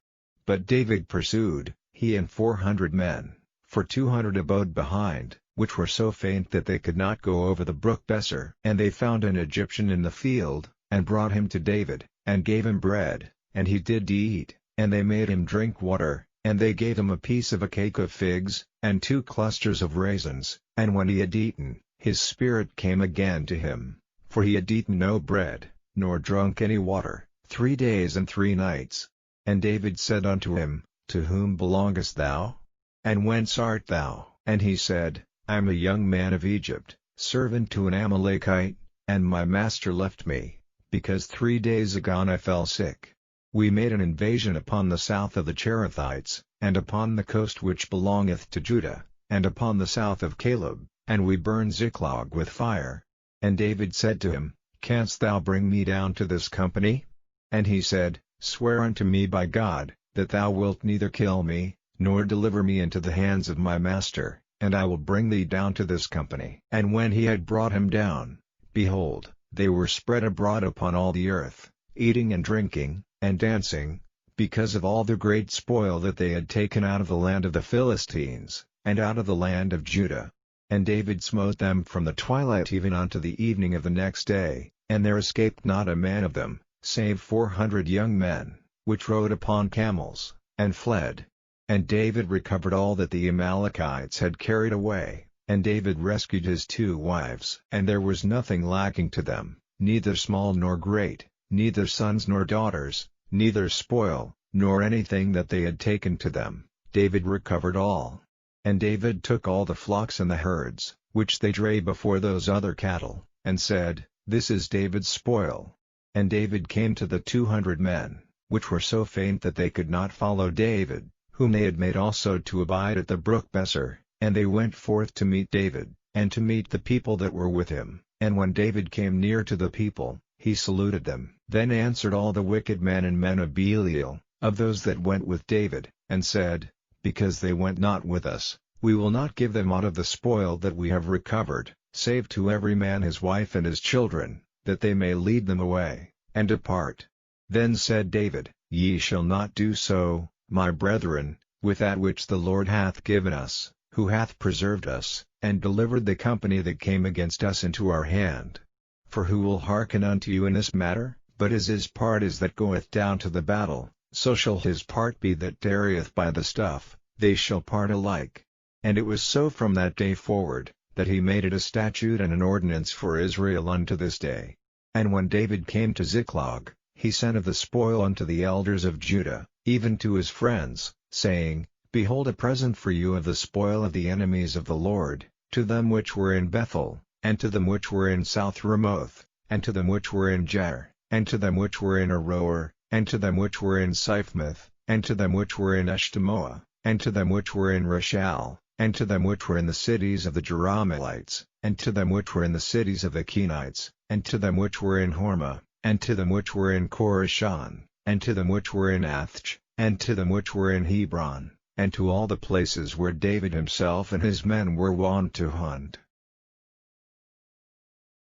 But David pursued, he and 400 men, for 200 abode behind, which were so faint that they could not go over the brook Besser. And they found an Egyptian in the field, and brought him to David, and gave him bread, and he did eat, and they made him drink water, and they gave him a piece of a cake of figs, and 2 clusters of raisins. And when he had eaten, his spirit came again to him, for he had eaten no bread, nor drunk any water, 3 days and 3 nights. And David said unto him, To whom belongest thou? And whence art thou? And he said, I am a young man of Egypt, servant to an Amalekite, and my master left me, because 3 days agone I fell sick. We made an invasion upon the south of the Cherethites, and upon the coast which belongeth to Judah, and upon the south of Caleb, and we burned Ziklag with fire. And David said to him, Canst thou bring me down to this company? And he said, Swear unto me by God, that thou wilt neither kill me, nor deliver me into the hands of my master, and I will bring thee down to this company. And when he had brought him down, behold, they were spread abroad upon all the earth, eating and drinking, and dancing, because of all the great spoil that they had taken out of the land of the Philistines, and out of the land of Judah. And David smote them from the twilight even unto the evening of the next day, and there escaped not a man of them, save 400 young men, which rode upon camels, and fled. And David recovered all that the Amalekites had carried away, and David rescued his 2 wives. And there was nothing lacking to them, neither small nor great, neither sons nor daughters, neither spoil, nor anything that they had taken to them. David recovered all. And David took all the flocks and the herds, which they drave before those other cattle, and said, This is David's spoil. And David came to the 200 men, which were so faint that they could not follow David, whom they had made also to abide at the brook Besser, and they went forth to meet David, and to meet the people that were with him. And when David came near to the people, he saluted them. Then answered all the wicked men and men of Belial, of those that went with David, and said, Because they went not with us, we will not give them aught of the spoil that we have recovered, save to every man his wife and his children, that they may lead them away, and depart. Then said David, Ye shall not do so, my brethren, with that which the Lord hath given us, who hath preserved us, and delivered the company that came against us into our hand. For who will hearken unto you in this matter? But as his part is that goeth down to the battle, so shall his part be that tarrieth by the stuff, they shall part alike. And it was so from that day forward, that he made it a statute and an ordinance for Israel unto this day. And when David came to Ziklag, he sent of the spoil unto the elders of Judah, even to his friends, saying, Behold a present for you of the spoil of the enemies of the Lord, to them which were in Bethel, and to them which were in South Ramoth, and to them which were in Jair, and to them which were in Aroer, and to them which were in Siphmoth, and to them which were in Eshtemoa, and to them which were in Rashal, and to them which were in the cities of the Jerahmeelites, and to them which were in the cities of the Kenites, and to them which were in Hormah, and to them which were in Korashan, and to them which were in Athch, and to them which were in Hebron, and to all the places where David himself and his men were wont to hunt.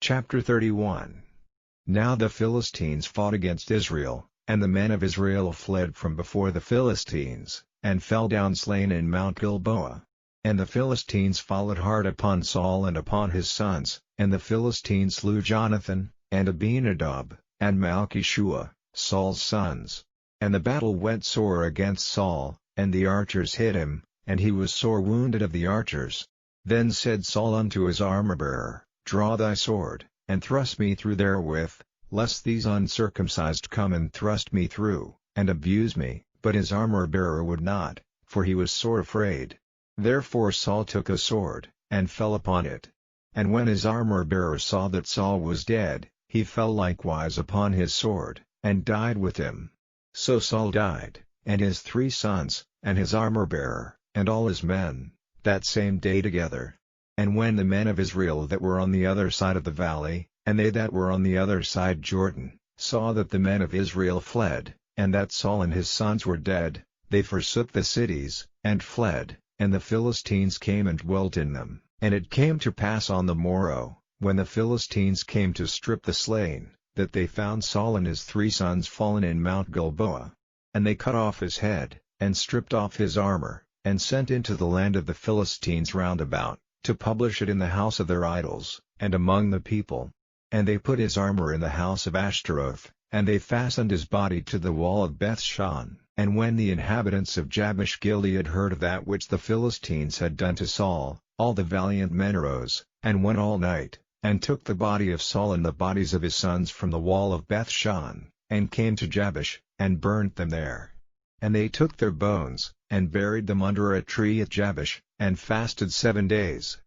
Chapter 31. Now the Philistines fought against Israel, and the men of Israel fled from before the Philistines, and fell down slain in Mount Gilboa. And the Philistines followed hard upon Saul and upon his sons, and the Philistines slew Jonathan, and Abinadab, and Malchishua, Saul's sons. And the battle went sore against Saul, and the archers hit him, and he was sore wounded of the archers. Then said Saul unto his armor-bearer, Draw thy sword, and thrust me through therewith, lest these uncircumcised come and thrust me through, and abuse me. But his armor-bearer would not, for he was sore afraid. Therefore Saul took a sword, and fell upon it. And when his armor-bearer saw that Saul was dead, he fell likewise upon his sword, and died with him. So Saul died, and his 3 sons, and his armor-bearer, and all his men, that same day together. And when the men of Israel that were on the other side of the valley, and they that were on the other side Jordan, saw that the men of Israel fled, and that Saul and his sons were dead, they forsook the cities, and fled, and the Philistines came and dwelt in them. And it came to pass on the morrow, when the Philistines came to strip the slain, that they found Saul and his 3 sons fallen in Mount Gilboa. And they cut off his head, and stripped off his armor, and sent into the land of the Philistines round about, to publish it in the house of their idols, and among the people. And they put his armor in the house of Ashtaroth, and they fastened his body to the wall of Bethshan. And when the inhabitants of Jabesh Gilead heard of that which the Philistines had done to Saul, all the valiant men arose, and went all night, and took the body of Saul and the bodies of his sons from the wall of Bethshan, and came to Jabesh, and burnt them there. And they took their bones, and buried them under a tree at Jabesh, and fasted 7 days,